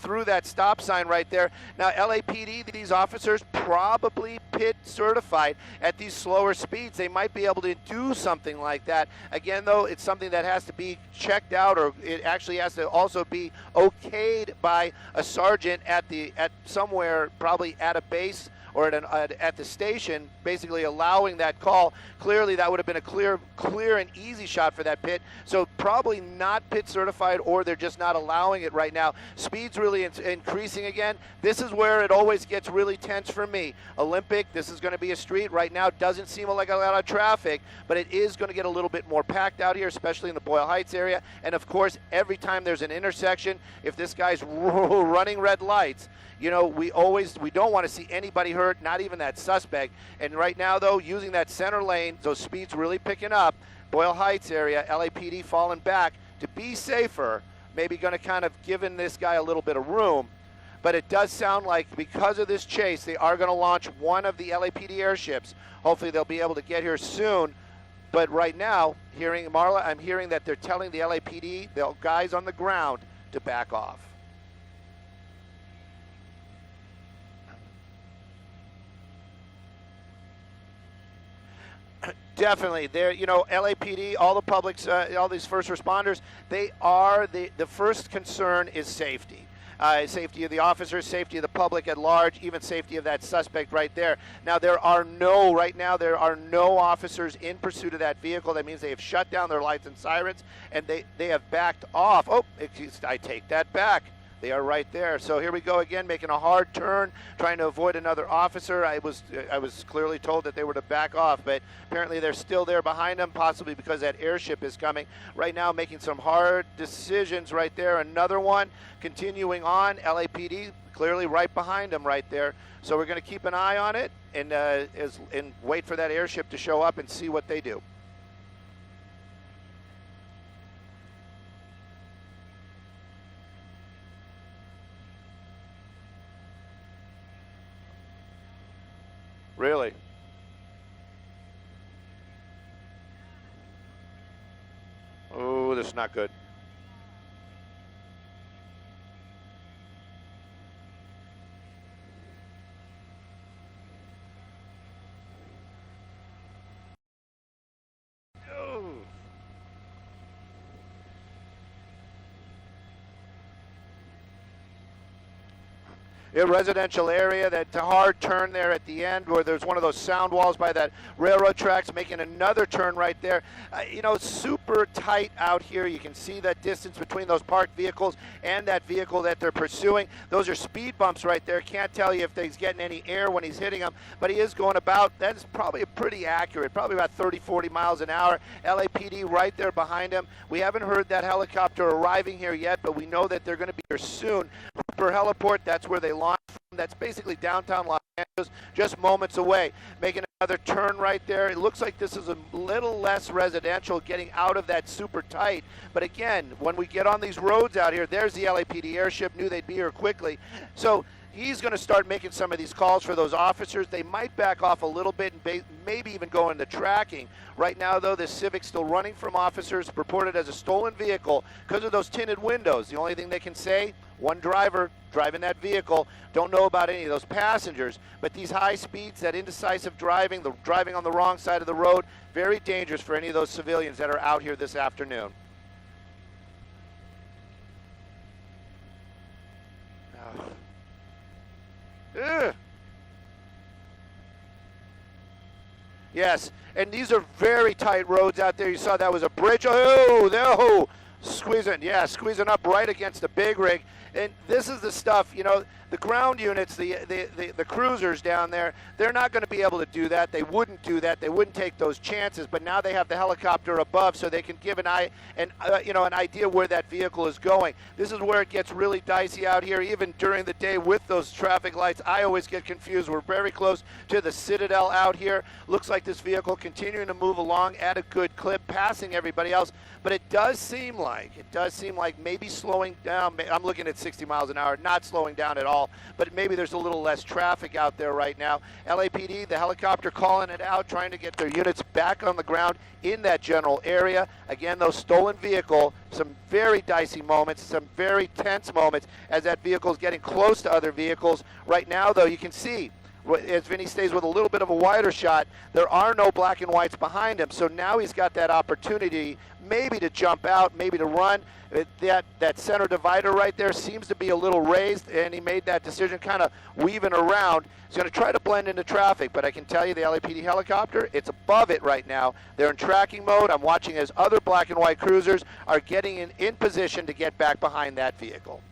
through that stop sign right there. Now, LAPD, these officers probably pit certified at these slower speeds. They might be able to do something like that. Again, though, it's something that has to be checked out, or it actually has to also be okayed by a sergeant at somewhere, probably at a base or at the station, basically allowing that call. Clearly, that would have been a clear and easy shot for that pit. So probably not pit certified, or they're just not allowing it right now. Speed's really increasing again. This is where it always gets really tense for me. Olympic, this is going to be a street. Right now, doesn't seem like a lot of traffic, but it is going to get a little bit more packed out here, especially in the Boyle Heights area. And of course, every time there's an intersection, if this guy's running red lights, you know, we don't want to see anybody hurt, not even that suspect. And right now, though, using that center lane, those speeds really picking up. Boyle Heights area, LAPD falling back to be safer, maybe going to kind of giving this guy a little bit of room. But it does sound like because of this chase, they are going to launch one of the LAPD airships. Hopefully they'll be able to get here soon. But right now, Marla, I'm hearing that they're telling the LAPD, the guys on the ground, to back off. Definitely. There, you know, LAPD, all the publics, all these first responders, they are, the first concern is safety. Safety of the officers, safety of the public at large, even safety of that suspect right there. Now, right now, there are no officers in pursuit of that vehicle. That means they have shut down their lights and sirens, and they have backed off. Oh, I take that back. They are right there. So here we go again, making a hard turn, trying to avoid another officer. I was clearly told that they were to back off, but apparently they're still there behind them, possibly because that airship is coming. Right now, making some hard decisions right there. Another one, continuing on, LAPD, clearly right behind them right there. So we're going to keep an eye on it and wait for that airship to show up and see what they do. Really? Oh, this is not good. A residential area, that hard turn there at the end where there's one of those sound walls by that railroad tracks, making another turn right there. You know, super tight out here. You can see that distance between those parked vehicles and that vehicle that they're pursuing. Those are speed bumps right there. Can't tell you if he's getting any air when he's hitting them, but he is going about, that's probably pretty accurate, probably about 30, 40 miles an hour. LAPD right there behind him. We haven't heard that helicopter arriving here yet, but we know that they're going to be here soon. Hooper Heliport, that's where they launched from. That's basically downtown Los Angeles, just moments away. Making another turn right there. It looks like this is a little less residential, getting out of that super tight. But again, when we get on these roads out here, there's the LAPD airship, knew they'd be here quickly. So he's going to start making some of these calls for those officers. They might back off a little bit and maybe even go into tracking. Right now, though, this Civic's still running from officers, reported as a stolen vehicle because of those tinted windows. The only thing they can say, one driver driving that vehicle, don't know about any of those passengers. But these high speeds, that indecisive driving, the driving on the wrong side of the road, very dangerous for any of those civilians that are out here this afternoon. Ugh. Yes, and these are very tight roads out there. You saw that was a bridge. Oh, no, squeezing up right against the big rig. And this is the stuff, you know, the ground units, the cruisers down there, they're not going to be able to do that. They wouldn't do that. They wouldn't take those chances. But now they have the helicopter above, so they can give an idea where that vehicle is going. This is where it gets really dicey out here, even during the day with those traffic lights. I always get confused. We're very close to the Citadel out here. Looks like this vehicle continuing to move along at a good clip, passing everybody else. But it does seem like maybe slowing down. I'm looking at 60 miles an hour, not slowing down at all. overall, but maybe there's a little less traffic out there right now. LAPD, the helicopter calling it out, trying to get their units back on the ground in that general area. Again, those stolen vehicle, some very dicey moments, some very tense moments as that vehicle is getting close to other vehicles. Right now, though, you can see, as Vinny stays with a little bit of a wider shot, there are no black and whites behind him. So now he's got that opportunity maybe to jump out, maybe to run. That center divider right there seems to be a little raised, and he made that decision kind of weaving around. He's going to try to blend into traffic, but I can tell you the LAPD helicopter, it's above it right now. They're in tracking mode. I'm watching as other black and white cruisers are getting in position to get back behind that vehicle.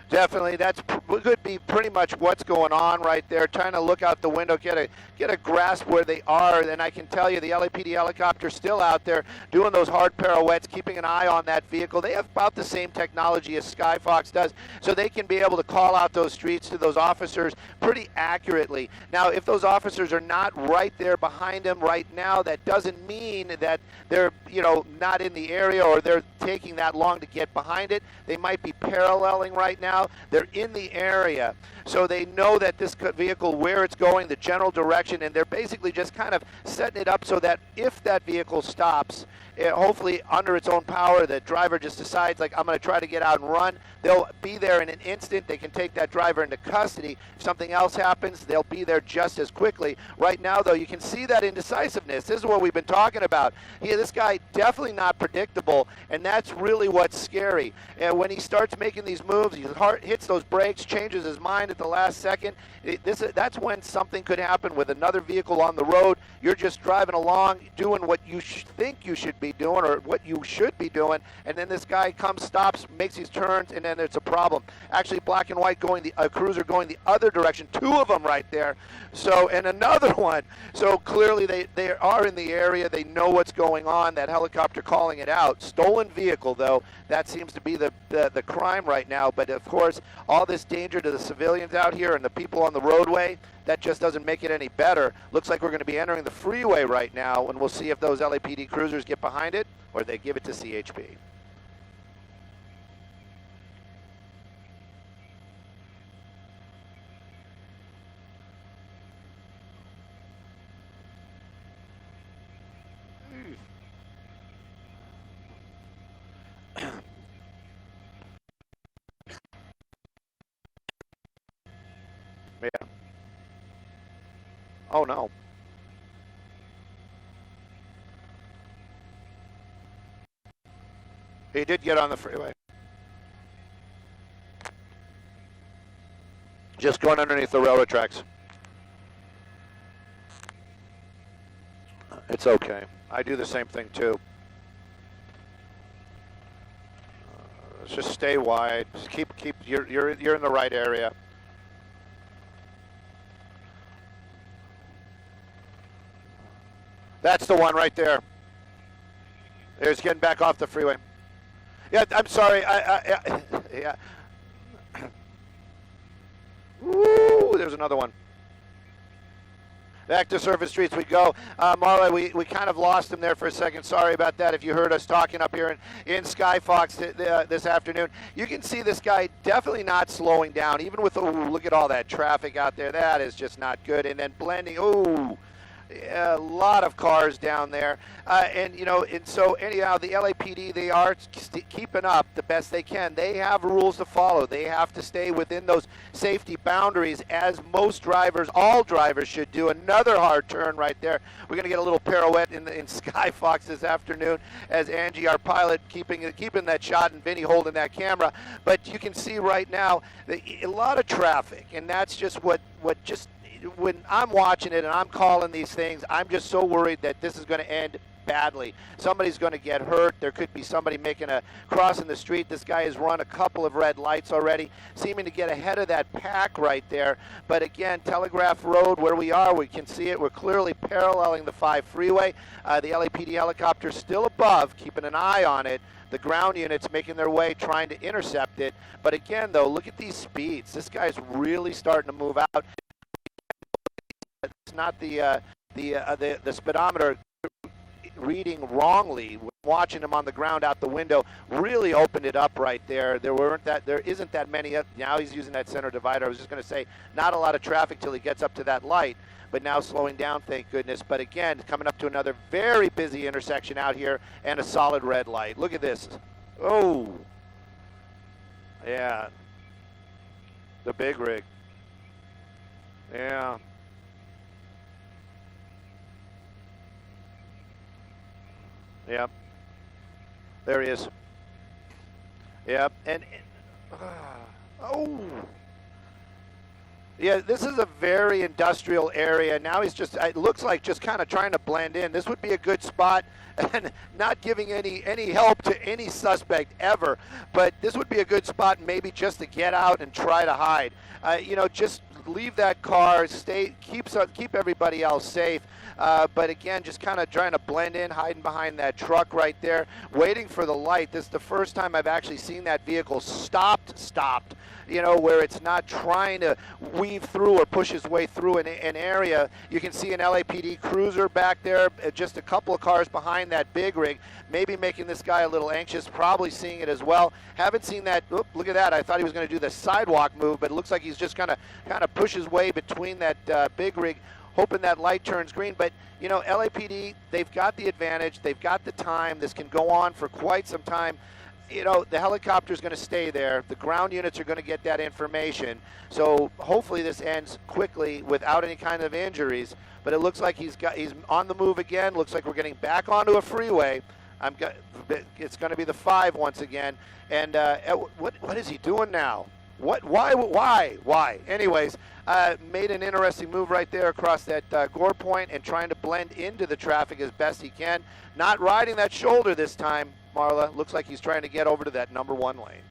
Definitely, that's could be pretty much what's going on right there. Trying to look out the window, get a grasp where they are. And I can tell you, the LAPD helicopter still out there doing those hard pirouettes, keeping an eye on that vehicle. They have about the same technology as SkyFOX does, so they can be able to call out those streets to those officers pretty accurately. Now, if those officers are not right there behind them right now, that doesn't mean that they're not in the area or they're taking that long to get behind it. They might be paralleling right now. They're in the area, so they know that this vehicle, where it's going, the general direction, and they're basically just kind of setting it up so that if that vehicle stops, hopefully under its own power, the driver just decides, like, I'm going to try to get out and run. They'll be there in an instant. They can take that driver into custody. If something else happens, they'll be there just as quickly. Right now, though, you can see that indecisiveness. This is what we've been talking about. This guy definitely not predictable, and that's really what's scary. And when he starts making these moves, he hits those brakes, changes his mind at the last second. That's when something could happen with another vehicle on the road. You're just driving along, doing what you think you should be doing or what you should be doing, and then this guy comes, stops, makes these turns, and then it's a problem. Actually, black and white a cruiser going the other direction, two of them right there. So, and another one. So clearly they are in the area. They know what's going on. That helicopter calling it out. Stolen vehicle, though, that seems to be the crime right now. But of course, all this danger to the civilians out here and the people on the roadway, that just doesn't make it any better. Looks like we're going to be entering the freeway right now, and we'll see if those LAPD cruisers get behind it or they give it to CHP. Yeah. Oh no. He did get on the freeway. Just going underneath the railroad tracks. It's okay. I do the same thing too. Let's just stay wide. Just keep. You're in the right area. That's the one right there. There's getting back off the freeway. Yeah, I'm sorry. Yeah. Woo, there's another one. Back to surface streets we go. Marla, we kind of lost him there for a second. Sorry about that if you heard us talking up here in SkyFOX this afternoon. You can see this guy definitely not slowing down, even with, look at all that traffic out there. That is just not good. And then blending, A lot of cars down there, and so anyhow, the LAPD, they are keeping up the best they can. They have rules to follow. They have to stay within those safety boundaries, as most drivers, all drivers should do. Another hard turn right there. We're going to get a little pirouette in SkyFOX this afternoon, as Angie, our pilot, keeping that shot, and Vinny holding that camera. But you can see right now a lot of traffic, and that's just what just. When I'm watching it and I'm calling these things, I'm just so worried that this is going to end badly. Somebody's going to get hurt. There could be somebody making a cross in the street. This guy has run a couple of red lights already, seeming to get ahead of that pack right there. But again, Telegraph Road, where we are, we can see it. We're clearly paralleling the 5 freeway. The LAPD helicopter still above, keeping an eye on it. The ground units making their way, trying to intercept it. But again, though, look at these speeds. This guy's really starting to move out. It's not the speedometer reading wrongly. Watching him on the ground out the window really opened it up right there. There isn't that many. Now he's using that center divider. I was just going to say, not a lot of traffic till he gets up to that light, but now slowing down, thank goodness. But again, coming up to another very busy intersection out here, and a solid red light. Look at this. Oh, yeah, the big rig. Yeah. Yep. There he is. Yep. And oh. Yeah, this is a very industrial area. Now he's just, it looks like just kind of trying to blend in. This would be a good spot, and not giving any help to any suspect ever, but this would be a good spot maybe just to get out and try to hide. Just leave that car, keep everybody else safe. But again, just kind of trying to blend in, hiding behind that truck right there, waiting for the light. This is the first time I've actually seen that vehicle stopped, where it's not trying to weave through or push its way through an area. You can see an LAPD cruiser back there, just a couple of cars behind that big rig, maybe making this guy a little anxious, probably seeing it as well. Haven't seen that. Oop, look at that. I thought he was going to do the sidewalk move, but it looks like he's just kind of push his way between that big rig, hoping that light turns green. But LAPD, they've got the advantage. They've got the time. This can go on for quite some time. The helicopter's going to stay there. The ground units are going to get that information. So hopefully this ends quickly without any kind of injuries. But it looks like he's on the move again. Looks like we're getting back onto a freeway. It's going to be the 5 once again. And what is he doing now? What? Why? Anyways, made an interesting move right there across that gore point, and trying to blend into the traffic as best he can. Not riding that shoulder this time, Marla. Looks like he's trying to get over to that number 1 lane.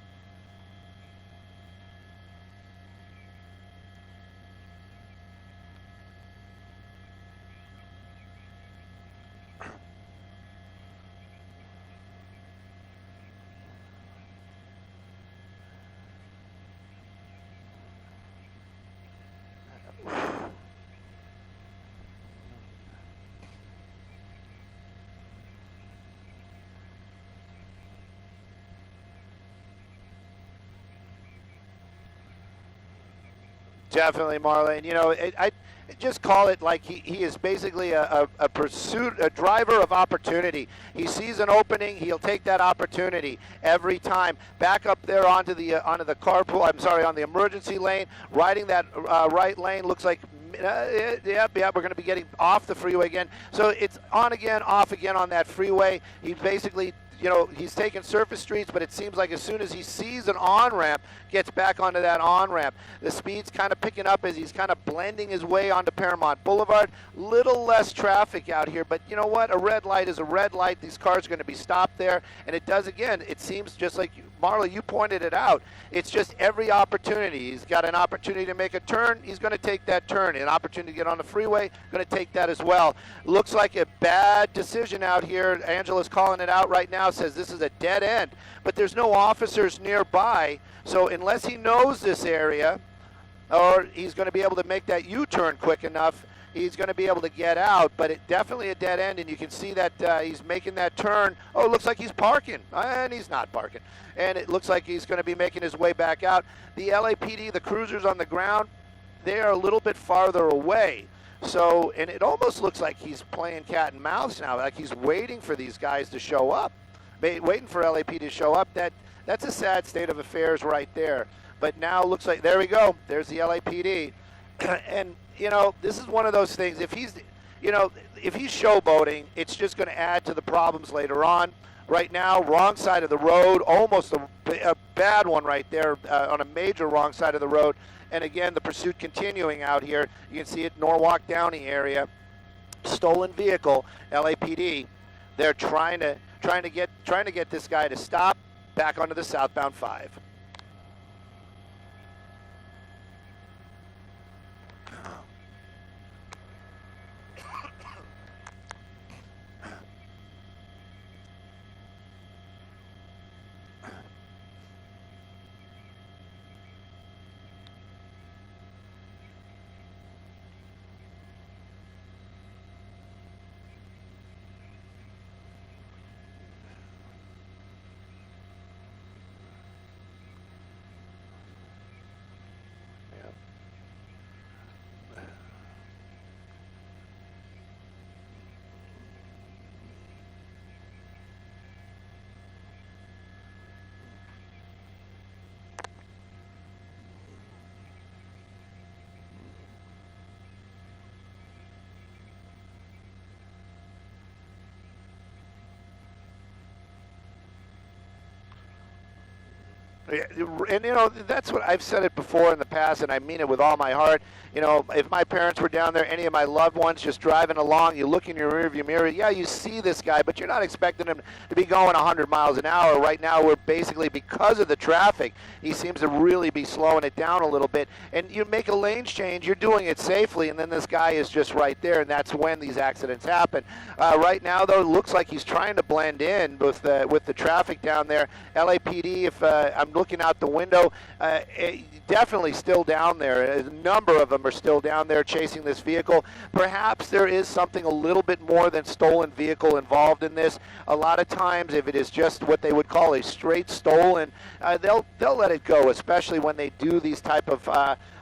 Definitely, Marla. And I just call it like he is basically a driver of opportunity. He sees an opening, he'll take that opportunity every time. Back up there onto the carpool. I'm sorry, on the emergency lane, riding that right lane. Looks like. We're going to be getting off the freeway again. So it's on again, off again on that freeway. He basically, he's taking surface streets, but it seems like as soon as he sees an on-ramp, gets back onto that on-ramp. The speed's kind of picking up as he's kind of blending his way onto Paramount Boulevard. Little less traffic out here, but you know what? A red light is a red light. These cars are going to be stopped there, and it does again. It seems just like, Marla, you pointed it out. It's just every opportunity. He's got an opportunity to make a turn. He's going to take that turn. An opportunity to get on the freeway, going to take that as well. Looks like a bad decision out here. Angela's calling it out right now, says this is a dead end. But there's no officers nearby, so unless he knows this area, or he's going to be able to make that U-turn quick enough, he's going to be able to get out. But it definitely a dead end, and you can see that he's making that turn. Oh, it looks like he's parking, and he's not parking. And it looks like he's going to be making his way back out. The LAPD, the cruisers on the ground, they are a little bit farther away. So, and it almost looks like he's playing cat and mouse now, like he's waiting for these guys to show up, waiting for LAPD to show up. That's a sad state of affairs right there. But now it looks like, there we go, there's the LAPD. And, you know, this is one of those things, if he's showboating, it's just going to add to the problems later on. Right now, wrong side of the road, almost a bad one right there on a major wrong side of the road. And again, the pursuit continuing out here. You can see it, Norwalk Downey area. Stolen vehicle, LAPD. They're trying to get this guy to stop back onto the southbound 5. And, you know, that's what I've said it before in the past, and I mean it with all my heart. You know, if my parents were down there, any of my loved ones just driving along, you look in your rearview mirror, yeah, you see this guy, but you're not expecting him to be going 100 miles an hour. Right now, we're basically, because of the traffic, he seems to really be slowing it down a little bit. And you make a lane change, you're doing it safely, and then this guy is just right there, and that's when these accidents happen. Right now, though, it looks like he's trying to blend in with the traffic down there. LAPD, if I'm looking out the window, definitely still down there. A number of them are still down there chasing this vehicle. Perhaps there is something a little bit more than stolen vehicle involved in this. A lot of times, if it is just what they would call a straight stolen, they'll let it go, especially when they do these type of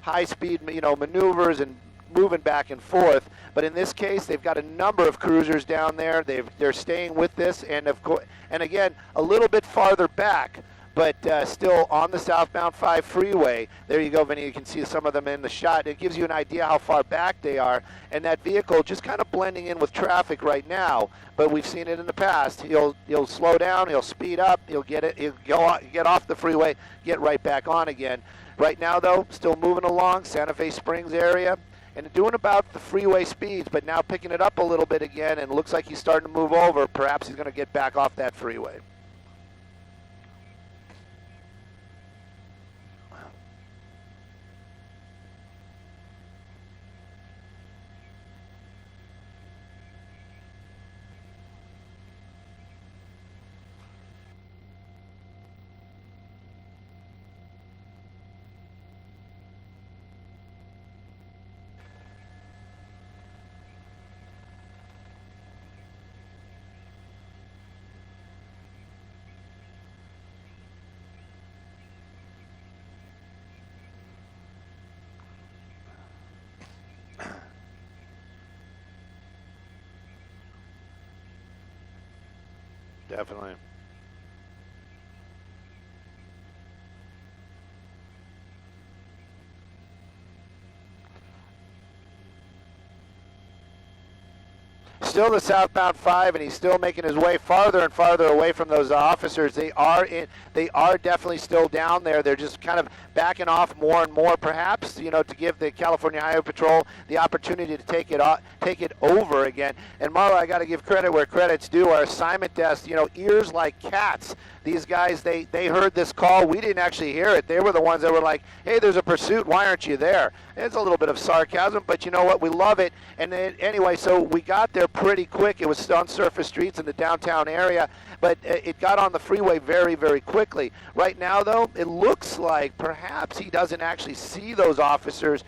high-speed, you know, maneuvers and moving back and forth. But in this case, they've got a number of cruisers down there. They're staying with this, and of course, and again, a little bit farther back, but still on the southbound 5 freeway. There you go, Vinny. You can see some of them in the shot. It gives you an idea how far back they are. And that vehicle just kind of blending in with traffic right now. But we've seen it in the past. He'll slow down. He'll speed up. He'll get off the freeway, get right back on again. Right now, though, still moving along Santa Fe Springs area and doing about the freeway speeds, but now picking it up a little bit again, and looks like he's starting to move over. Perhaps he's going to get back off that freeway. Definitely. Still the southbound 5, and he's still making his way farther and farther away from those officers. They are definitely still down there. They're just kind of backing off more and more, perhaps, you know, to give the California Highway Patrol the opportunity to take it over again. And Marla, I got to give credit where credit's due. Our assignment desk, you know, ears like cats. These guys, they heard this call. We didn't actually hear it. They were the ones that were like, hey, there's a pursuit. Why aren't you there? It's a little bit of sarcasm, but you know what? We love it. And then, anyway, so we got there pretty quick. It was on surface streets in the downtown area, but it got on the freeway very, very quickly. Right now, though, it looks like perhaps he doesn't actually see those officers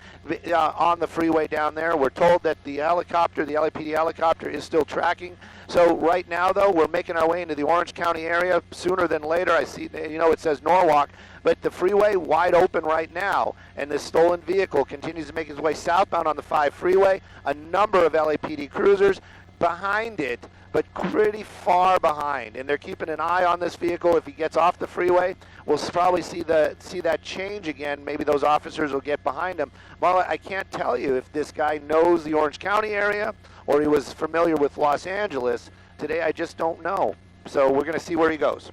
on the freeway down there. We're told that the helicopter, the LAPD helicopter, is still tracking. So right now, though, we're making our way into the Orange County area sooner than later. I see, it says Norwalk, but the freeway wide open right now, and this stolen vehicle continues to make its way southbound on the 5 freeway. A number of LAPD cruisers behind it, but pretty far behind, and they're keeping an eye on this vehicle. If he gets off the freeway, we'll probably see that change again. Maybe those officers will get behind him. Well, I can't tell you if this guy knows the Orange County area or he was familiar with Los Angeles. Today, I just don't know. So we're going to see where he goes.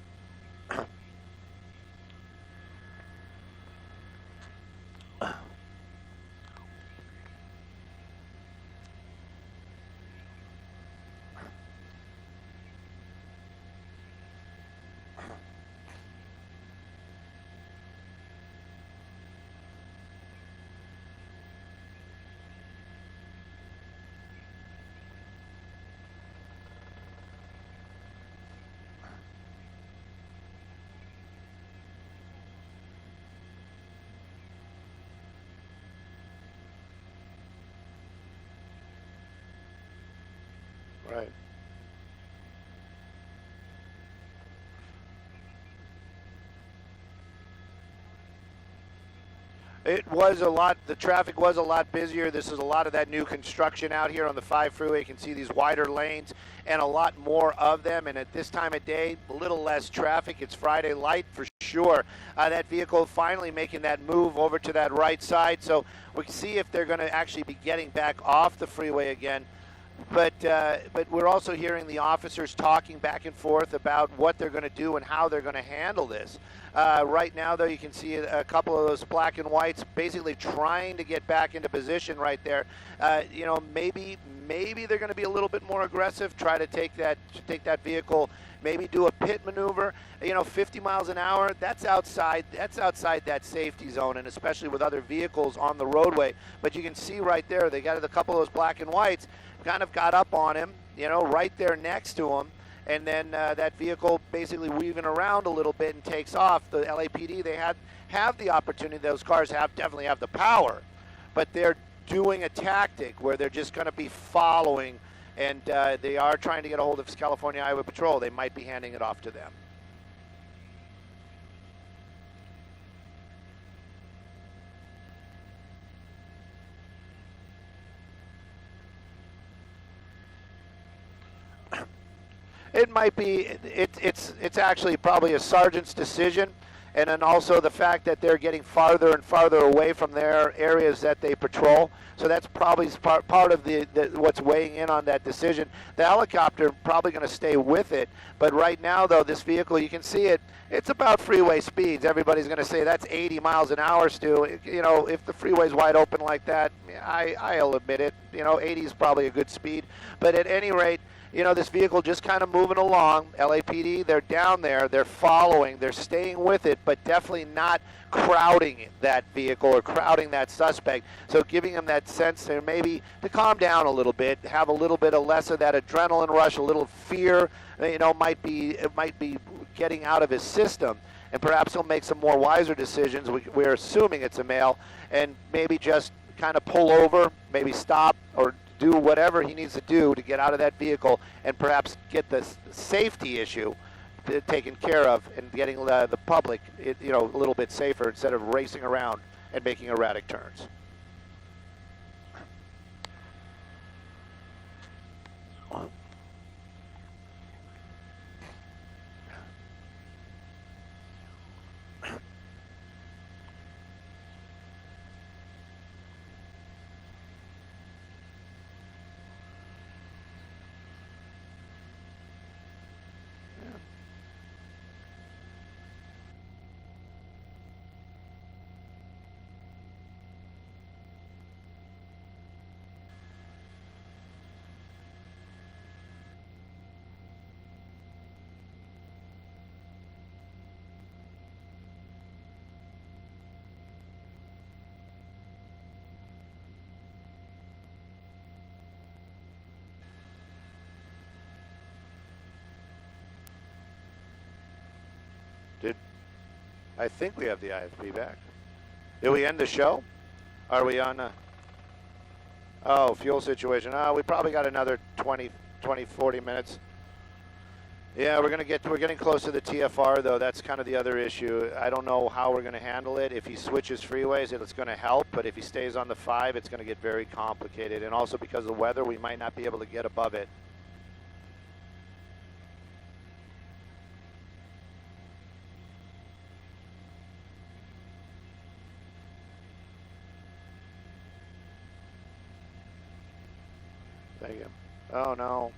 Right. It was a lot, the traffic was a lot busier. This is a lot of that new construction out here on the 5 freeway. You can see these wider lanes and a lot more of them. And at this time of day, a little less traffic. It's Friday light for sure. That vehicle finally making that move over to that right side. So we can see if they're going to actually be getting back off the freeway again. But we're also hearing the officers talking back and forth about what they're going to do and how they're going to handle this. Right now, though, you can see a couple of those black and whites basically trying to get back into position right there. Maybe they're going to be a little bit more aggressive, try to take that vehicle, maybe do a pit maneuver. 50 miles an hour, that's outside that safety zone, and especially with other vehicles on the roadway. But you can see right there, they got a couple of those black and whites, kind of got up on him, right there next to him. And then that vehicle basically weaving around a little bit and takes off. The LAPD, they have the opportunity. Those cars definitely have the power, but they're doing a tactic where they're just going to be following, and they are trying to get a hold of California Highway Patrol. They might be handing it off to them. It might be, it's actually probably a sergeant's decision, and then also the fact that they're getting farther and farther away from their areas that they patrol. So that's probably part of what's weighing in on that decision. The helicopter probably going to stay with it, but right now, though, this vehicle, you can see it's about freeway speeds. Everybody's going to say that's 80 miles an hour, Stu. If the freeway's wide open like that, I'll admit it. 80 is probably a good speed, but at any rate, this vehicle just kind of moving along. LAPD, they're down there, they're following, they're staying with it, but definitely not crowding that vehicle or crowding that suspect. So giving him that sense to maybe to calm down a little bit, have a little bit of less of that adrenaline rush, a little fear, might be getting out of his system. And perhaps he'll make some more wiser decisions. We're assuming it's a male, and maybe just kind of pull over, maybe stop, or do whatever he needs to do to get out of that vehicle and perhaps get the safety issue taken care of and getting the public a little bit safer instead of racing around and making erratic turns. I think we have the IFP back. Did we end the show? Are we on oh, fuel situation. We probably got another 20, 40 minutes. Yeah, we're getting close to the TFR though. That's kind of the other issue. I don't know how we're going to handle it. If he switches freeways, it's going to help, but if he stays on the 5, it's going to get very complicated. And also because of the weather, we might not be able to get above it. Thank you. Oh no.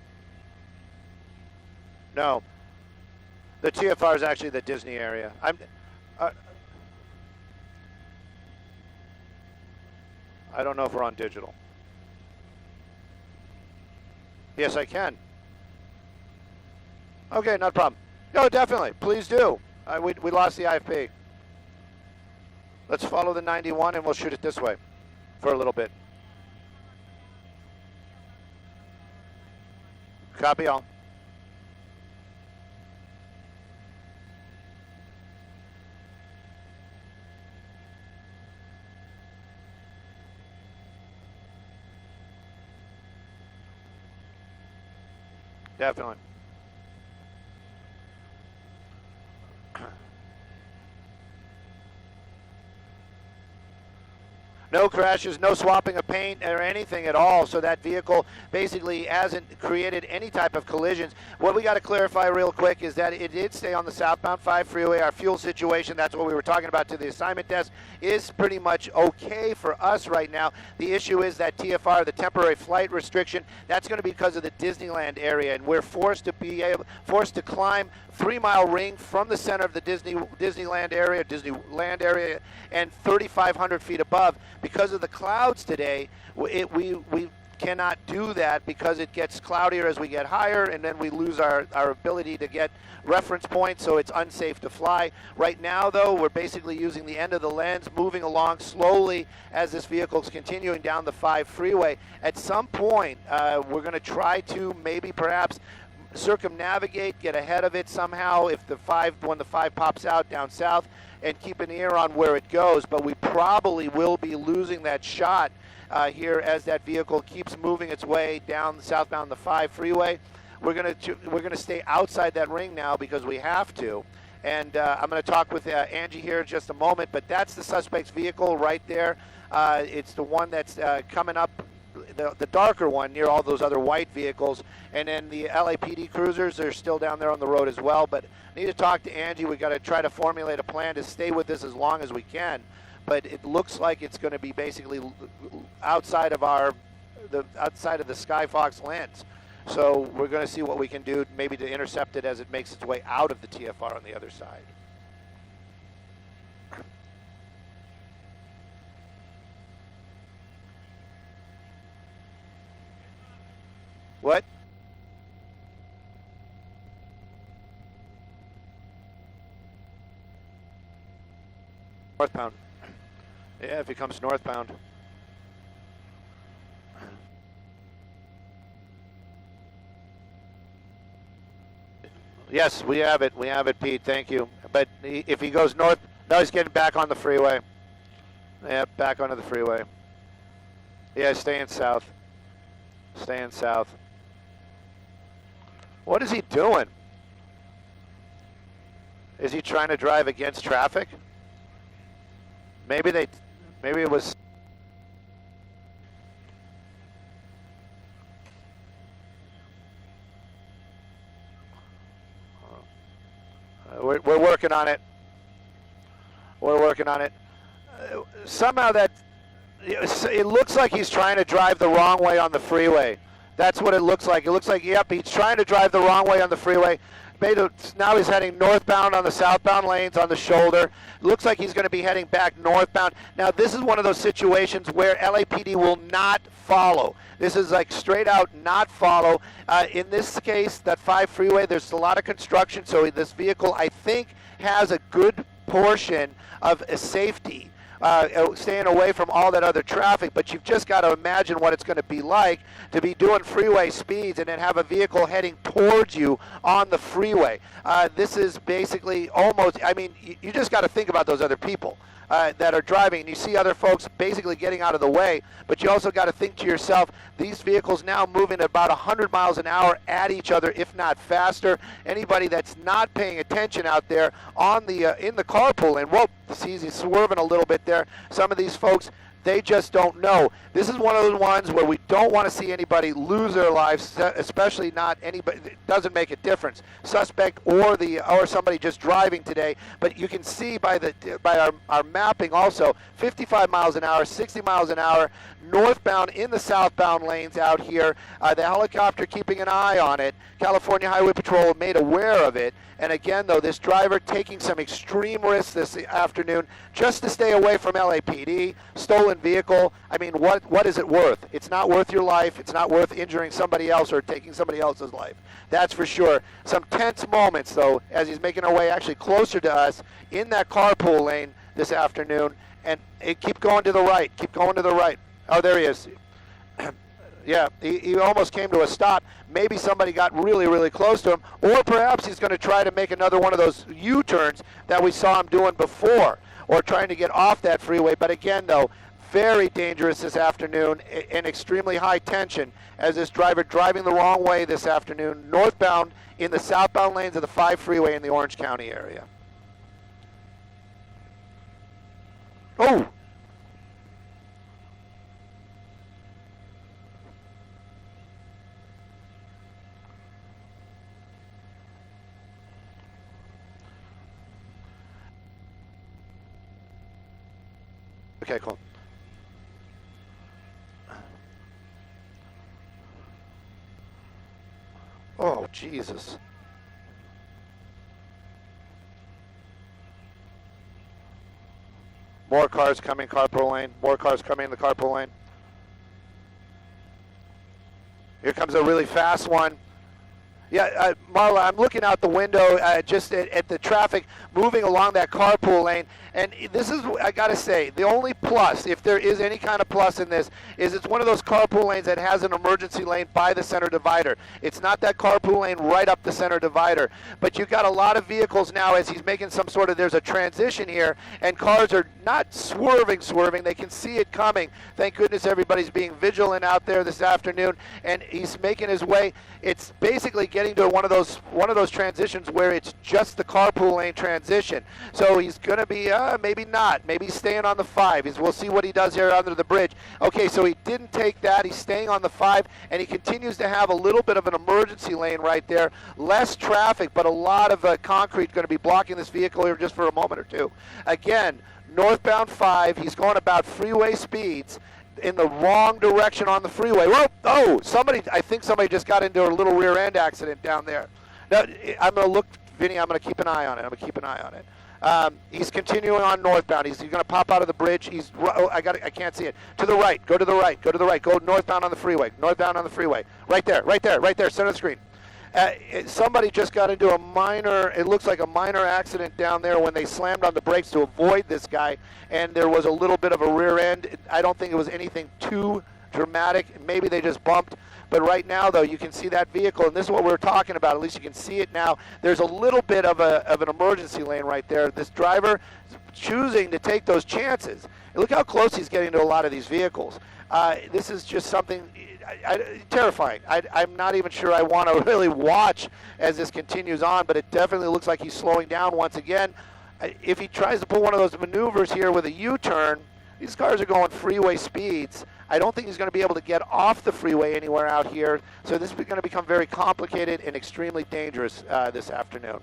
No, the TFR is actually the Disney area. I don't know if we're on digital. Yes, I can. Okay, not a problem. No, definitely. Please do. We lost the IFP. Let's follow the 91 and we'll shoot it this way for a little bit. Copy all. Definitely. No crashes, no swapping of paint or anything at all, so that vehicle basically hasn't created any type of collisions. What we got to clarify real quick is that it did stay on the southbound 5 freeway. Our fuel situation, that's what we were talking about to the assignment desk, is pretty much okay for us right now. The issue is that TFR, the temporary flight restriction, that's going to be because of the Disneyland area, and we're forced to climb 3-mile ring from the center of the Disneyland area and 3,500 feet above. Because of the clouds today, we cannot do that because it gets cloudier as we get higher, and then we lose our ability to get reference points, so it's unsafe to fly. Right now, though, we're basically using the end of the lens, moving along slowly as this vehicle is continuing down the 5 freeway. At some point, we're going to try to maybe perhaps circumnavigate, get ahead of it somehow when the 5 pops out down south, and keep an ear on where it goes. But we probably will be losing that shot here as that vehicle keeps moving its way down southbound the 5 freeway. We're gonna stay outside that ring now because we have to. And I'm going to talk with Angie here in just a moment. But that's the suspect's vehicle right there. It's the one that's coming up. The darker one near all those other white vehicles, and then the LAPD cruisers are still down there on the road as well. But I need to talk to Angie. We got to try to formulate a plan to stay with this as long as we can. But it looks like it's going to be basically outside of the SkyFOX lens. So we're going to see what we can do, maybe to intercept it as it makes its way out of the TFR on the other side. What? Northbound. Yeah, if he comes northbound. Yes, we have it. We have it, Pete. Thank you. But if he goes north, no, he's getting back on the freeway. Yeah, back onto the freeway. Yeah, staying south. Staying south. What is he doing? Is he trying to drive against traffic? Maybe it was. We're working on it. We're working on it. Somehow it looks like he's trying to drive the wrong way on the freeway. That's what it looks like. It looks like, yep, he's trying to drive the wrong way on the freeway. Now he's heading northbound on the southbound lanes on the shoulder. It looks like he's going to be heading back northbound. Now, this is one of those situations where LAPD will not follow. This is like straight out not follow. In this case, that 5 freeway, there's a lot of construction, so this vehicle, I think, has a good portion of a safety. staying away from all that other traffic, but you've just got to imagine what it's going to be like to be doing freeway speeds and then have a vehicle heading towards you on the freeway. This is basically almost, I mean, you just got to think about those other people that are driving, and you see other folks basically getting out of the way, but you also got to think to yourself, these vehicles now moving at about 100 miles an hour at each other, if not faster. Anybody that's not paying attention out there on the in the carpool lane, whoa, see, he's swerving a little bit there. Some of these folks, they just don't know. This is one of those ones where we don't want to see anybody lose their lives, especially not anybody. It doesn't make a difference, suspect or somebody just driving today. But you can see by our mapping also, 55 miles an hour, 60 miles an hour, northbound in the southbound lanes out here. The helicopter keeping an eye on it. California Highway Patrol made aware of it. And again, though, this driver taking some extreme risks this afternoon just to stay away from LAPD, stolen vehicle. I mean, what is it worth? It's not worth your life. It's not worth injuring somebody else or taking somebody else's life. That's for sure. Some tense moments, though, as he's making our way actually closer to us in that carpool lane this afternoon. And keep going to the right. Keep going to the right. Oh, there he is. Yeah, he almost came to a stop. Maybe somebody got really, really close to him, or perhaps he's going to try to make another one of those U-turns that we saw him doing before, or trying to get off that freeway. But again, though, very dangerous this afternoon and extremely high tension as this driver driving the wrong way this afternoon, northbound in the southbound lanes of the 5 freeway in the Orange County area. Oh! Okay, cool. Oh, Jesus. More cars coming carpool lane. More cars coming in the carpool lane. Here comes a really fast one. Yeah, Marla, I'm looking out the window just at the traffic moving along that carpool lane. And this is, I got to say, the only plus, if there is any kind of plus in this, is it's one of those carpool lanes that has an emergency lane by the center divider. It's not that carpool lane right up the center divider. But you've got a lot of vehicles now as he's making some sort of, there's a transition here, and cars are not swerving. They can see it coming. Thank goodness everybody's being vigilant out there this afternoon. And he's making his way. It's basically getting to one of those transitions where it's just the carpool lane transition. So he's going to be maybe not. Maybe staying on the 5. We'll see what he does here under the bridge. Okay, so he didn't take that. He's staying on the 5, and he continues to have a little bit of an emergency lane right there. Less traffic, but a lot of concrete going to be blocking this vehicle here just for a moment or two. Again, northbound 5. He's going about freeway speeds in the wrong direction on the freeway. Whoa! Oh, I think somebody just got into a little rear end accident down there. Now, I'm going to look, Vinny, I'm going to keep an eye on it. He's continuing on northbound. He's going to pop out of the bridge. I can't see it. To the right. Go to the right. Go northbound on the freeway. Right there. Center of the screen. Somebody just got into it looks like a minor accident down there when they slammed on the brakes to avoid this guy, and there was a little bit of a rear end. I don't think it was anything too dramatic. Maybe they just bumped. But right now, though, you can see that vehicle, and this is what we're talking about. At least you can see it now. There's a little bit of an emergency lane right there. This driver is choosing to take those chances. And look how close he's getting to a lot of these vehicles. This is just something terrifying. I'm not even sure I want to really watch as this continues on, but it definitely looks like he's slowing down once again. If he tries to pull one of those maneuvers here with a U-turn, these cars are going freeway speeds. I don't think he's going to be able to get off the freeway anywhere out here, so this is going to become very complicated and extremely dangerous this afternoon.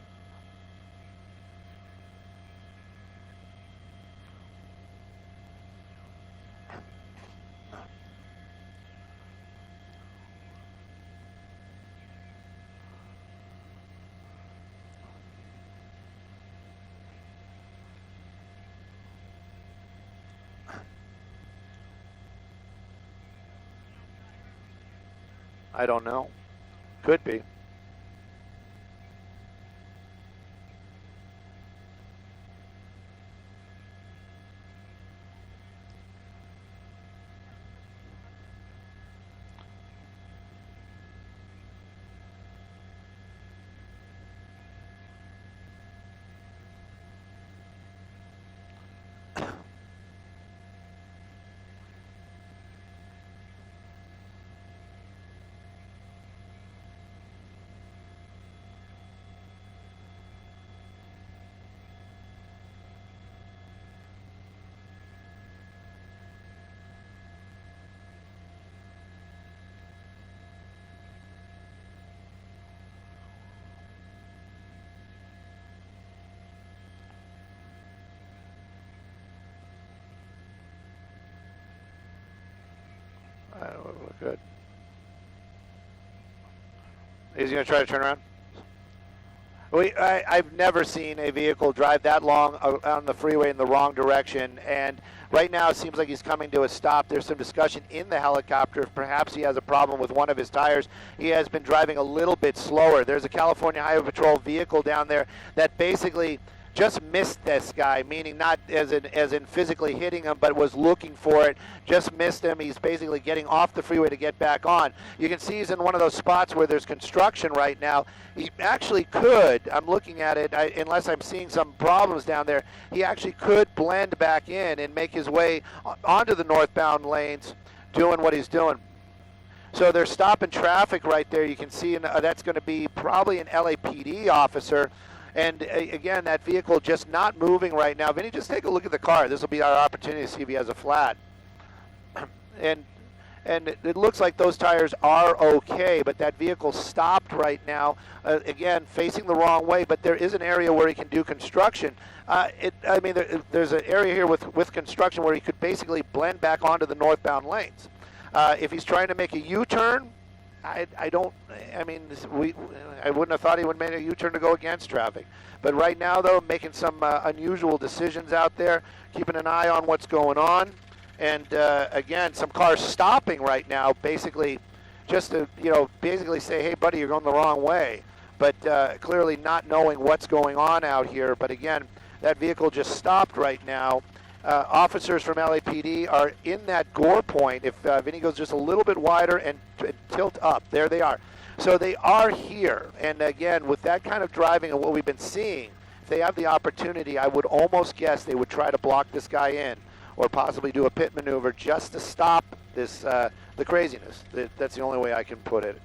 I don't know. Could be. Good. Is he going to try to turn around? I've never seen a vehicle drive that long on the freeway in the wrong direction, and right now it seems like he's coming to a stop. There's some discussion in the helicopter. Perhaps he has a problem with one of his tires. He has been driving a little bit slower. There's a California Highway Patrol vehicle down there that basically just missed this guy, meaning not as in physically hitting him, but was looking for it, just missed him. He's basically getting off the freeway to get back on. You can see he's in one of those spots where there's construction right now. He actually could, I'm looking at it, unless I'm seeing some problems down there, he actually could blend back in and make his way onto the northbound lanes doing what he's doing. So they're stopping traffic right there. You can see that's going to be probably an LAPD officer. And again, that vehicle just not moving right now. Vinny, just take a look at the car. This will be our opportunity to see if he has a flat. And it looks like those tires are okay, but that vehicle stopped right now, again, facing the wrong way, but there is an area where he can do construction. There's an area here with construction where he could basically blend back onto the northbound lanes. If he's trying to make a U-turn, I wouldn't have thought he would make a U-turn to go against traffic. But right now, though, making some unusual decisions out there, keeping an eye on what's going on. And again, some cars stopping right now, basically just to, basically say, hey, buddy, you're going the wrong way. But clearly not knowing what's going on out here. But again, that vehicle just stopped right now. Officers from LAPD are in that gore point. If Vinny goes just a little bit wider and tilt up, there they are. So they are here. And again, with that kind of driving and what we've been seeing, if they have the opportunity, I would almost guess they would try to block this guy in or possibly do a pit maneuver just to stop this the craziness. That's the only way I can put it.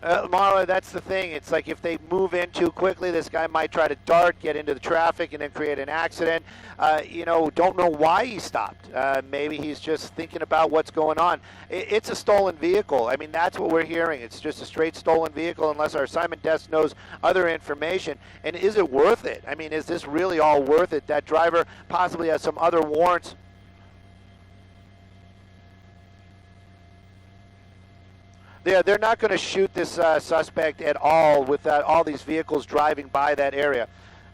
Marla, that's the thing. It's like if they move in too quickly, this guy might try to dart, get into the traffic, and then create an accident. Don't know why he stopped. Maybe he's just thinking about what's going on. It's a stolen vehicle. I mean, that's what we're hearing. It's just a straight stolen vehicle unless our assignment desk knows other information. And is it worth it? I mean, is this really all worth it? That driver possibly has some other warrants. Yeah, they're not going to shoot this suspect at all with all these vehicles driving by that area.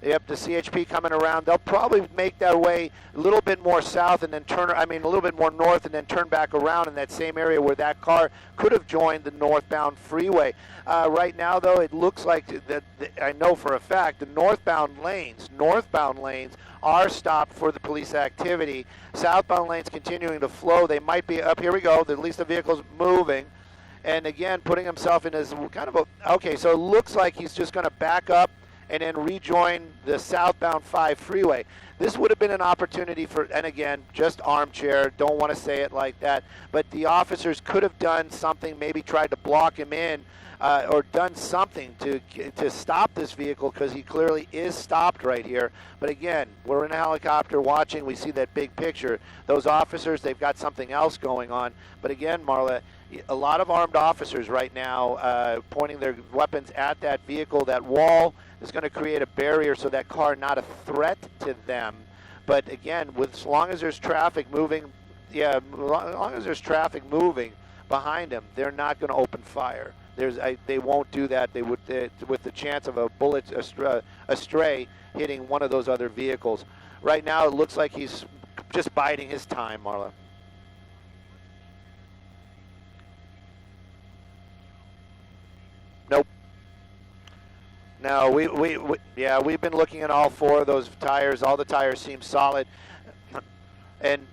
Yep, the CHP coming around. They'll probably make their way a little bit more south and then a little bit more north and then turn back around in that same area where that car could have joined the northbound freeway. Right now, though, it looks like I know for a fact the northbound lanes are stopped for the police activity. Southbound lanes continuing to flow. They might be up. Here we go. At least the vehicle's moving. And again, putting himself in his kind of okay, so it looks like he's just going to back up and then rejoin the southbound 5 freeway. This would have been an opportunity for, and again, just armchair, don't want to say it like that, but the officers could have done something, maybe tried to block him in or done something to stop this vehicle because he clearly is stopped right here. But again, we're in a helicopter watching, we see that big picture. Those officers, they've got something else going on. But again, Marla, a lot of armed officers right now pointing their weapons at that vehicle. That wall is going to create a barrier so that car not a threat to them. But again, as long as there's traffic moving, as long as there's traffic moving behind them, they're not going to open fire. They won't do that. They would with the chance of a bullet astray hitting one of those other vehicles. Right now, it looks like he's just biding his time, Marla. Nope. No, we've been looking at all 4 of those tires. All the tires seem solid, and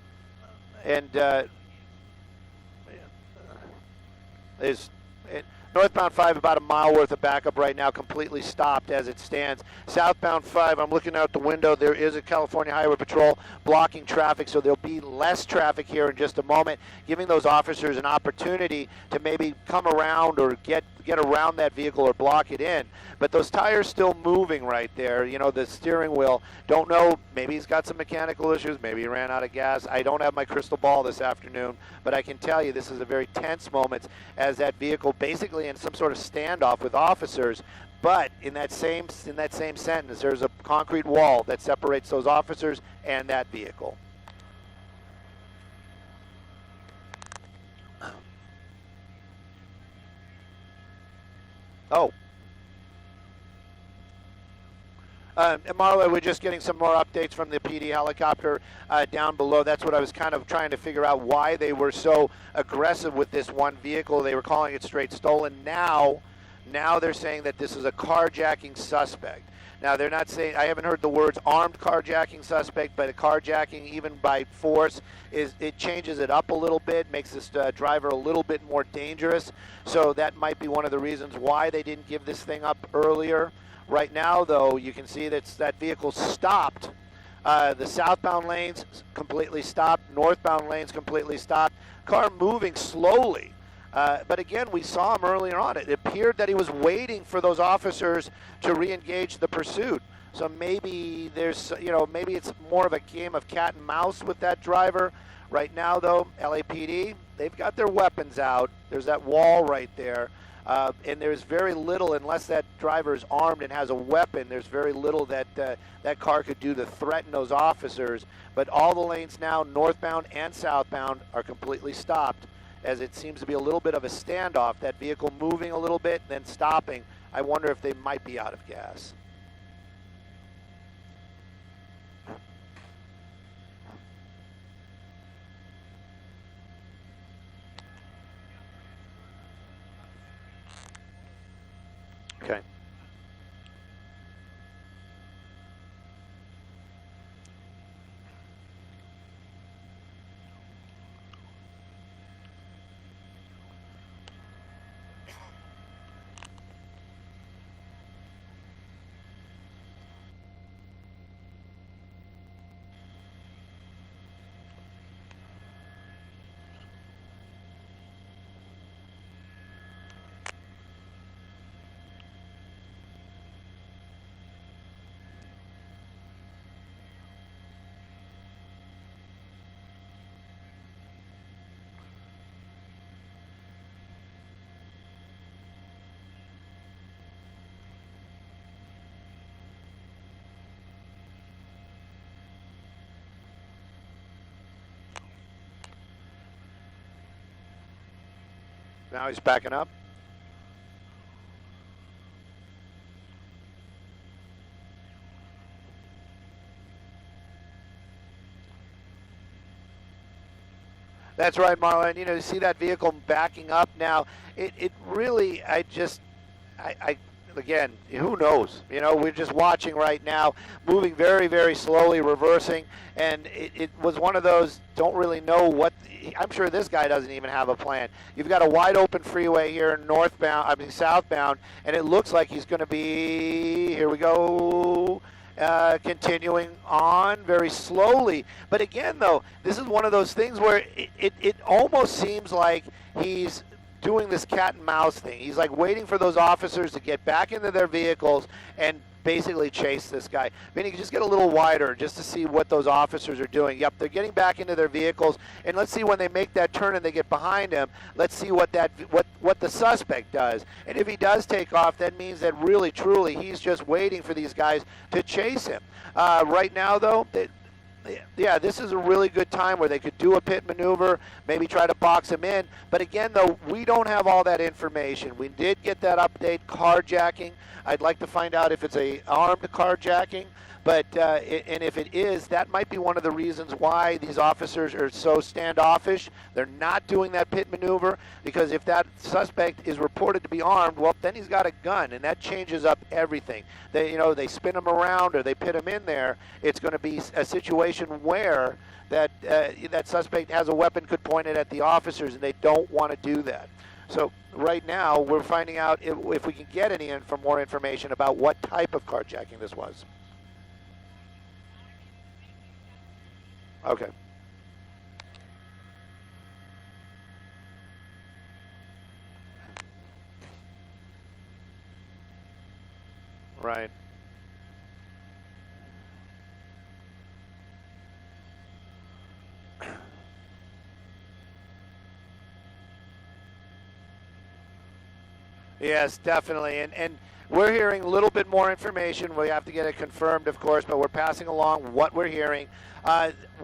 Northbound 5, about a mile worth of backup right now, completely stopped as it stands. Southbound 5, I'm looking out the window. There is a California Highway Patrol blocking traffic, so there'll be less traffic here in just a moment, giving those officers an opportunity to maybe come around or get around that vehicle or block it in. But those tires still moving right there. You know, the steering wheel, don't know, maybe he's got some mechanical issues, maybe he ran out of gas. I don't have my crystal ball this afternoon, but I can tell you this is a very tense moment as that vehicle basically in some sort of standoff with officers. But in that same sentence, there's a concrete wall that separates those officers and that vehicle. Oh. And Marla, we're just getting some more updates from the PD helicopter down below. That's what I was kind of trying to figure out, why they were so aggressive with this one vehicle. They were calling it straight stolen. Now they're saying that this is a carjacking suspect. Now, they're not saying, I haven't heard the words armed carjacking suspect, but a carjacking, even by force, it changes it up a little bit, makes this driver a little bit more dangerous. So that might be one of the reasons why they didn't give this thing up earlier. Right now, though, you can see that vehicle stopped. The southbound lanes completely stopped, northbound lanes completely stopped. Car moving slowly. But again, we saw him earlier on. It appeared that he was waiting for those officers to re-engage the pursuit. So maybe there's, maybe it's more of a game of cat and mouse with that driver. Right now, though, LAPD, they've got their weapons out. There's that wall right there. And there's very little, unless that driver is armed and has a weapon, there's very little that that car could do to threaten those officers. But all the lanes now, northbound and southbound, are completely stopped, as it seems to be a little bit of a standoff, that vehicle moving a little bit, then stopping. I wonder if they might be out of gas. Okay. Now he's backing up. That's right, Marlon. You see that vehicle backing up now. It really, again, who knows? We're just watching right now, moving very, very slowly, reversing, and it was one of those, don't really know what. I'm sure this guy doesn't even have a plan. You've got a wide open freeway here, southbound, and it looks like he's going to be, here we go, continuing on very slowly. But again, though, this is one of those things where it almost seems like he's doing this cat and mouse thing. He's like waiting for those officers to get back into their vehicles and basically chase this guy. Meaning, just get a little wider just to see what those officers are doing. Yep, they're getting back into their vehicles, and let's see when they make that turn and they get behind him. Let's see what the suspect does. And if he does take off, that means that really, truly, he's just waiting for these guys to chase him. Right now, though, yeah, this is a really good time where they could do a pit maneuver, maybe try to box him in. But again, though, we don't have all that information. We did get that update, carjacking. I'd like to find out if it's a armed carjacking. But and if it is, that might be one of the reasons why these officers are so standoffish. They're not doing that pit maneuver, because if that suspect is reported to be armed, well, then he's got a gun, and that changes up everything. They spin him around or they pit him in there. It's going to be a situation where that suspect has a weapon, could point it at the officers, and they don't want to do that. So right now, we're finding out if we can get any more information about what type of carjacking this was. Okay. Right. Yes, definitely. And we're hearing a little bit more information. We have to get it confirmed, of course, but we're passing along what we're hearing.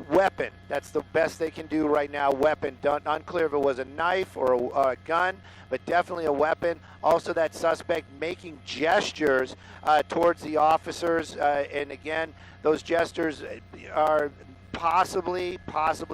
Weapon, that's the best they can do right now. Weapon, unclear if it was a knife or a gun, but definitely a weapon. Also, that suspect making gestures towards the officers, and again, those gestures are possibly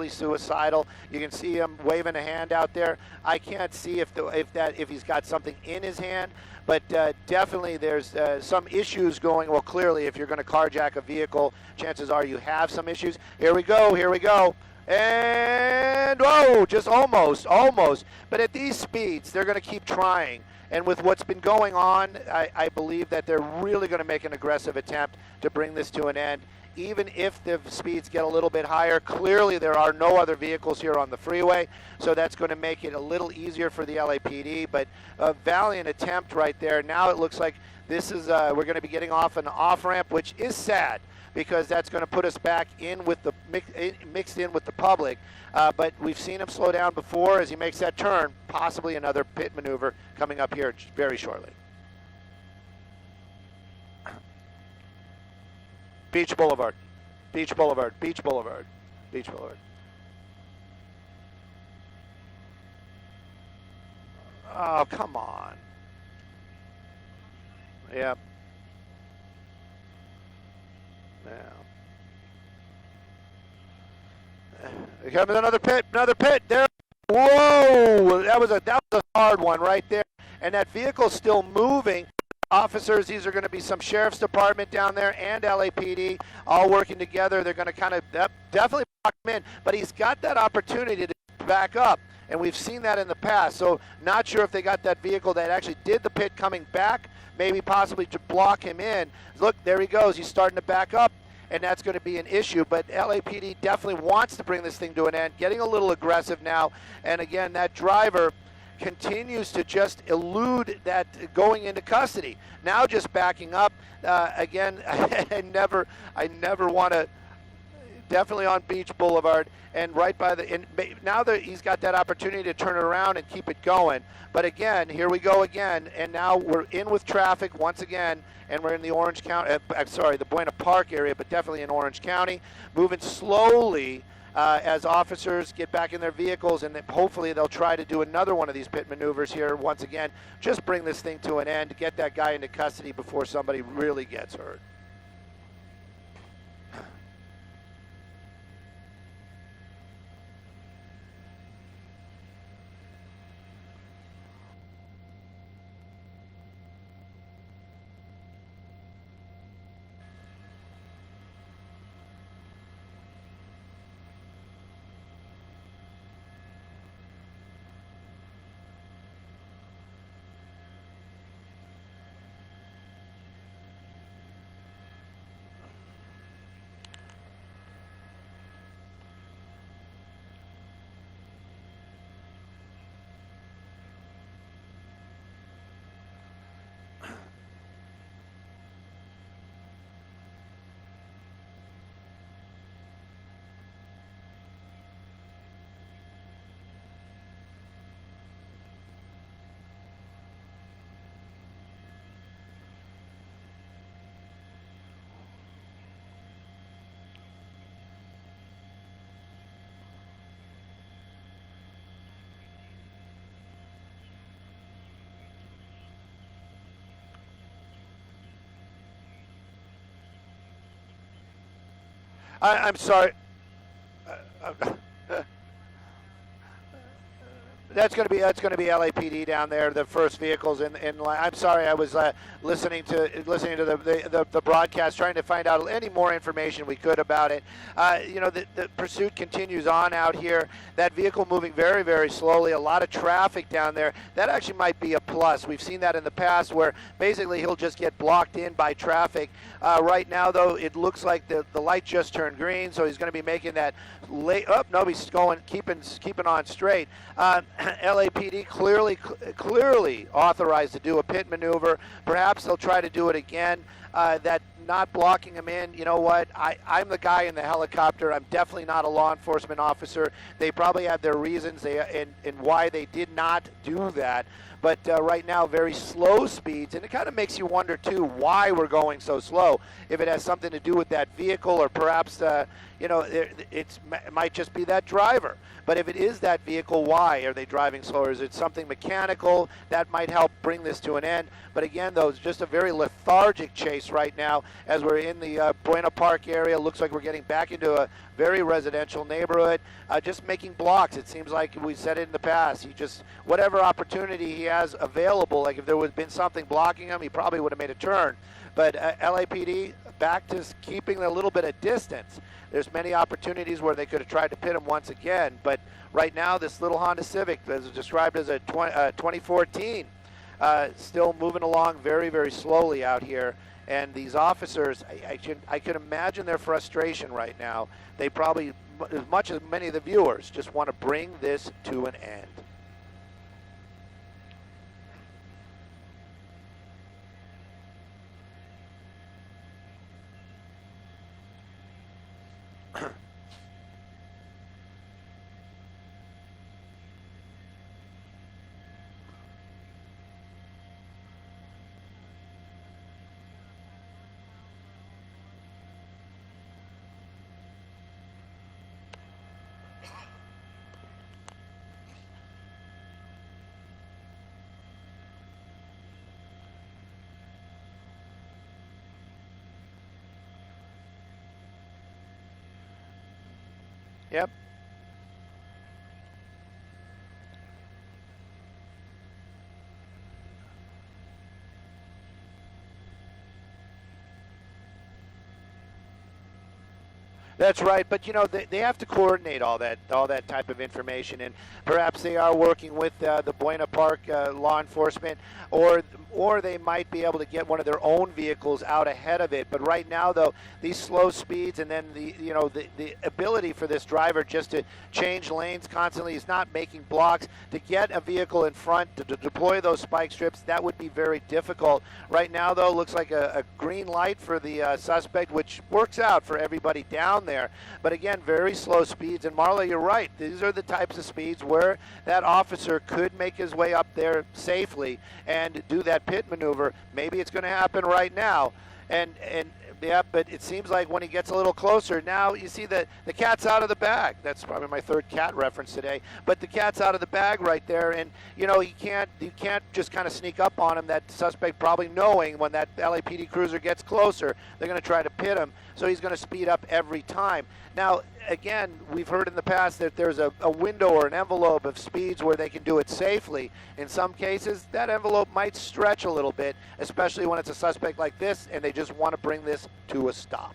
suicidal. You can see him waving a hand out there. I can't see if he's got something in his hand, but definitely there's some issues going. Well, clearly, if you're going to carjack a vehicle, chances are you have some issues. Here we go. And whoa, just almost. But at these speeds, they're going to keep trying. And with what's been going on, I believe that they're really going to make an aggressive attempt to bring this to an end. Even if the speeds get a little bit higher, clearly there are no other vehicles here on the freeway, so that's going to make it a little easier for the LAPD, but a valiant attempt right there. Now it looks like this is, we're going to be getting off an off-ramp, which is sad, because that's going to put us back in with the, mixed in with the public, but we've seen him slow down before as he makes that turn, possibly another pit maneuver coming up here very shortly. Beach Boulevard. Oh, come on. Yep. Now. Here comes another pit. There. Whoa! That was a hard one right there. And that vehicle's still moving. Officers, these are going to be some sheriff's department down there and LAPD all working together. They're going to kind of definitely block him in, but he's got that opportunity to back up, and we've seen that in the past. So not sure if they got that vehicle that actually did the pit coming back, maybe possibly to block him in. Look, there he goes. He's starting to back up, and that's going to be an issue. But LAPD definitely wants to bring this thing to an end, getting a little aggressive now. And again, that driver continues to just elude that going into custody. Now just backing up. Again, I never want to, definitely on Beach Boulevard and right by the, and now that he's got that opportunity to turn it around and keep it going. But again, here we go again, and now we're in with traffic once again, and we're in the Orange County, the Buena Park area, but definitely in Orange County, moving slowly as officers get back in their vehicles, and then hopefully they'll try to do another one of these pit maneuvers here once again. Just bring this thing to an end, to get that guy into custody before somebody really gets hurt. I'm sorry. That's going to be LAPD down there. The first vehicles in line. I'm sorry, I was listening to the broadcast, trying to find out any more information we could about it. The pursuit continues on out here. That vehicle moving very, very slowly. A lot of traffic down there. That actually might be a plus. We've seen that in the past, where basically he'll just get blocked in by traffic. Right now, though, it looks like the light just turned green, so he's going to be making that late. Oh no, he's keeping on straight. LAPD clearly authorized to do a pit maneuver. Perhaps they'll try to do it again. That not blocking him in, you know what? I'm the guy in the helicopter. I'm definitely not a law enforcement officer. They probably had their reasons and why they did not do that. But right now, very slow speeds, and it kind of makes you wonder, too, why we're going so slow. If it has something to do with that vehicle, or perhaps, it might just be that driver. But if it is that vehicle, why are they driving slower? Is it something mechanical that might help bring this to an end? But again, though, it's just a very lethargic chase right now as we're in the Buena Park area. Looks like we're getting back into a very residential neighborhood, just making blocks. It seems like we said it in the past. He just, whatever opportunity he has available, like if there would have been something blocking him, he probably would have made a turn. But LAPD back to keeping a little bit of distance. There's many opportunities where they could have tried to pit him once again, but right now this little Honda Civic, as described as a 2014, still moving along very, very slowly out here. And these officers, I can imagine their frustration right now. They probably, as much as many of the viewers, just want to bring this to an end. Yep. That's right, but they have to coordinate all that type of information, and perhaps they are working with the Buena Park law enforcement, or they might be able to get one of their own vehicles out ahead of it. But right now, though, these slow speeds, and then the ability for this driver just to change lanes constantly, he's not making blocks. To get a vehicle in front to deploy those spike strips, that would be very difficult. Right now, though, looks like a green light for the suspect, which works out for everybody down there. But again, very slow speeds. And Marla, you're right. These are the types of speeds where that officer could make his way up there safely and do that pit maneuver. Maybe it's going to happen right now. And yeah, but it seems like when he gets a little closer, now you see the cat's out of the bag. That's probably my third cat reference today. But the cat's out of the bag right there, and you can't just kind of sneak up on him. That suspect probably knowing when that LAPD cruiser gets closer, they're going to try to pit him. So he's going to speed up every time. Now, again, we've heard in the past that there's a window or an envelope of speeds where they can do it safely. In some cases, that envelope might stretch a little bit, especially when it's a suspect like this and they just want to bring this to a stop.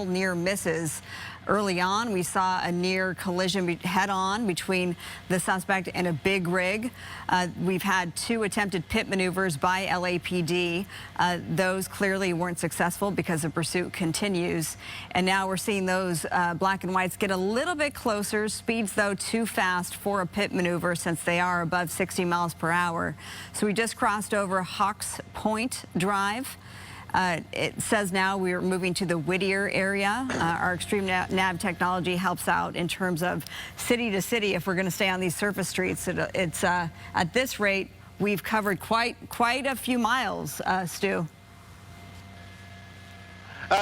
near misses. Early on, we saw a near collision head-on between the suspect and a big rig. We've had 2 attempted pit maneuvers by LAPD. Those clearly weren't successful because the pursuit continues. And now we're seeing those black and whites get a little bit closer. Speeds, though, too fast for a pit maneuver since they are above 60 miles per hour. So we just crossed over Hawks Point Drive. It says now we're moving to the Whittier area. Our extreme nav technology helps out in terms of city to city if we're going to stay on these surface streets. It's at this rate, we've covered quite a few miles, Stu.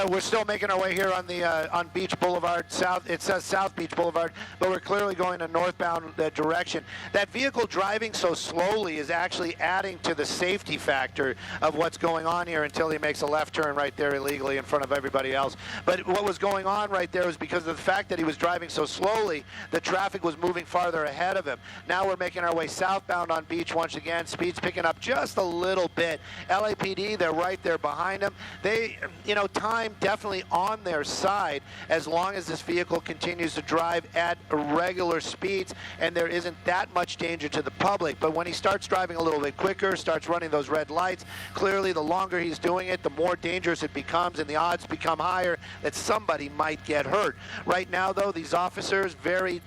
We're still making our way here on the on Beach Boulevard. It says South Beach Boulevard, but we're clearly going a northbound direction. That vehicle driving so slowly is actually adding to the safety factor of what's going on here until he makes a left turn right there illegally in front of everybody else. But what was going on right there was because of the fact that he was driving so slowly, the traffic was moving farther ahead of him. Now we're making our way southbound on Beach once again. Speed's picking up just a little bit. LAPD, they're right there behind him. They, you know, time definitely on their side as long as this vehicle continues to drive at regular speeds and there isn't that much danger to the public. But when he starts driving a little bit quicker, starts running those red lights, clearly the longer he's doing it, the more dangerous it becomes and the odds become higher that somebody might get hurt. Right now, though, these officers very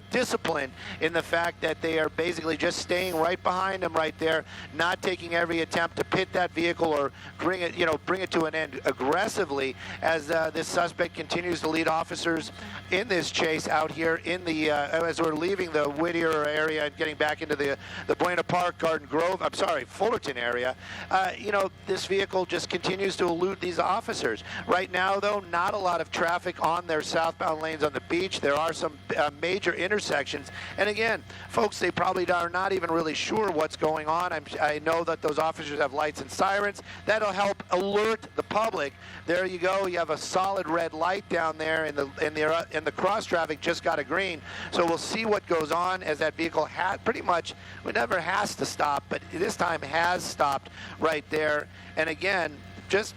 disciplined in the fact that they are basically just staying right behind him right there, not taking every attempt to pit that vehicle or bring it to an end aggressively as this suspect continues to lead officers in this chase out here in the as we're leaving the Whittier area and getting back into the Buena Park, Garden Grove, I'm sorry, Fullerton area. This vehicle just continues to elude these officers. Right now, though, not a lot of traffic on their southbound lanes on the beach. There are some major intersections, and again, folks, they probably are not even really sure what's going on. I know that those officers have lights and sirens. That'll help alert the public. There you go. You have a solid red light down there, and the cross traffic just got a green. So we'll see what goes on as that vehicle pretty much never has to stop, but this time has stopped right there. And again, just,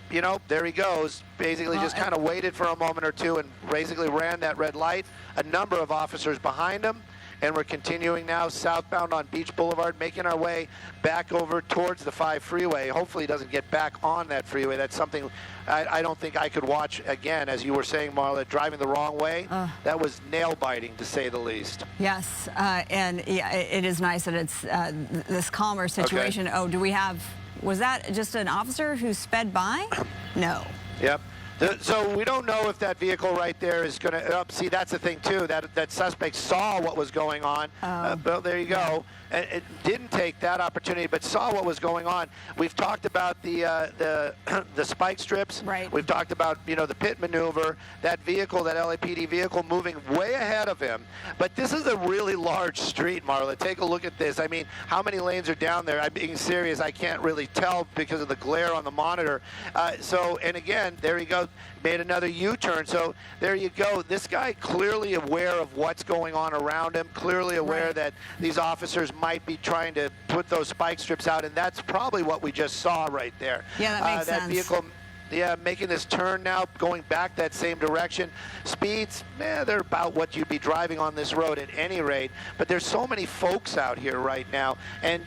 there he goes. Basically just kind of waited for a moment or two and basically ran that red light. A number of officers behind him, and we're continuing now southbound on Beach Boulevard, making our way back over towards the 5 freeway. Hopefully he doesn't get back on that freeway. That's something I don't think I could watch again, as you were saying, Marla, driving the wrong way. That was nail-biting, to say the least. Yes, and yeah, it is nice that it's this calmer situation. Okay. Oh, was that just an officer who sped by? No. Yep. So we don't know if that vehicle right there is going to, see, that's the thing too, that suspect saw what was going on. Well, there you go. It didn't take that opportunity, but saw what was going on. We've talked about the spike strips. Right. We've talked about, the pit maneuver, that vehicle, that LAPD vehicle moving way ahead of him. But this is a really large street, Marla. Take a look at this. I mean, how many lanes are down there? I'm being serious. I can't really tell because of the glare on the monitor. And again, there he goes. Made another U-turn. So there you go. This guy clearly aware of what's going on around him, clearly aware that these officers might be trying to put those spike strips out, and that's probably what we just saw right there. Yeah, that makes sense. That vehicle, making this turn now, going back that same direction. Speeds, they're about what you'd be driving on this road at any rate, but there's so many folks out here right now, and,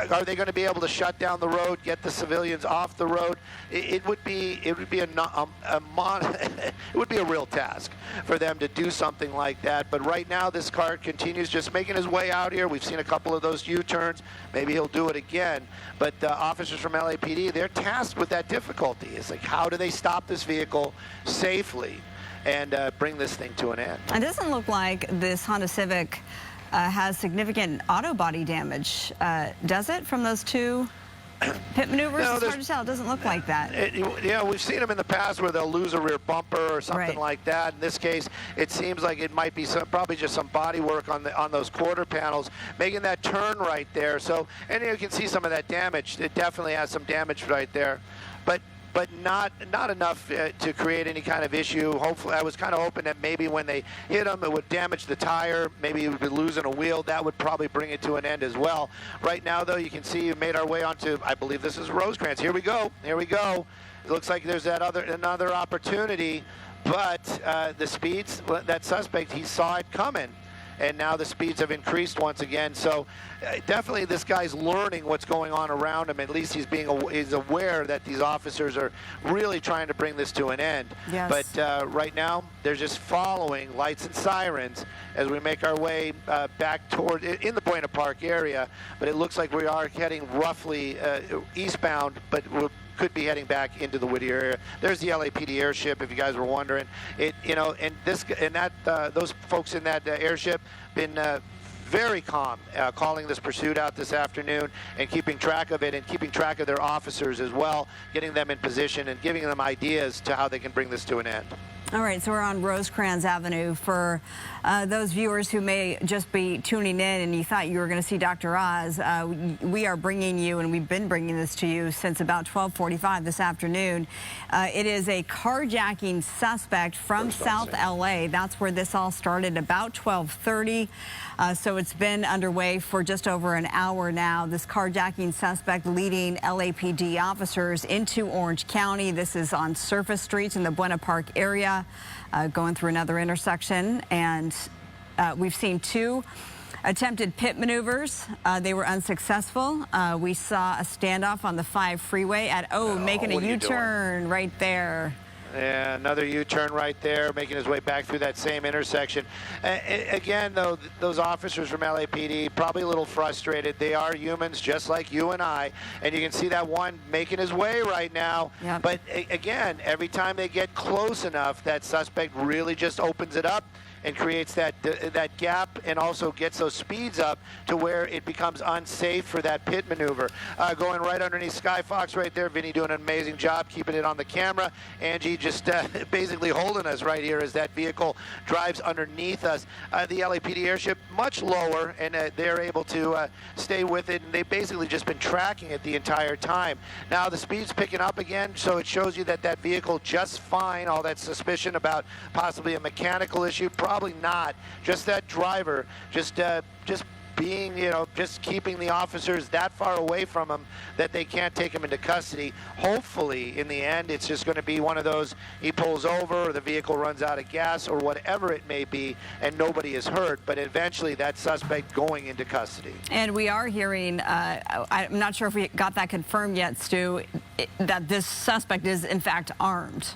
are they going to be able to shut down the road, get the civilians off the road? It would be a real task for them to do something like that. But right now, this car continues just making his way out here. We've seen a couple of those U-turns. Maybe he'll do it again. But officers from LAPD, they're tasked with that difficulty. It's like, how do they stop this vehicle safely and bring this thing to an end? It doesn't look like this Honda Civic has significant auto body damage, does it, from those 2 pit maneuvers? No, it's hard to tell. It doesn't look like that. We've seen them in the past where they'll lose a rear bumper or something like that. In this case, it seems like it might be probably just some body work on those quarter panels, making that turn right there. So, and you can see some of that damage. It definitely has some damage right there. But but not enough to create any kind of issue. Hopefully, I was kind of hoping that maybe when they hit him, it would damage the tire. Maybe he would be losing a wheel. That would probably bring it to an end as well. Right now, though, you can see we made our way onto, I believe this is Rosecrans. Here we go. Here we go. It looks like there's another opportunity, but the speeds, that suspect, he saw it coming. And now the speeds have increased once again. So definitely this guy's learning what's going on around him. At least he's aware that these officers are really trying to bring this to an end. Yes. But right now, they're just following lights and sirens as we make our way back toward, in the Buena Park area. But it looks like we are heading roughly eastbound, but we're could be heading back into the Whittier area. There's the LAPD airship, if you guys were wondering. Those folks in that airship been very calm, calling this pursuit out this afternoon and keeping track of it and keeping track of their officers as well, getting them in position and giving them ideas to how they can bring this to an end. All right, so we're on Rosecrans Avenue. For those viewers who may just be tuning in and you thought you were going to see Dr. Oz, we are bringing you, and we've been bringing this to you since about 12:45 this afternoon. It is a carjacking suspect from South LA. That's where this all started, about 12:30. So it's been underway for just over an hour now. This carjacking suspect leading LAPD officers into Orange County. This is on surface streets in the Buena Park area, going through another intersection. And we've seen two attempted pit maneuvers. They were unsuccessful. We saw a standoff on the 5 freeway at, making a U-turn right there. Yeah, another U-turn right there, making his way back through that same intersection. Again, though, those officers from LAPD probably a little frustrated. They are humans just like you and I, and you can see that one making his way right now. Yep. But again, every time they get close enough, that suspect really just opens it up and creates that gap, and also gets those speeds up to where it becomes unsafe for that pit maneuver. Going right underneath SkyFOX right there. Vinny doing an amazing job keeping it on the camera. Angie just basically holding us right here as that vehicle drives underneath us. The LAPD airship much lower, and they're able to stay with it, and they've basically just been tracking it the entire time. Now the speed's picking up again, so it shows you that that vehicle just fine. All that suspicion about possibly a mechanical issue, probably not. Just that driver, just being, just keeping the officers that far away from him that they can't take him into custody. Hopefully, in the end, it's just going to be one of those, he pulls over, or the vehicle runs out of gas, or whatever it may be, and nobody is hurt, but eventually that suspect going into custody. And we are hearing, I'm not sure if we got that confirmed yet, Stu, that this suspect is in fact armed.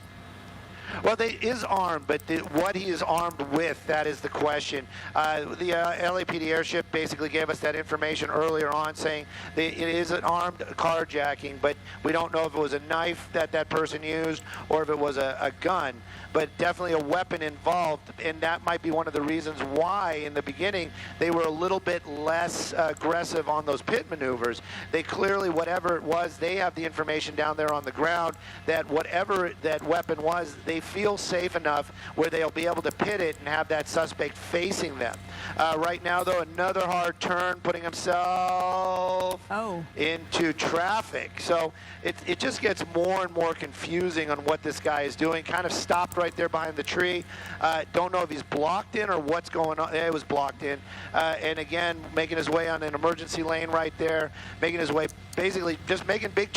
Well, he is armed, but what he is armed with, that is the question. The LAPD airship basically gave us that information earlier on, saying that it is an armed carjacking, but we don't know if it was a knife that that person used or if it was a gun, but definitely a weapon involved, and that might be one of the reasons why in the beginning they were a little bit less aggressive on those pit maneuvers. They clearly, whatever it was, they have the information down there on the ground that whatever that weapon was, they feel safe enough where they'll be able to pit it and have that suspect facing them. Right now, though, another hard turn, putting himself into traffic. So it just gets more and more confusing on what this guy is doing. Kind of stopped right there behind the tree. Don't know if he's blocked in or what's going on. It was blocked in. And again, making his way on an emergency lane right there, making his way, basically just making big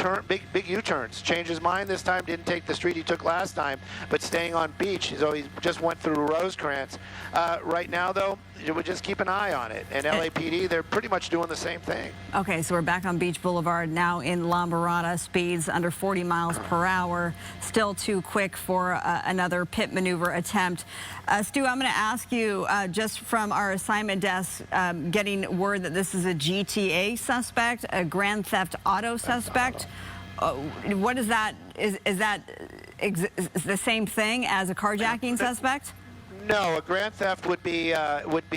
U-turns. Changed his mind this time, didn't take the street he took last time, but staying on Beach. So he just went through Rosecrans. Right now, though, we just keep an eye on it. And LAPD, they're pretty much doing the same thing. Okay, so we're back on Beach Boulevard now in La Mirada. Speeds under 40 miles per hour. Still too quick for another pit maneuver attempt. Stu, I'm going to ask you, just from our assignment desk, getting word that this is a GTA suspect, a grand theft auto suspect. What is that? Is that the same thing as a carjacking suspect? No, a grand theft would be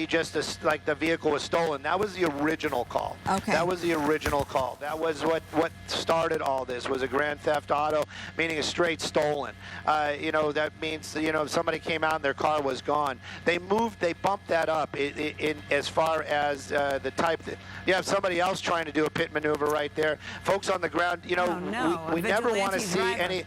just like the vehicle was stolen. That was the original call. Okay. That was the original call. That was what started all this, was a grand theft auto, meaning a straight stolen. That means, if somebody came out and their car was gone. They bumped that up in as far as the type that you have somebody else trying to do a pit maneuver right there. Folks on the ground, we never want to see any.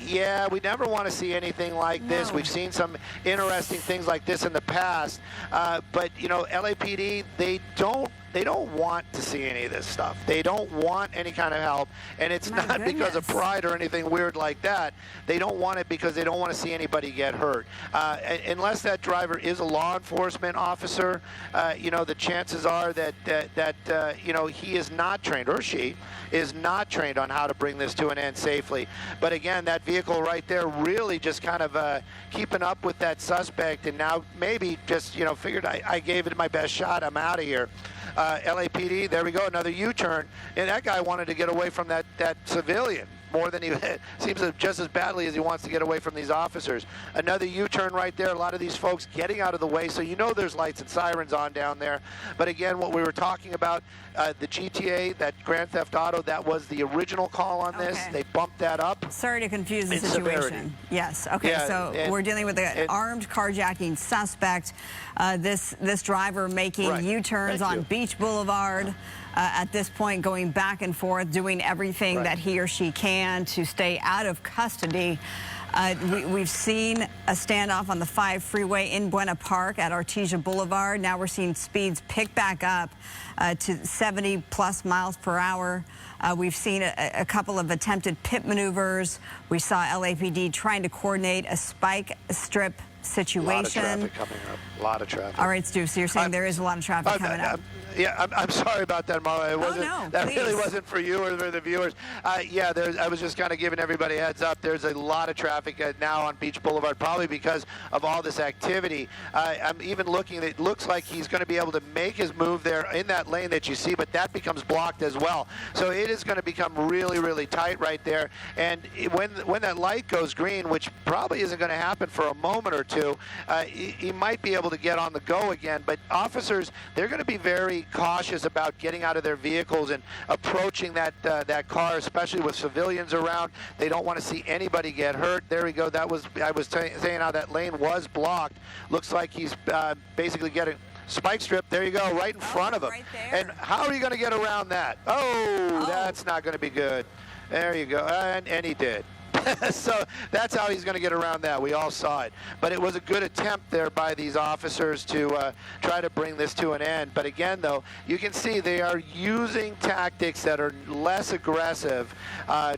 Yeah, we never want to see anything like this. We've seen some interesting things like this in the past, but LAPD, they don't want to see any of this stuff. They don't want any kind of help, and it's not because of pride or anything weird like that. They don't want it because they don't want to see anybody get hurt. Unless that driver is a law enforcement officer, the chances are that he is not trained, or she is not trained on how to bring this to an end safely. But again, that vehicle right there really just kind of keeping up with that suspect, and now maybe just figured I gave it my best shot. I'm out of here. LAPD, there we go, another U-turn, and that guy wanted to get away from that civilian more than he seems just as badly as he wants to get away from these officers. Another U-turn right there. A lot of these folks getting out of the way, so there's lights and sirens on down there. But again, what we were talking about, the GTA, that grand theft auto, that was the original call on this. They bumped that up. Sorry to confuse the situation. Severity. Yes. Okay. Yeah, so we're dealing with an armed carjacking suspect. This driver making U-turns on Beach Boulevard. At this point, going back and forth, doing everything that he or she can to stay out of custody. We've seen a standoff on the 5 freeway in Buena Park at Artesia Boulevard. Now we're seeing speeds pick back up to 70+ miles per hour. We've seen a couple of attempted pit maneuvers. We saw LAPD trying to coordinate a spike strip situation. A lot of traffic coming up. A lot of traffic. All right, Stu, so you're saying there is a lot of traffic coming up. Yeah, I'm sorry about that, Marla. It wasn't, that please. really wasn't for you or the viewers. I was just kind of giving everybody a heads up. There's a lot of traffic now on Beach Boulevard, probably because of all this activity. I'm even looking, it looks like he's going to be able to make his move there in that lane that you see, but that becomes blocked as well. So it is going to become really, really tight right there. And when that light goes green, which probably isn't going to happen for a moment or two, he might be able to get on the go again. But officers, they're going to be very cautious about getting out of their vehicles and approaching that car, especially with civilians around. They don't want to see anybody get hurt. There we go. I was saying how that lane was blocked. Looks like he's basically getting spike strip. There you go, right in front of him. Right there. And how are you going to get around that? Oh, that's not going to be good. There you go. And he did. So that's how he's going to get around that. We all saw it. But it was a good attempt there by these officers to try to bring this to an end. But again, though, you can see they are using tactics that are less aggressive,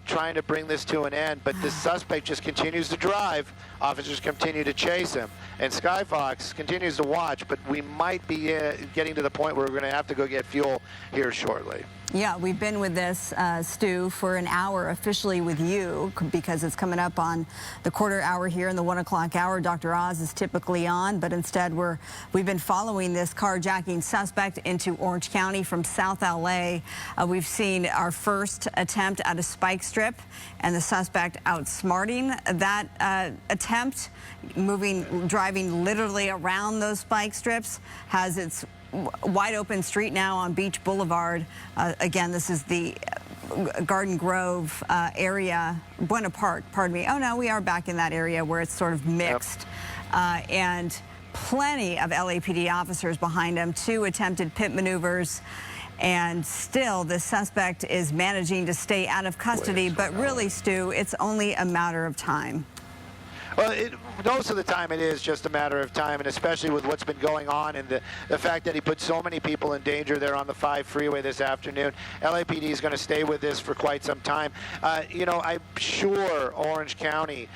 trying to bring this to an end. But the suspect just continues to drive. Officers continue to chase him. And SkyFOX continues to watch, but we might be getting to the point where we're going to have to go get fuel here shortly. Yeah, we've been with this, Stu, for an hour officially with you because it's coming up on the quarter hour here in the 1 o'clock hour. Dr. Oz is typically on, but instead we've been following this carjacking suspect into Orange County from South LA. We've seen our first attempt at a spike strip and the suspect outsmarting that attempt, driving literally around those spike strips, has its wide open street now on Beach Boulevard. Again, this is the Garden Grove area, Buena Park, pardon me. Oh no, we are back in that area where it's sort of mixed. And plenty of LAPD officers behind him, 2 attempted pit maneuvers. And still, the suspect is managing to stay out of custody. But really, Stu, it's only a matter of time. Well, most of the time it is just a matter of time, and especially with what's been going on and the fact that he put so many people in danger there on the 5 freeway this afternoon. LAPD is going to stay with this for quite some time. I'm sure Orange County,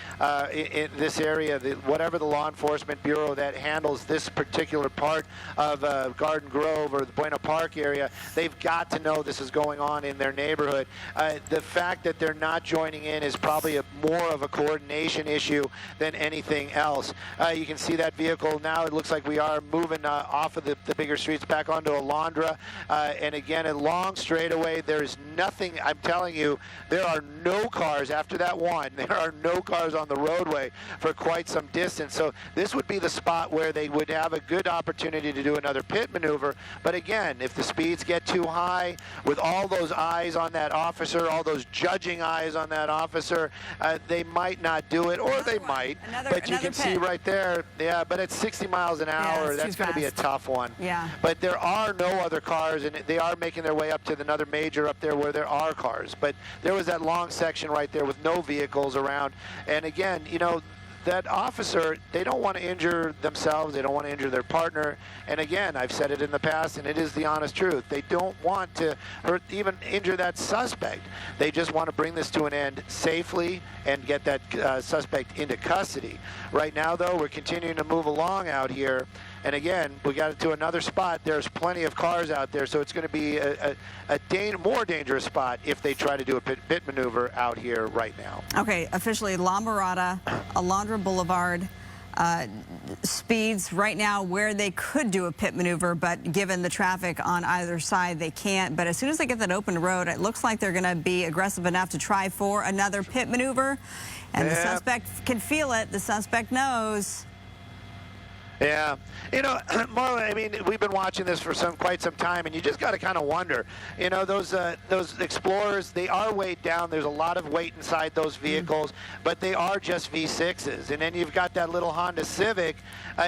in this area, whatever the law enforcement bureau that handles this particular part of Garden Grove or the Buena Park area, they've got to know this is going on in their neighborhood. The fact that they're not joining in is probably more of a coordination issue than anything anything else. You can see that vehicle now. It looks like we are moving off of the bigger streets back onto Alondra. And again, a long straightaway. There's nothing, I'm telling you, there are no cars after that one. There are no cars on the roadway for quite some distance. So this would be the spot where they would have a good opportunity to do another pit maneuver. But again, if the speeds get too high, with all those eyes on that officer, all those judging eyes on that officer, they might not do it, or they might. But you can see right there, yeah, but at 60 miles an hour, that's going to be a tough one. Yeah. But there are no other cars, and they are making their way up to another major up there where there are cars. But there was that long section right there with no vehicles around. And again, you know, that officer, they don't want to injure themselves, they don't want to injure their partner. And again, I've said it in the past, and it is the honest truth. They don't want to hurt, even injure that suspect. They just want to bring this to an end safely and get that suspect into custody. Right now, though, we're continuing to move along out here. And again, we got it to another spot. There's plenty of cars out there, so it's going to be a more dangerous spot if they try to do a pit maneuver out here right now. Okay, officially La Mirada, Alondra Boulevard, speeds right now where they could do a pit maneuver, but given the traffic on either side, they can't. But as soon as they get that open road, it looks like they're going to be aggressive enough to try for another pit maneuver. And the suspect can feel it. The suspect knows. Yeah, you know, Marla, I mean, we've been watching this for quite some time, and you just got to kind of wonder, you know, those Explorers, they are weighed down. There's a lot of weight inside those vehicles, but they are just V6s. And then you've got that little Honda Civic.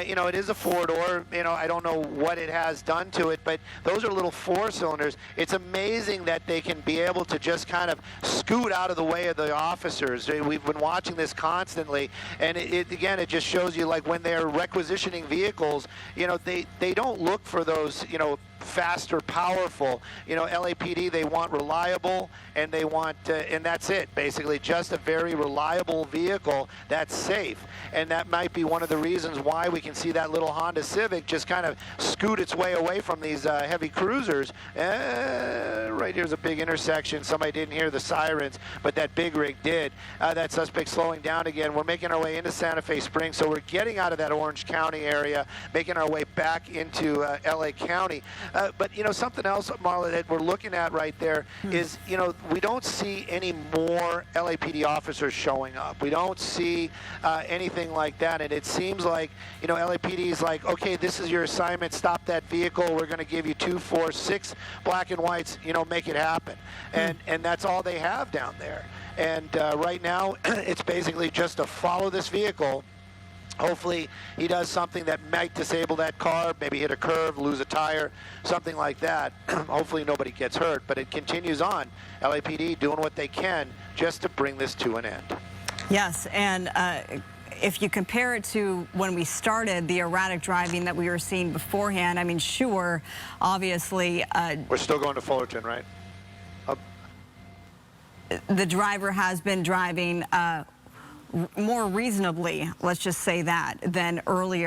You know, it is a four-door. You know, I don't know what it has done to it, but those are little four-cylinders. It's amazing that they can be able to just kind of scoot out of the way of the officers. We've been watching this constantly, and again, it just shows you, like, when they're requisitioning vehicles, you know, they don't look for those, you know, faster, powerful. You know, LAPD, they want reliable, and they want, and that's it, basically, just a very reliable vehicle that's safe. And that might be one of the reasons why we can see that little Honda Civic just kind of scoot its way away from these heavy cruisers. Right here's a big intersection. Somebody didn't hear the sirens, but that big rig did. That suspect slowing down again. We're making our way into Santa Fe Springs, so we're getting out of that Orange County area, making our way back into LA County. But, you know, something else, Marla, that we're looking at right there is, you know, we don't see any more LAPD officers showing up. We don't see anything like that. And it seems like, you know, LAPD is like, okay, this is your assignment. Stop that vehicle. We're going to give you 2, 4, 6 black and whites, you know, make it happen. And that's all they have down there. And right now, it's basically just to follow this vehicle. Hopefully he does something that might disable that car, maybe hit a curve, lose a tire, something like that. Hopefully nobody gets hurt, but it continues on. LAPD doing what they can just to bring this to an end. Yes, and if you compare it to when we started the erratic driving that we were seeing beforehand, I mean, sure, obviously. We're still going to Fullerton, right? The driver has been driving more reasonably, let's just say that, than early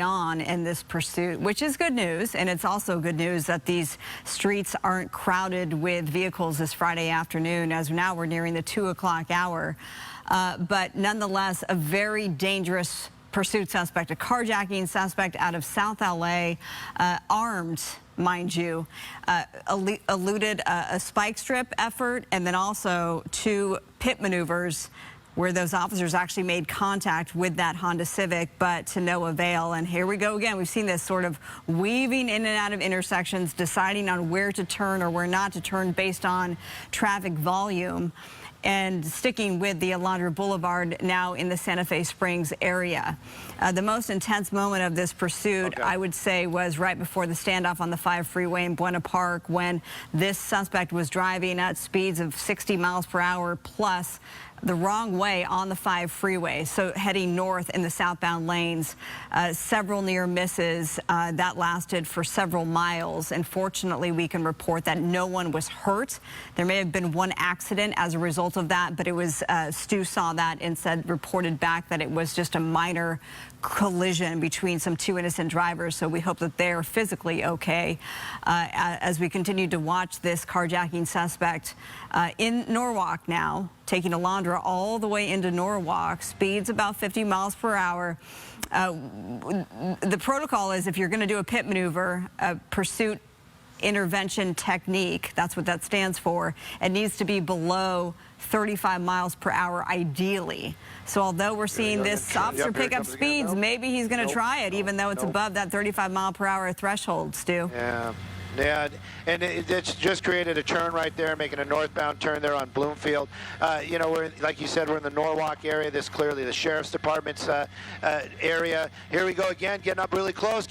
on in this pursuit, which is good news. And it's also good news that these streets aren't crowded with vehicles this Friday afternoon, as now we're nearing the 2 o'clock hour. But nonetheless, a very dangerous pursuit suspect, a carjacking suspect out of South LA, armed, mind you, eluded a spike strip effort, and then also 2 pit maneuvers where those officers actually made contact with that Honda Civic, but to no avail. And here we go again. We've seen this sort of weaving in and out of intersections, deciding on where to turn or where not to turn based on traffic volume, and sticking with the Alondra Boulevard now in the Santa Fe Springs area. The most intense moment of this pursuit, I would say, was right before the standoff on the 5 freeway in Buena Park, when this suspect was driving at speeds of 60 miles per hour plus the wrong way on the 5 freeway, so heading north in the southbound lanes. Several near misses that lasted for several miles, and fortunately we can report that no one was hurt. There may have been one accident as a result of that, but it was Stu saw that and reported back that it was just a minor collision between some 2 innocent drivers, so we hope that they're physically okay as we continue to watch this carjacking suspect in Norwalk now. taking Alondra all the way into Norwalk. Speeds about 50 miles per hour. The protocol is if you're going to do a pit maneuver, a pursuit intervention technique, that's what that stands for, it needs to be below 35 miles per hour ideally. So although we're seeing this officer pick up speeds, maybe he's going to try it even though it's above that 35 mile per hour threshold, Stu. Yeah, and it's just created a turn right there, making a northbound turn there on Bloomfield. You know, we're, like you said, we're in the Norwalk area. This clearly the Sheriff's Department's area. Here we go again, getting up really close,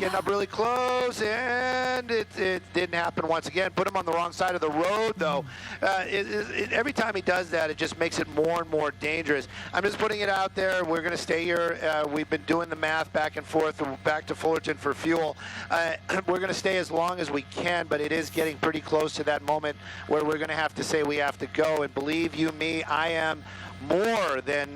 and it didn't happen once again. Put him on the wrong side of the road, though. Every time he does that, it just makes it more and more dangerous. I'm just putting it out there. We're going to stay here. We've been doing the math back and forth, back to Fullerton for fuel. We're going to stay as long as we can. But it is getting pretty close to that moment where we're going to have to say we have to go. And believe you me, I am more than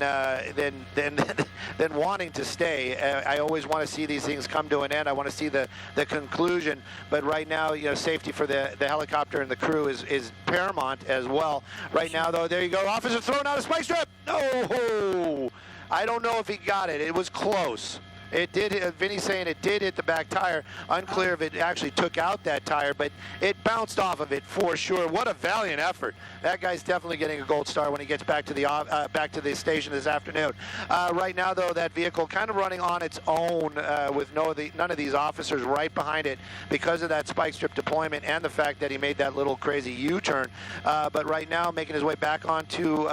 wanting to stay. I always want to see these things come to an end. I want to see the conclusion. But right now, you know, safety for the helicopter and the crew is paramount as well. Right now, though, there you go. Officer throwing out a spike strip. Oh, I don't know if he got it. It was close. It did, Vinny's saying it did hit the back tire. Unclear if it actually took out that tire, but it bounced off of it for sure. What a valiant effort. That guy's definitely getting a gold star when he gets back to the station this afternoon. Right now, though, that vehicle kind of running on its own with none of these officers right behind it because of that spike strip deployment and the fact that he made that little crazy U-turn. But right now, making his way back onto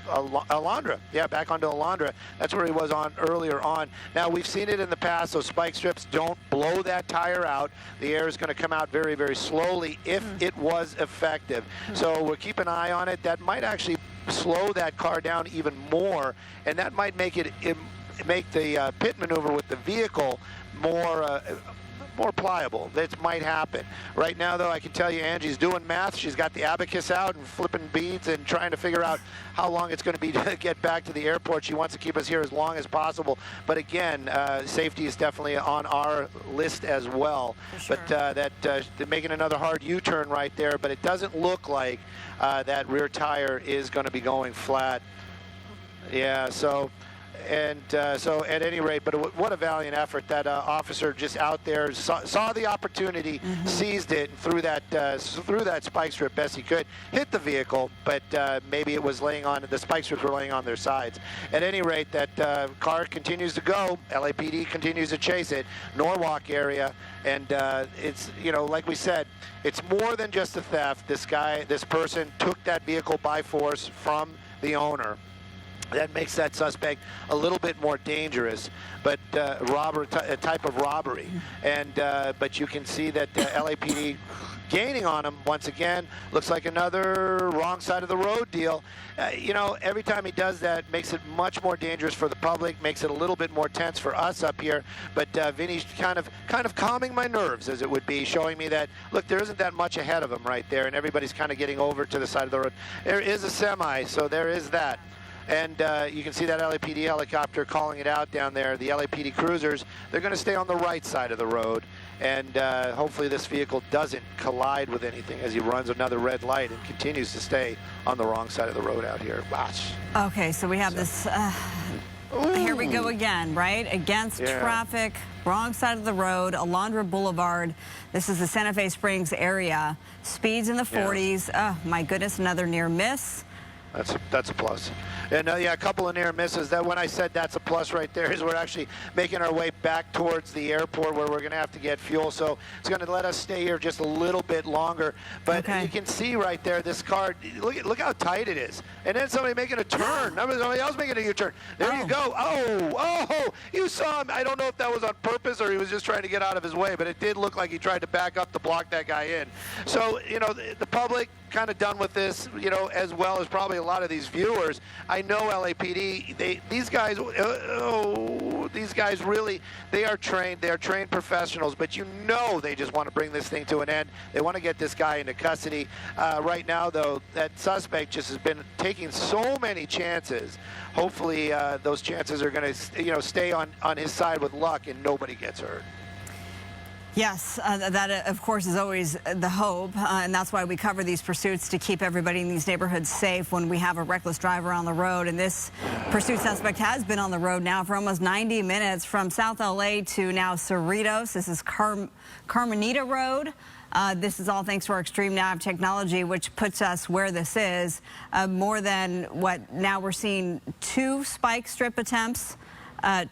Alondra. Yeah, back onto Alondra. That's where he was on earlier on. Now, we've seen it in the past, those spike strips don't blow that tire out. The air is going to come out very, very slowly if it was effective. So we'll keep an eye on it. That might actually slow that car down even more, and that might make make the pit maneuver with the vehicle more pliable. That might happen. Right now, though, I can tell you Angie's doing math. She's got the abacus out and flipping beads and trying to figure out how long it's going to be to get back to the airport. She wants to keep us here as long as possible. But again, safety is definitely on our list as well. Sure. But they're making another hard U-turn right there, but it doesn't look like that rear tire is going to be going flat. Yeah, so at any rate, but what a valiant effort. That officer just out there saw the opportunity, seized it, and threw that spike strip best he could. Hit the vehicle, but maybe it was laying on, the spike strips were laying on their sides. At any rate, that car continues to go. LAPD continues to chase it. Norwalk area, and it's, you know, like we said, it's more than just a theft. This person took that vehicle by force from the owner. That makes that suspect a little bit more dangerous, but a type of robbery. And but you can see that LAPD gaining on him once again. Looks like another wrong side of the road deal. You know, every time he does that, makes it much more dangerous for the public, makes it a little bit more tense for us up here. But Vinny's kind of calming my nerves, as it would be, showing me that, look, there isn't that much ahead of him right there, and everybody's kind of getting over to the side of the road. There is a semi, so there is that. And you can see that LAPD helicopter calling it out down there. The LAPD cruisers, they're going to stay on the right side of the road. And hopefully this vehicle doesn't collide with anything as he runs another red light and continues to stay on the wrong side of the road out here. Gosh. Okay, so we have this, here we go again, right? Against traffic, wrong side of the road, Alondra Boulevard. This is the Santa Fe Springs area. Speeds in the 40s. Oh, my goodness, another near miss. That's a plus. And yeah, a couple of near misses. That when I said that's a plus right there is we're actually making our way back towards the airport where we're going to have to get fuel. So it's going to let us stay here just a little bit longer. But you can see right there, this car, look how tight it is. And then somebody making a turn. Somebody else making a U-turn. There you go. Oh, you saw him. I don't know if that was on purpose or he was just trying to get out of his way, but it did look like he tried to back up to block that guy in. So, you know, the public kind of done with this, you know, as well as probably a lot of these viewers. I know LAPD, these guys really, they are trained professionals, but you know they just want to bring this thing to an end. They want to get this guy into custody. Right now, though, that suspect just has been taking so many chances. Hopefully, those chances are going to, you know, stay on his side with luck and nobody gets hurt. Yes, that of course is always the hope, and that's why we cover these pursuits to keep everybody in these neighborhoods safe when we have a reckless driver on the road. And this pursuit suspect has been on the road now for almost 90 minutes from South LA to now Cerritos. This is Carmenita Road. This is all thanks to our extreme nav technology, which puts us where this is. More than what now we're seeing 2 spike strip attempts,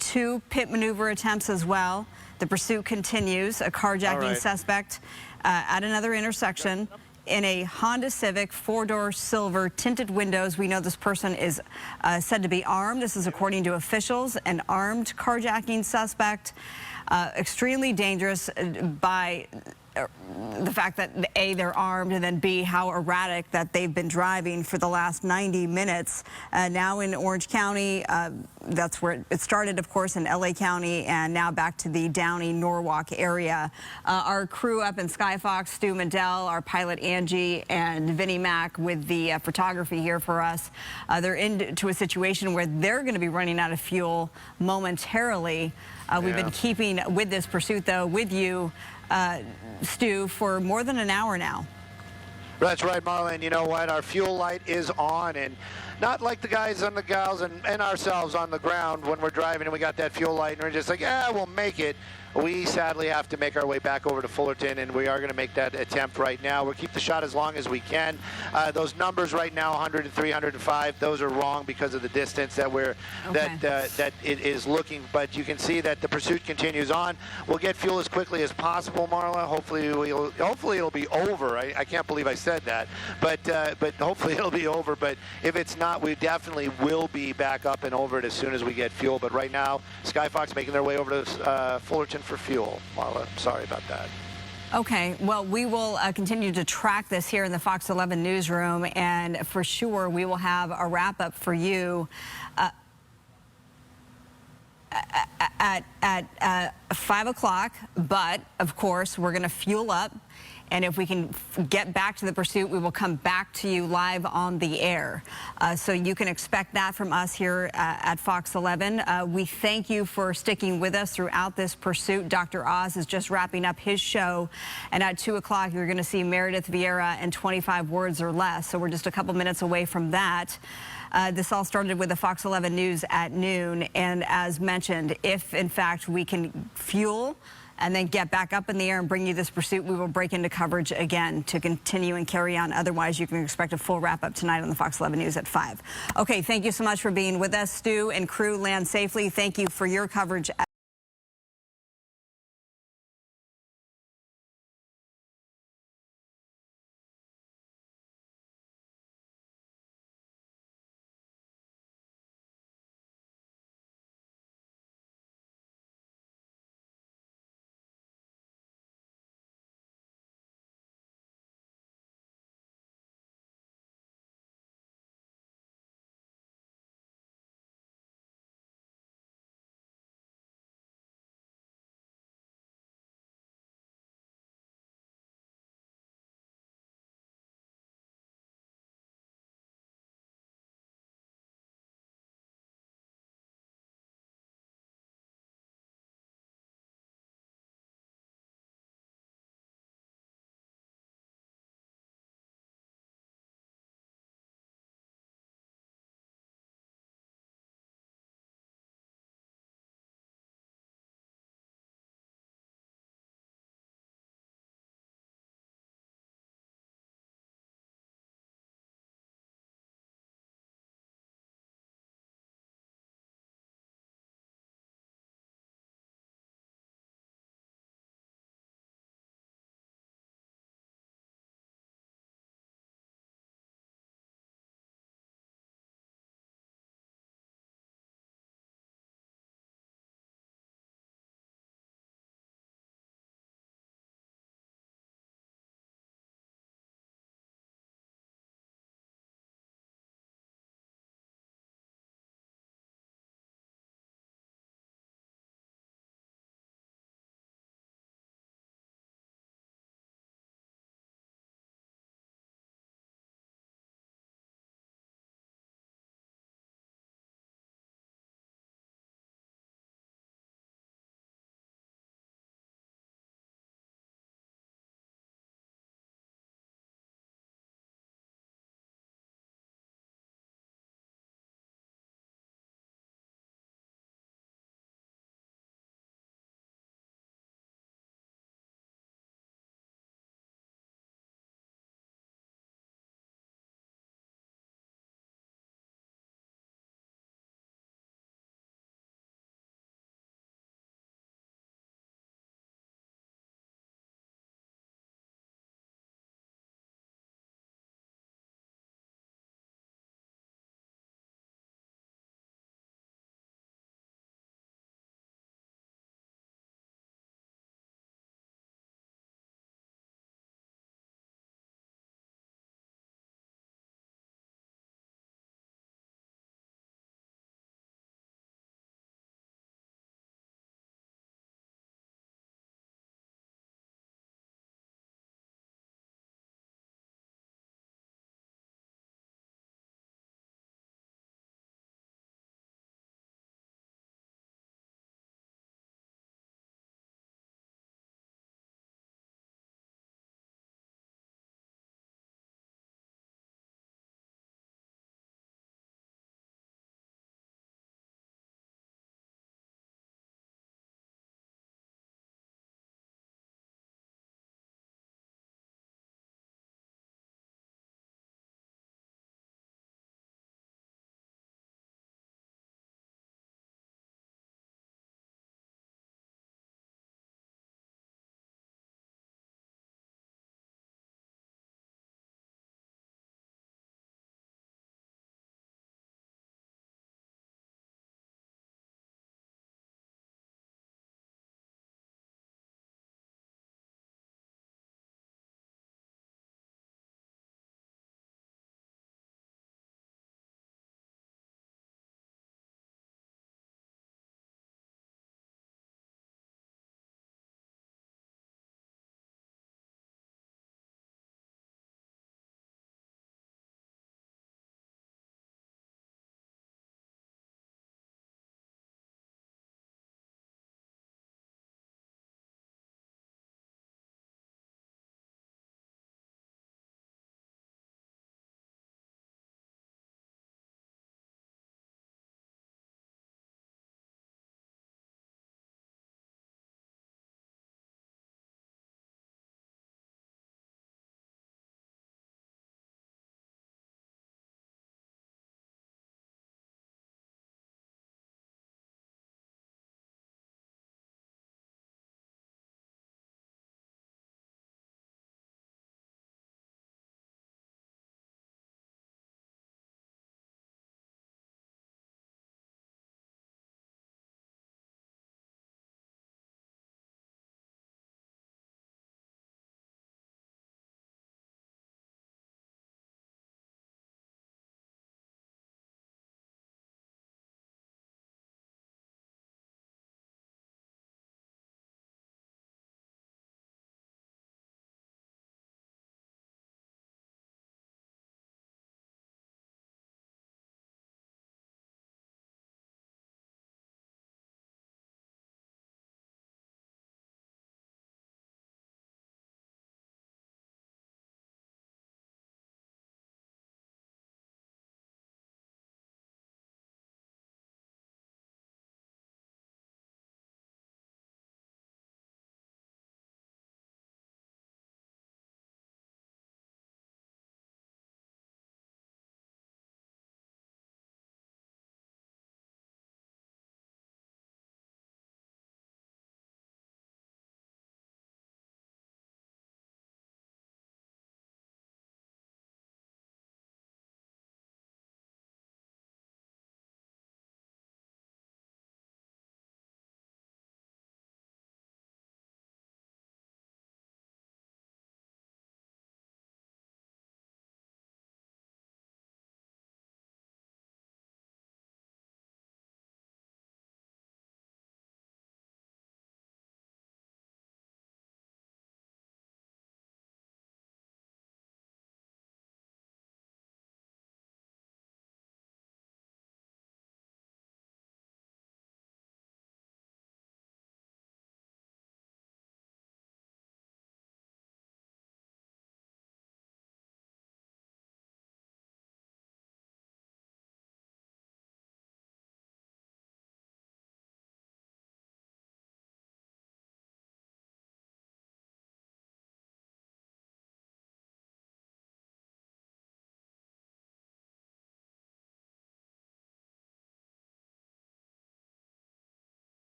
2 pit maneuver attempts as well. The pursuit continues. A carjacking suspect at another intersection in a Honda Civic 4-door silver tinted windows. We know this person is said to be armed. This is according to officials, an armed carjacking suspect. Extremely dangerous by the fact that A, they're armed, and then B, how erratic that they've been driving for the last 90 minutes. Now in Orange County, that's where it started, of course, in LA County, and now back to the Downey, Norwalk area. Our crew up in SkyFOX, Stu Mandel, our pilot Angie, and Vinnie Mac with the photography here for us. They're into a situation where they're going to be running out of fuel momentarily. We've been keeping with this pursuit, though, with you, Stu, for more than an hour now. That's right, Marla, and you know what? Our fuel light is on, and not like the guys and the gals and ourselves on the ground when we're driving and we got that fuel light and we're just like, yeah, we'll make it. We sadly have to make our way back over to Fullerton, and we are going to make that attempt right now. We'll keep the shot as long as we can. Those numbers right now, 103, 105, those are wrong because of the distance that that it is looking. But you can see that the pursuit continues on. We'll get fuel as quickly as possible, Marla. Hopefully it'll be over. I can't believe I said that, but hopefully it'll be over. But if it's not, we definitely will be back up and over it as soon as we get fuel. But right now, SkyFOX making their way over to Fullerton for fuel. Marla, sorry about that. Okay, well, we will continue to track this here in the Fox 11 newsroom, and for sure we will have a wrap-up for you at 5 o'clock, but of course we're going to fuel up, and if we can get back to the pursuit, we will come back to you live on the air. So you can expect that from us here at Fox 11. We thank you for sticking with us throughout this pursuit. Dr. Oz is just wrapping up his show, and at 2 o'clock you're going to see Meredith Vieira and 25 Words or Less. So we're just a couple minutes away from that. This all started with the Fox 11 News at noon, and as mentioned, if in fact we can fuel and then get back up in the air and bring you this pursuit, we will break into coverage again to continue and carry on. Otherwise, you can expect a full wrap-up tonight on the Fox 11 News at 5. Okay, thank you so much for being with us. Stu and crew, land safely. Thank you for your coverage.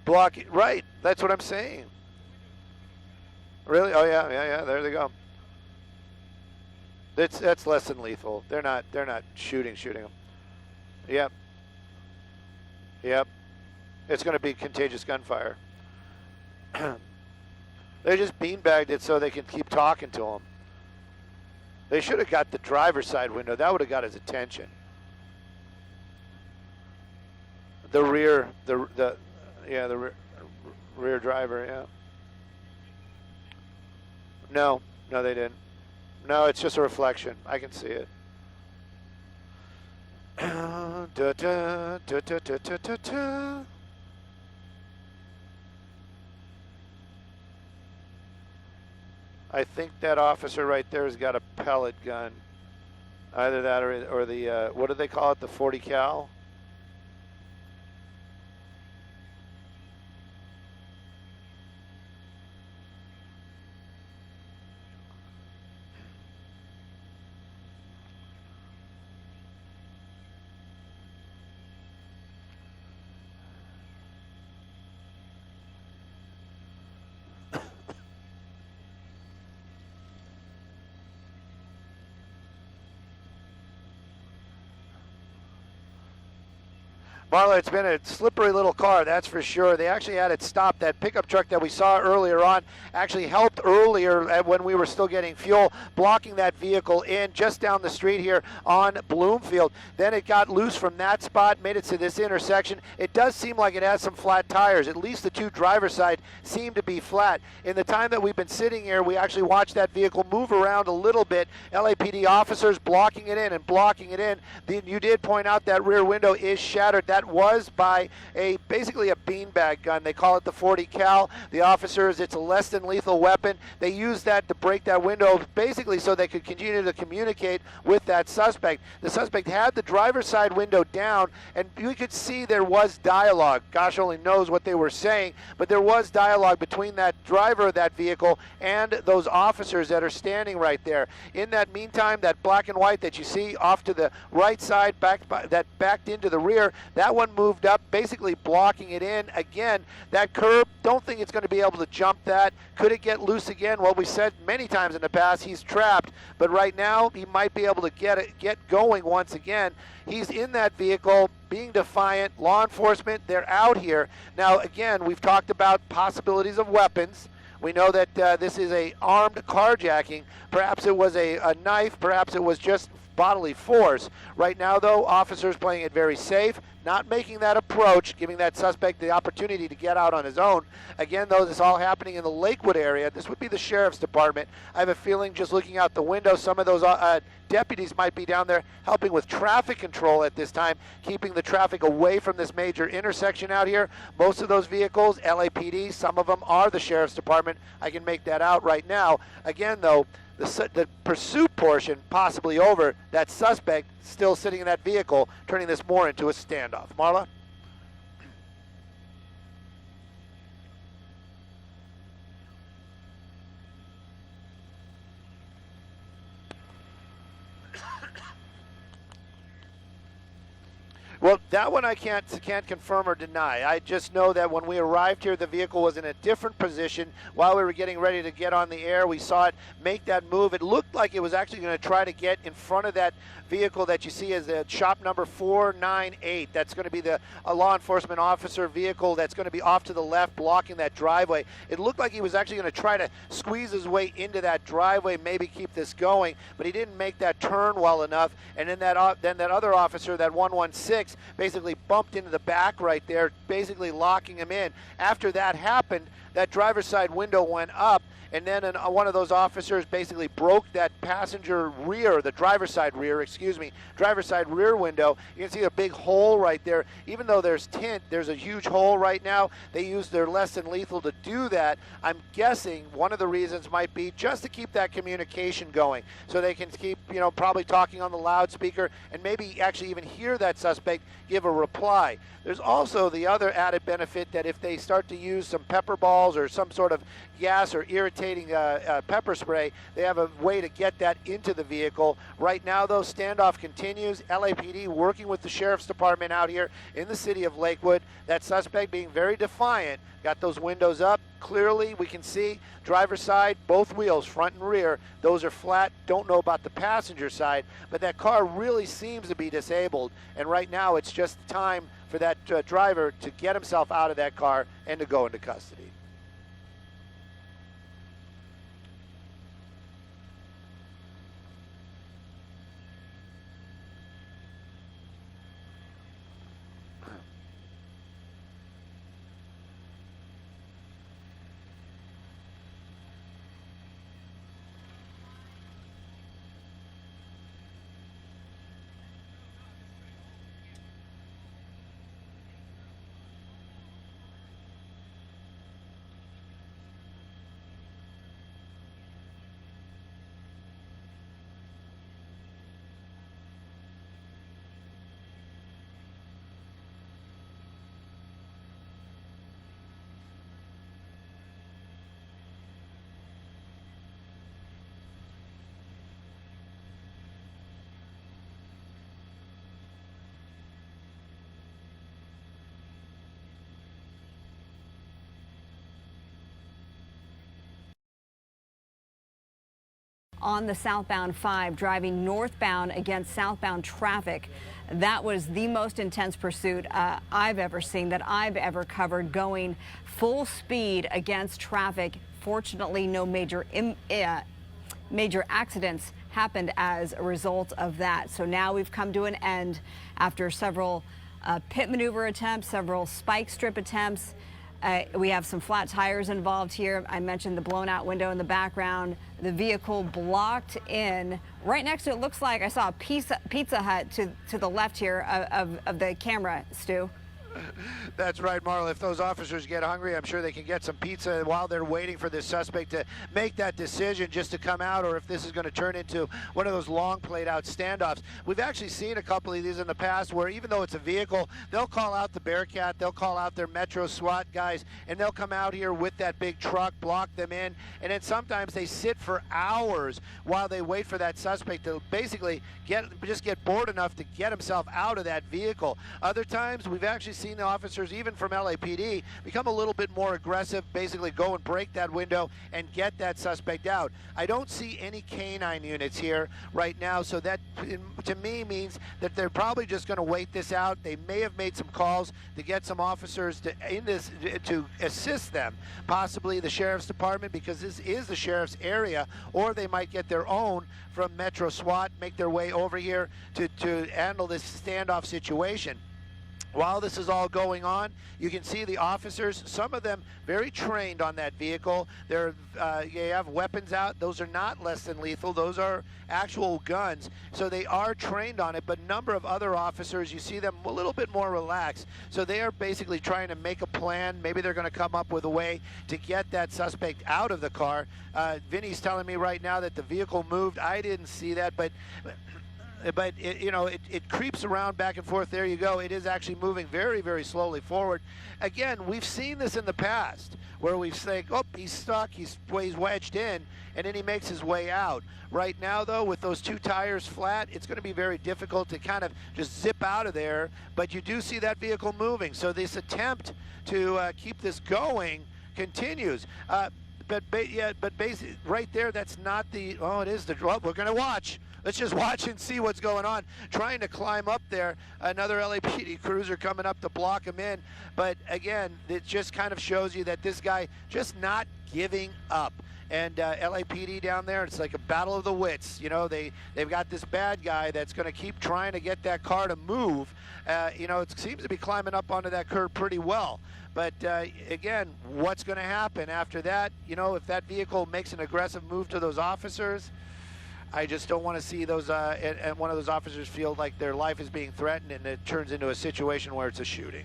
block it. Right, that's what I'm saying. Really? Oh yeah, there they go. That's less than lethal. They're not shooting them. Yep. It's going to be contagious gunfire. They just beanbagged it so they can keep talking to him. They should have got the driver's side window. That would have got his attention. The rear driver, yeah. No, they didn't. No, it's just a reflection. I can see it. I think that officer right there has got a pellet gun. Either that or the, what do they call it, the 40 cal? Marla, it's been a slippery little car, that's for sure. They actually had it stopped. That pickup truck that we saw earlier on actually helped earlier when we were still getting fuel, blocking that vehicle in just down the street here on Bloomfield. Then it got loose from that spot, made it to this intersection. It does seem like it has some flat tires. At least the two driver's side seem to be flat. In the time that we've been sitting here, we actually watched that vehicle move around a little bit. LAPD officers blocking it in and blocking it in. You did point out that rear window is shattered. That was by basically a beanbag gun. They call it the 40 cal. The officers, it's a less than lethal weapon. They used that to break that window basically so they could continue to communicate with that suspect. The suspect had the driver's side window down, and we could see there was dialogue. Gosh only knows what they were saying, but there was dialogue between that driver of that vehicle and those officers that are standing right there. In that meantime, that black and white that you see off to the right side, that backed into the rear, that one moved up, basically blocking it in. Again, that curb, don't think it's going to be able to jump that. Could it get loose again? Well, we said many times in the past he's trapped, but right now he might be able to get going once again. He's in that vehicle, being defiant. Law enforcement, they're out here. Now, again, we've talked about possibilities of weapons. We know that this is a armed carjacking. Perhaps it was a knife. Perhaps it was just bodily force. Right now, though, officers playing it very safe, not making that approach, giving that suspect the opportunity to get out on his own. Again, though, this is all happening in the Lakewood area. This would be the sheriff's department. I have a feeling, just looking out the window, some of those deputies might be down there helping with traffic control at this time, keeping the traffic away from this major intersection out here. Most of those vehicles, LAPD, some of them are the sheriff's department. I can make that out right now. Again, though, the pursuit portion possibly over, that suspect still sitting in that vehicle, turning this more into a standoff. Marla? Well, that one I can't confirm or deny. I just know that when we arrived here, the vehicle was in a different position. While we were getting ready to get on the air, we saw it make that move. It looked like it was actually going to try to get in front of that vehicle that you see as the shop number 498. That's going to be a law enforcement officer vehicle that's going to be off to the left, blocking that driveway. It looked like he was actually going to try to squeeze his way into that driveway, maybe keep this going, but he didn't make that turn well enough. And then that other officer, that 116, basically bumped into the back right there, basically locking him in. After that happened, that driver's side window went up, and then one of those officers basically broke that passenger rear, the driver's side rear window. You can see a big hole right there. Even though there's tint, there's a huge hole right now. They used their less than lethal to do that. I'm guessing one of the reasons might be just to keep that communication going, so they can keep, probably talking on the loudspeaker and maybe actually even hear that suspect give a reply. There's also the other added benefit that if they start to use some pepper balls aerosols or some sort of gas or irritating pepper spray, they have a way to get that into the vehicle. Right now, though, standoff continues. LAPD working with the Sheriff's Department out here in the city of Lakewood. That suspect being very defiant, got those windows up. Clearly, we can see driver's side, both wheels, front and rear, those are flat. Don't know about the passenger side, but that car really seems to be disabled. And right now, it's just time for that driver to get himself out of that car and to go into custody. On the southbound 5, driving northbound against southbound traffic. That was the most intense pursuit I've ever seen, that I've ever covered, going full speed against traffic. Fortunately, no major accidents happened as a result of that. So now we've come to an end after several pit maneuver attempts, several spike strip attempts. We have some flat tires involved here. I mentioned the blown out window in the background. The vehicle blocked in. Right next to it looks like I saw a Pizza Hut to the left here of the camera, Stu. That's right, Marla. If those officers get hungry, I'm sure they can get some pizza while they're waiting for this suspect to make that decision just to come out, or if this is going to turn into one of those long played out standoffs. We've actually seen a couple of these in the past where even though it's a vehicle, they'll call out the Bearcat, they'll call out their Metro SWAT guys, and they'll come out here with that big truck, block them in, and then sometimes they sit for hours while they wait for that suspect to basically just get bored enough to get himself out of that vehicle. Other times, we've actually seen the officers, even from LAPD, become a little bit more aggressive, basically go and break that window and get that suspect out. I don't see any canine units here right now, so that to me means that they're probably just going to wait this out. They may have made some calls to get some officers to assist them, possibly the Sheriff's Department, because this is the Sheriff's area, or they might get their own from Metro SWAT, make their way over here to handle this standoff situation. While this is all going on, you can see the officers, some of them very trained on that vehicle. They have weapons out. Those are not less than lethal. Those are actual guns. So they are trained on it, but a number of other officers, you see them a little bit more relaxed. So they are basically trying to make a plan. Maybe they're going to come up with a way to get that suspect out of the car. Vinny's telling me right now that the vehicle moved. I didn't see that, but it creeps around back and forth. There you go. It is actually moving very, very slowly forward. Again, we've seen this in the past where we've said, oh, he's stuck, he's wedged in, and then he makes his way out. Right now, though, with those two tires flat, it's going to be very difficult to kind of just zip out of there, but you do see that vehicle moving. So this attempt to keep this going continues. But basically, right there, that's not the, oh, it is the, well, we're going to watch. Let's just watch and see what's going on. Trying to climb up there, another LAPD cruiser coming up to block him in. But again, it just kind of shows you that this guy just not giving up. And LAPD down there, it's like a battle of the wits. You know, they've got this bad guy that's going to keep trying to get that car to move. It seems to be climbing up onto that curb pretty well. But again, what's going to happen after that? You know, if that vehicle makes an aggressive move to those officers, I just don't want to see those and one of those officers feel like their life is being threatened and it turns into a situation where it's a shooting.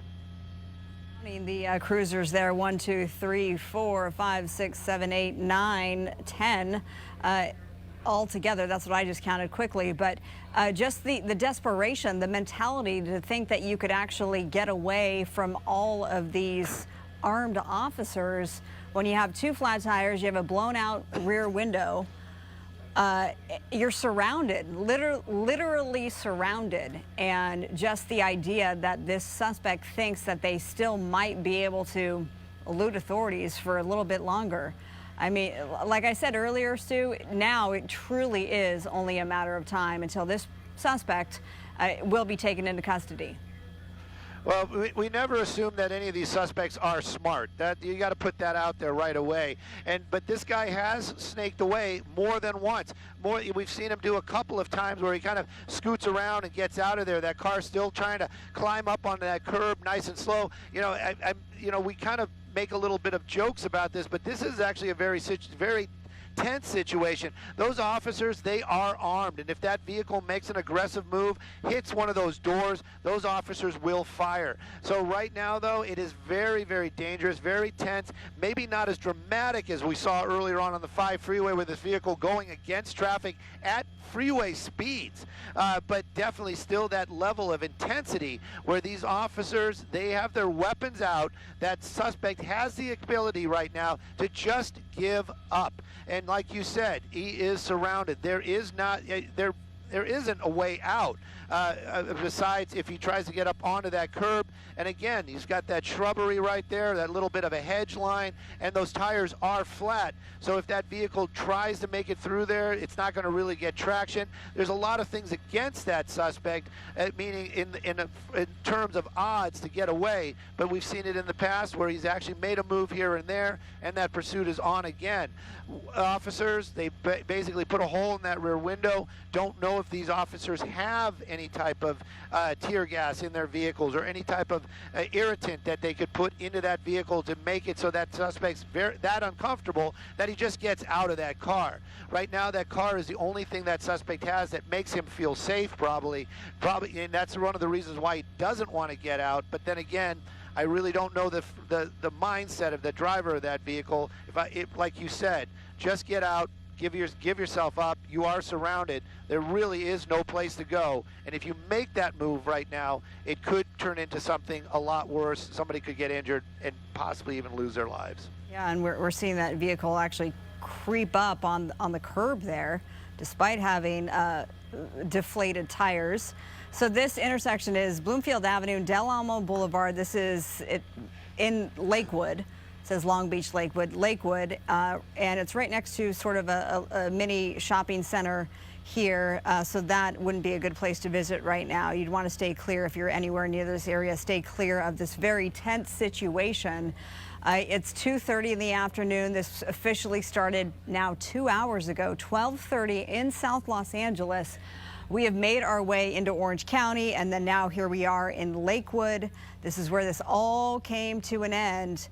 The cruisers there, 1, 2, 3, 4, 5, 6, 7, 8, 9, 10 all together. That's what I just counted quickly. But just the desperation, the mentality to think that you could actually get away from all of these armed officers, when you have 2 flat tires, you have a blown out rear window, you're surrounded, literally surrounded. And just the idea that this suspect thinks that they still might be able to elude authorities for a little bit longer. I mean, like I said earlier, Stu, now it truly is only a matter of time until this suspect will be taken into custody. Well, we never assume that any of these suspects are smart. That you got to put that out there right away. But this guy has snaked away more than once. We've seen him do a couple of times where he kind of scoots around and gets out of there. That car's still trying to climb up onto that curb, nice and slow. We kind of make a little bit of jokes about this, but this is actually a very tense situation. Those officers, they are armed, and if that vehicle makes an aggressive move, hits one of those doors, those officers will fire. So right now, though, it is very, very dangerous, very tense, maybe not as dramatic as we saw earlier on the 5 freeway with this vehicle going against traffic at freeway speeds, but definitely still that level of intensity where these officers, they have their weapons out. That suspect has the ability right now to just give up. And like you said, he is surrounded. There isn't a way out besides if he tries to get up onto that curb. And again, he's got that shrubbery right there, that little bit of a hedge line, and those tires are flat. So if that vehicle tries to make it through there, it's not going to really get traction. There's a lot of things against that suspect, meaning in terms of odds to get away. But we've seen it in the past where he's actually made a move here and there, and that pursuit is on again. Officers, they basically put a hole in that rear window. Don't know if these officers have any type of tear gas in their vehicles or any type of irritant that they could put into that vehicle to make it so that suspect's that uncomfortable that he just gets out of that car. Right now, that car is the only thing that suspect has that makes him feel safe, probably, and that's one of the reasons why he doesn't want to get out. But then again, I really don't know the mindset of the driver of that vehicle. Like you said, just get out, give yourself up. You are surrounded. There really is no place to go. And if you make that move right now, it could turn into something a lot worse. Somebody could get injured and possibly even lose their lives. Yeah, and we're seeing that vehicle actually creep up on the curb there, despite having deflated tires. So this intersection is Bloomfield Avenue, Del Almo Boulevard. This is in Lakewood. It says Long Beach Lakewood, and it's right next to sort of a mini shopping center here, so that wouldn't be a good place to visit right now. You'd want to stay clear if you're anywhere near this area. Stay clear of this very tense situation. It's 2:30 in the afternoon. This officially started now 2 hours ago, 12:30 in South Los Angeles. We have made our way into Orange County, and then now here we are in Lakewood. This is where this all came to an end.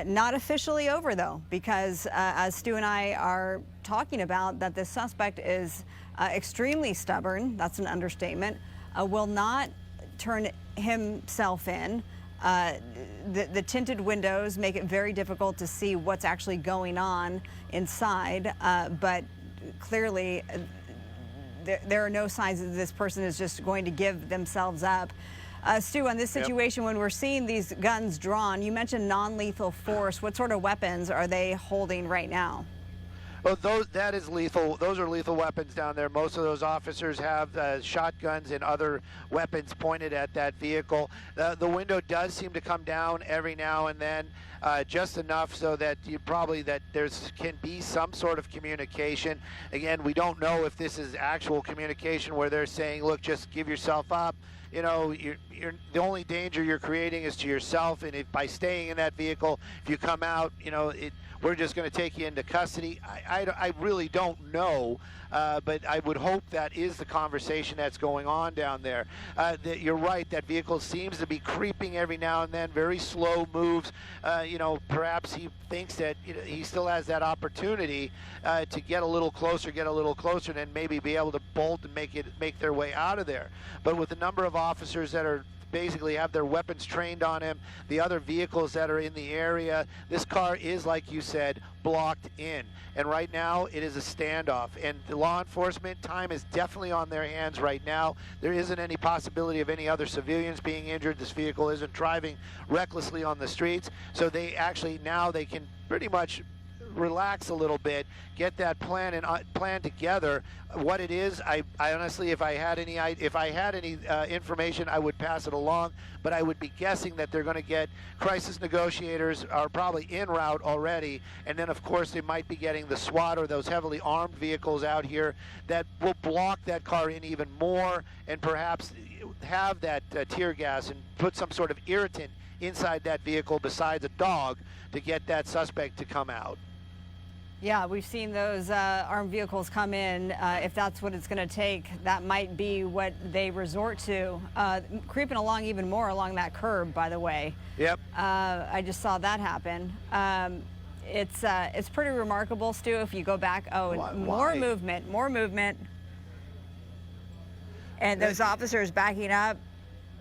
Not officially over, though, because as Stu and I are talking about, that this suspect is extremely stubborn. That's an understatement. Will not turn himself in. The tinted windows make it very difficult to see what's actually going on inside, but clearly there are no signs that this person is just going to give themselves up. Stu, on this situation, when we're seeing these guns drawn, you mentioned non-lethal force. What sort of weapons are they holding right now? Well, that is lethal. Those are lethal weapons down there. Most of those officers have shotguns and other weapons pointed at that vehicle. The window does seem to come down every now and then, just enough so that can be some sort of communication. Again, we don't know if this is actual communication where they're saying, look, just give yourself up. You know, you're the only danger you're creating is to yourself, and if by staying in that vehicle, if you come out, you know, we're just going to take you into custody. I really don't know, but I would hope that is the conversation that's going on down there. You're right, that vehicle seems to be creeping every now and then, very slow moves. You know, perhaps he thinks that he still has that opportunity to get a little closer, and then maybe be able to bolt and make their way out of there. But with the number of officers that are basically have their weapons trained on him, the other vehicles that are in the area. This car is, like you said, blocked in. And right now, it is a standoff. And the law enforcement time is definitely on their hands right now. There isn't any possibility of any other civilians being injured. This vehicle isn't driving recklessly on the streets. So they actually, now they can pretty much relax a little bit, get that plan together. What it is, I honestly, if I had any information, I would pass it along. But I would be guessing that they're going to get crisis negotiators are probably en route already, and then of course they might be getting the SWAT or those heavily armed vehicles out here that will block that car in even more, and perhaps have that tear gas and put some sort of irritant inside that vehicle besides a dog to get that suspect to come out. Yeah, we've seen those armed vehicles come in. If that's what it's going to take, that might be what they resort to. Creeping along even more along that curb, by the way. Yep. I just saw that happen. It's pretty remarkable, Stu, if you go back. Oh, more movement. And those officers backing up.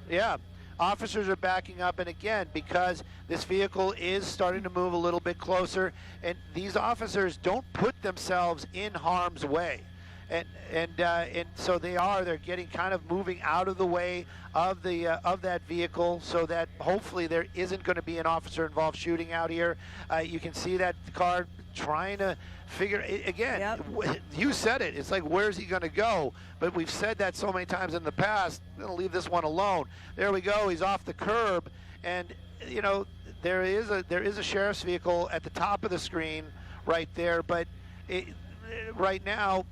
Yeah. Officers are backing up, and again, because this vehicle is starting to move a little bit closer, and these officers don't put themselves in harm's way, and so they're getting kind of moving out of the way of that vehicle, so that hopefully there isn't going to be an officer-involved shooting out here. You can see that car trying to figure again. Yep. You said it. It's like, where's he going to go? But we've said that so many times in the past. I'm going to leave this one alone. There we go. He's off the curb, and you know there is a sheriff's vehicle at the top of the screen right there. But right now,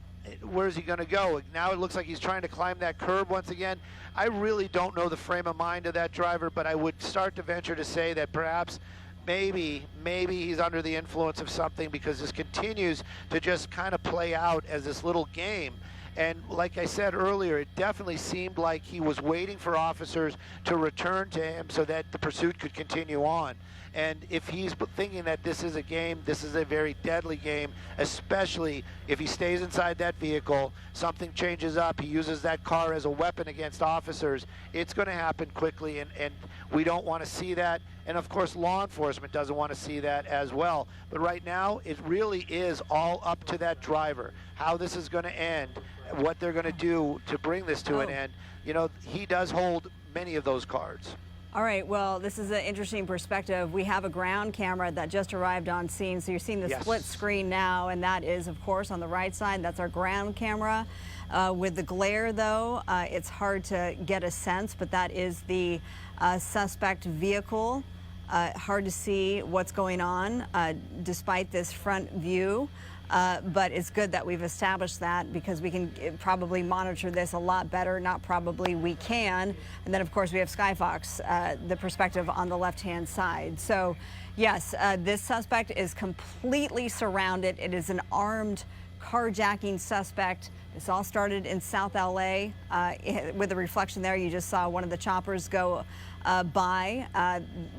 where's he going to go? Now it looks like he's trying to climb that curb once again. I really don't know the frame of mind of that driver, but I would start to venture to say that perhaps maybe he's under the influence of something, because this continues to just kind of play out as this little game. And like I said earlier, it definitely seemed like he was waiting for officers to return to him so that the pursuit could continue on. And if he's thinking that this is a game, this is a very deadly game, especially if he stays inside that vehicle, something changes up, he uses that car as a weapon against officers, it's going to happen quickly, and we don't want to see that. And of course, law enforcement doesn't want to see that as well. But right now, it really is all up to that driver, how this is going to end, what they're going to do to bring this to an end. You know, he does hold many of those cards. All right, well, this is an interesting perspective. We have a ground camera that just arrived on scene, so you're seeing the split screen now, and that is, of course, on the right side. That's our ground camera. With the glare, though, it's hard to get a sense, but that is the suspect vehicle. Hard to see what's going on despite this front view. But it's good that we've established that, because we can probably monitor this a lot better. Not probably, we can. And then, of course, we have SkyFOX, the perspective on the left-hand side. So, yes, this suspect is completely surrounded. It is an armed carjacking suspect. This all started in South LA. With the reflection there, you just saw one of the choppers go by.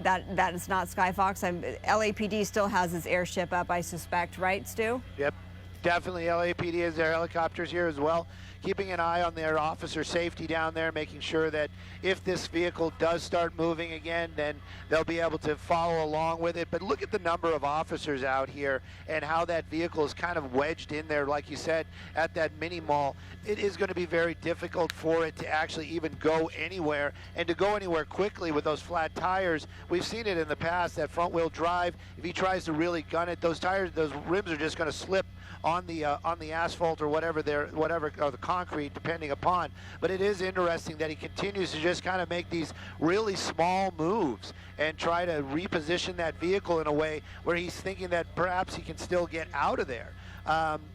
That is not SkyFOX. LAPD still has its airship up, I suspect, right, Stu? Yep, definitely LAPD has their helicopters here as well, keeping an eye on their officer safety down there, making sure that if this vehicle does start moving again, then they'll be able to follow along with it. But look at the number of officers out here and how that vehicle is kind of wedged in there, like you said, at that mini mall. It is going to be very difficult for it to actually even go anywhere, and to go anywhere quickly with those flat tires. We've seen it in the past, that front wheel drive, if he tries to really gun it, those tires, those rims are just going to slip on the asphalt or whatever or the concrete, depending upon. But it is interesting that he continues to just kind of make these really small moves and try to reposition that vehicle in a way where he's thinking that perhaps he can still get out of there.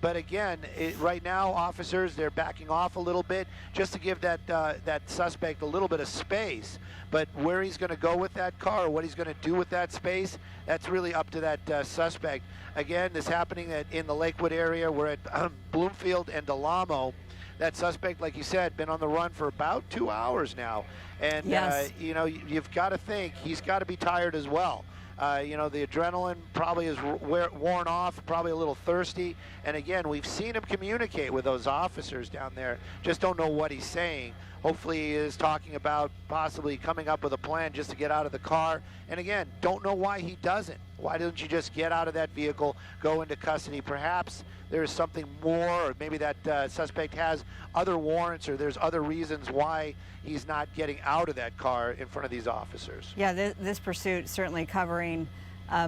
But again, right now, officers, they're backing off a little bit just to give that suspect a little bit of space. But where he's going to go with that car, or what he's going to do with that space, that's really up to that suspect. Again, this happening in the Lakewood area. We're at Bloomfield and Delamo. That suspect, like you said, been on the run for about 2 hours now. And, you know, you've got to think he's got to be tired as well. You know, the adrenaline probably is worn off, probably a little thirsty. And again, we've seen him communicate with those officers down there. Just don't know what he's saying. Hopefully he is talking about possibly coming up with a plan just to get out of the car. And again, don't know why he doesn't. Why don't you just get out of that vehicle, go into custody? Perhaps there's something more, or maybe that suspect has other warrants, or there's other reasons why he's not getting out of that car in front of these officers. Yeah, this pursuit certainly covering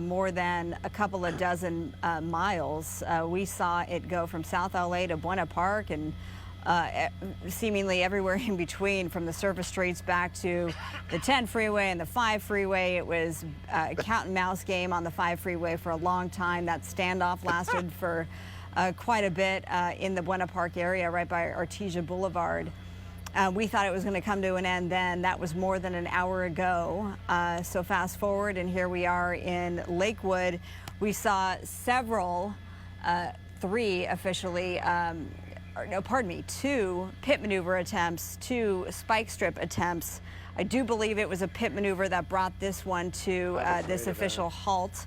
more than a couple of dozen miles. We saw it go from South LA to Buena Park and seemingly everywhere in between, from the surface streets back to the 10 freeway and the 5 freeway. It was a cat and mouse game on the 5 freeway for a long time. That standoff lasted for quite a bit in the Buena Park area right by Artesia Boulevard. We thought it was going to come to an end then. That was more than an hour ago. So fast forward, and here we are in Lakewood. We saw several, 3 officially, no, pardon me, 2 pit maneuver attempts, 2 spike strip attempts. I do believe it was a pit maneuver that brought this one to this official halt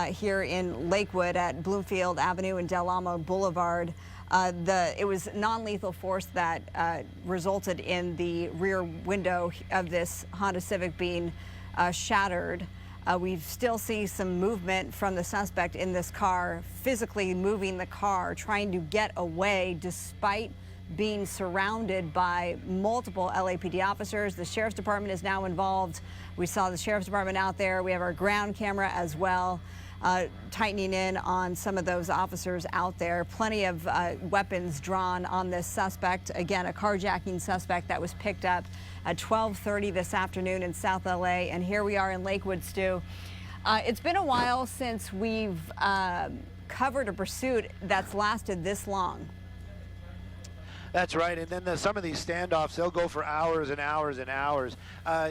here in Lakewood at Bloomfield Avenue and Del Amo Boulevard. It was non-lethal force that resulted in the rear window of this Honda Civic being shattered. We still see some movement from the suspect in this car, physically moving the car, trying to get away despite being surrounded by multiple LAPD officers. The Sheriff's Department is now involved. We saw the Sheriff's Department out there. We have our ground camera as well, tightening in on some of those officers out there. Plenty of weapons drawn on this suspect. Again, a carjacking suspect that was picked up at 12:30 this afternoon in South LA. And here we are in Lakewood, Stu. It's been a while since we've covered a pursuit that's lasted this long. That's right, and then some of these standoffs, they'll go for hours and hours and hours.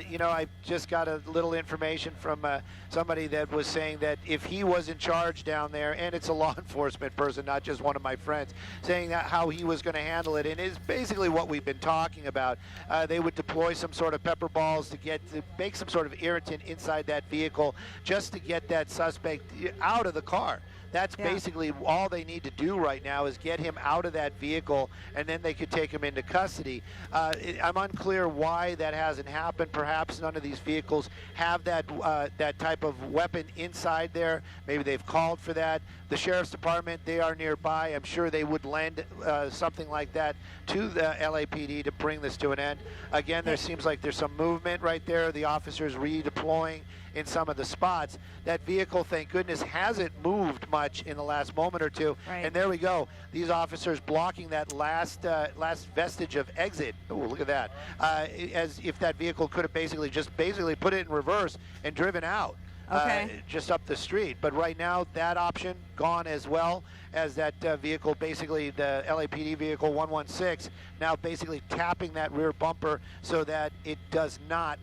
You know, I just got a little information from somebody that was saying that if he was in charge down there, and it's a law enforcement person, not just one of my friends, saying that how he was going to handle it, and it's basically what we've been talking about. They would deploy some sort of pepper balls to make some sort of irritant inside that vehicle just to get that suspect out of the car. That's basically all they need to do right now, is get him out of that vehicle, and then they could take him into custody. I'm unclear why that hasn't happened. Perhaps none of these vehicles have that type of weapon inside there. Maybe they've called for that. The Sheriff's Department, they are nearby. I'm sure they would lend something like that to the LAPD to bring this to an end. Again, there seems like there's some movement right there. The officers redeploying in some of the spots. That vehicle, thank goodness, hasn't moved much in the last moment or two. Right. And there we go. These officers blocking that last vestige of exit. Oh, look at that. As if that vehicle could have basically put it in reverse and driven out. Just up the street. But right now, that option gone, as well as that vehicle, basically the LAPD vehicle 116, now basically tapping that rear bumper so that it does not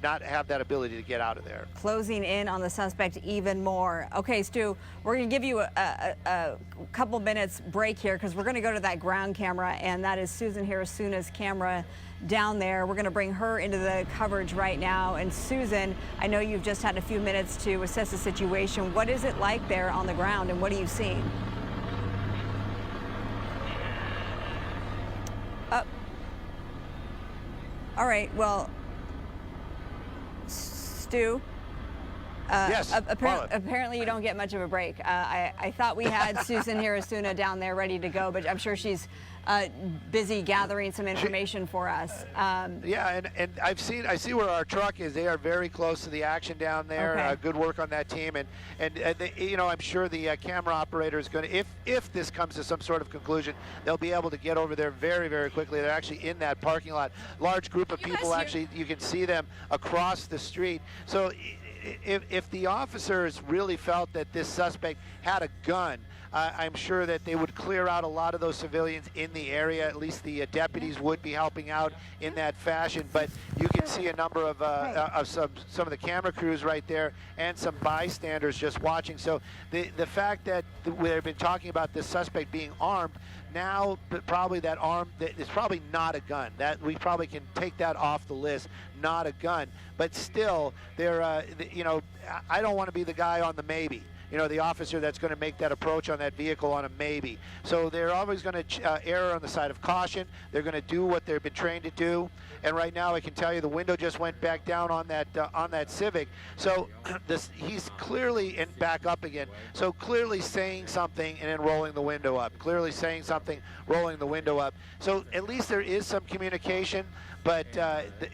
not have that ability to get out of there. Closing in on the suspect even more. Okay, Stu, we're going to give you a couple minutes break here, because we're going to go to that ground camera, and that is Susan Hirasuna's camera down there. We're going to bring her into the coverage right now. And Susan, I know you've just had a few minutes to assess the situation. What is it like there on the ground, and what are you seeing? All right, well, Stu, yes. Apparently you don't get much of a break. I thought we had Susan Hirasuna down there ready to go, but I'm sure she's busy gathering some information for us. Yeah, and I see where our truck is. They are very close to the action down there. Okay. Good work on that team, and they, you know, I'm sure the camera operator is going to, if this comes to some sort of conclusion, they'll be able to get over there very, very quickly. They're actually in that parking lot. Large group of people, actually, you can see them across the street. So if the officers really felt that this suspect had a gun, I'm sure that they would clear out a lot of those civilians in the area. At least the deputies would be helping out in that fashion. But you can see a number of some of the camera crews right there and some bystanders just watching. So the fact that we've been talking about this suspect being armed, now probably that arm is probably not a gun. That we probably can take that off the list, not a gun. But still, they're you know, I don't want to be the guy on the maybe. You know, the officer that's going to make that approach on that vehicle on a maybe. So they're always going to err on the side of caution. They're going to do what they've been trained to do. And right now, I can tell you the window just went back down on that Civic. So he's clearly back up again. So clearly saying something and then rolling the window up. Clearly saying something, rolling the window up. So at least there is some communication. But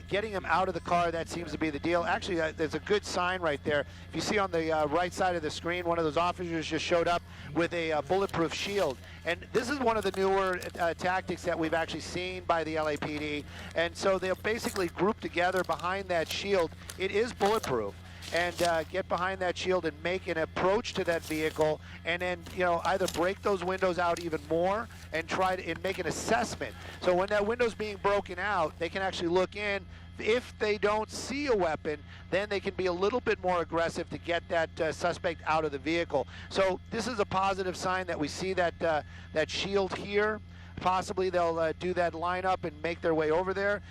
getting him out of the car, that seems to be the deal. Actually, there's a good sign right there. If you see on the right side of the screen, one of those officers just showed up with a bulletproof shield. And this is one of the newer tactics that we've actually seen by the LAPD. And so they'll basically group together behind that shield. It is bulletproof. And get behind that shield and make an approach to that vehicle, and then, you know, either break those windows out even more and try to make an assessment. So when that window's being broken out, they can actually look in. If they don't see a weapon, then they can be a little bit more aggressive to get that suspect out of the vehicle. So this is a positive sign that we see that that shield here. Possibly they'll do that lineup and make their way over there.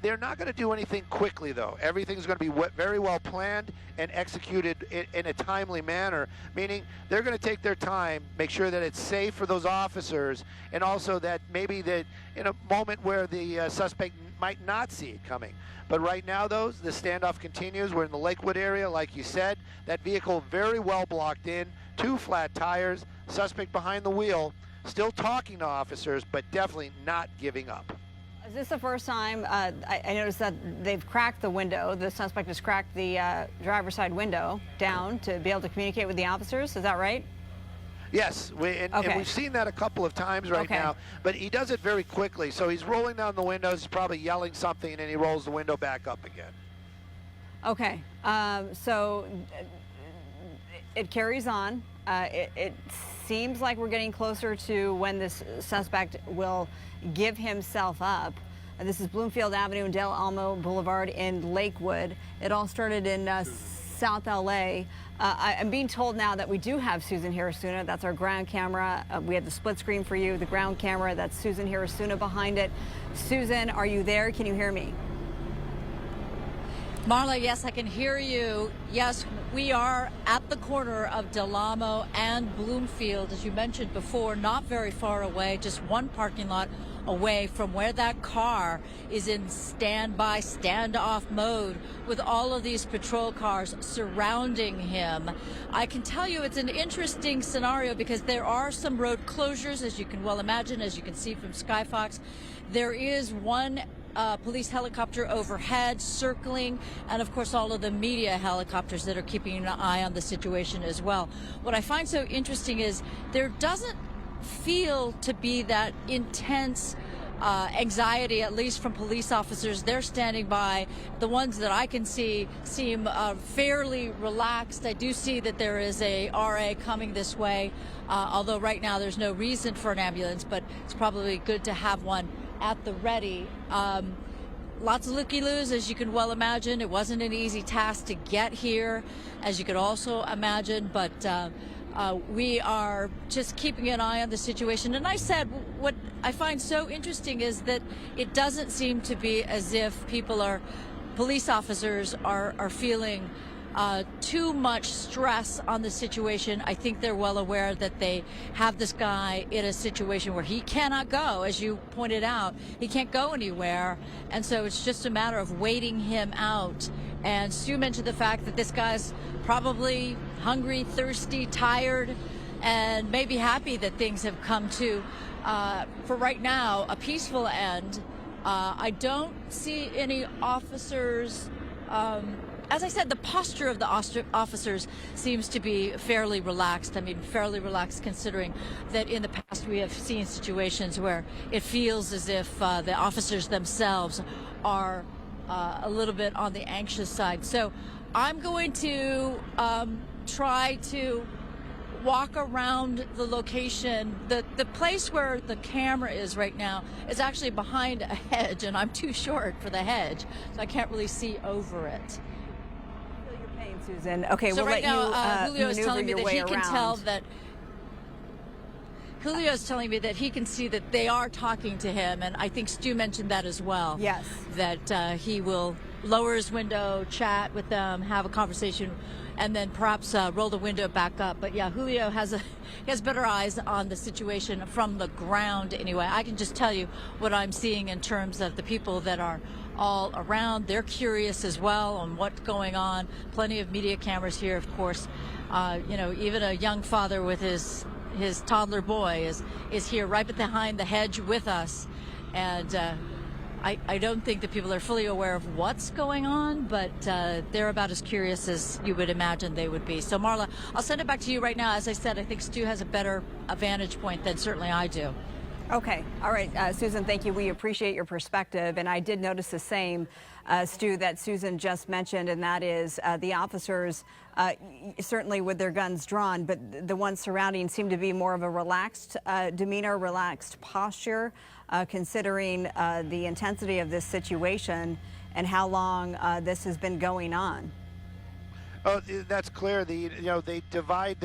They're not going to do anything quickly, though. Everything's going to be very well planned and executed in a timely manner, meaning they're going to take their time, make sure that it's safe for those officers, and also that maybe that in a moment where the suspect might not see it coming. But right now, though, the standoff continues. We're in the Lakewood area, like you said. That vehicle very well blocked in, 2 flat tires, suspect behind the wheel, still talking to officers, but definitely not giving up. Is this the first time? I noticed that they've cracked the window. The suspect has cracked the driver's side window down to be able to communicate with the officers. Is that right? Yes, and we've seen that a couple of times right now, but he does it very quickly. So he's rolling down the windows, he's probably yelling something, and then he rolls the window back up again. Okay, so it carries on. It seems like we're getting closer to when this suspect will give himself up. This is Bloomfield Avenue and Del Almo Boulevard in Lakewood. It all started in South LA. I'm being told now that we do have Susan Hirasuna. That's our ground camera. We have the split screen for you, the ground camera. That's Susan Hirasuna behind it. Susan, are you there? Can you hear me? Marla, yes, I can hear you. Yes, we are at the corner of Del Almo and Bloomfield, as you mentioned before, not very far away, just one parking lot away from where that car is in standby, standoff mode with all of these patrol cars surrounding him. I can tell you it's an interesting scenario because there are some road closures, as you can well imagine, as you can see from SkyFOX. There is one police helicopter overhead circling, and of course all of the media helicopters that are keeping an eye on the situation as well. What I find so interesting is there doesn't feel to be that intense anxiety, at least from police officers. They're standing by. The ones that I can see seem fairly relaxed. I do see that there is a RA coming this way, although right now there's no reason for an ambulance, but it's probably good to have one at the ready. Lots of looky-loos, as you can well imagine. It wasn't an easy task to get here, as you could also imagine, but we are just keeping an eye on the situation. And I said, what I find so interesting is that it doesn't seem to be as if police officers are feeling too much stress on the situation. I think they're well aware that they have this guy in a situation where he cannot go, as you pointed out. He can't go anywhere, and so it's just a matter of waiting him out. And Sue mentioned the fact that this guy's probably hungry, thirsty, tired, and maybe happy that things have come to, for right now, a peaceful end. I don't see any officers. As I said, the posture of the officers seems to be fairly relaxed. I mean, fairly relaxed considering that in the past we have seen situations where it feels as if the officers themselves are a little bit on the anxious side. So I'm going to try to walk around the location. The place where the camera is right now is actually behind a hedge, and I'm too short for the hedge, so I can't really see over it. Feel your pain, Susan. Okay, So we'll right let now, you Julio is maneuver telling me your that way he can around. tell that. Julio's telling me that he can see that they are talking to him, and I think Stu mentioned that as well. Yes. That he will lower his window, chat with them, have a conversation, and then perhaps roll the window back up. But yeah, Julio he has better eyes on the situation from the ground anyway. I can just tell you what I'm seeing in terms of the people that are all around. They're curious as well on what's going on. Plenty of media cameras here, of course. You know, even a young father with his toddler boy is here right behind the hedge with us, and I don't think that people are fully aware of what's going on, but they're about as curious as you would imagine they would be. So Marla, I'll send it back to you right now. As I said, I think Stu has a better vantage point than certainly I do. Okay. All right, Susan, thank you. We appreciate your perspective. And I did notice the same, Stu, that Susan just mentioned, and that is the officers, certainly with their guns drawn, but the ones surrounding seem to be more of a relaxed demeanor, relaxed posture, considering the intensity of this situation and how long this has been going on. Oh, that's clear. They divide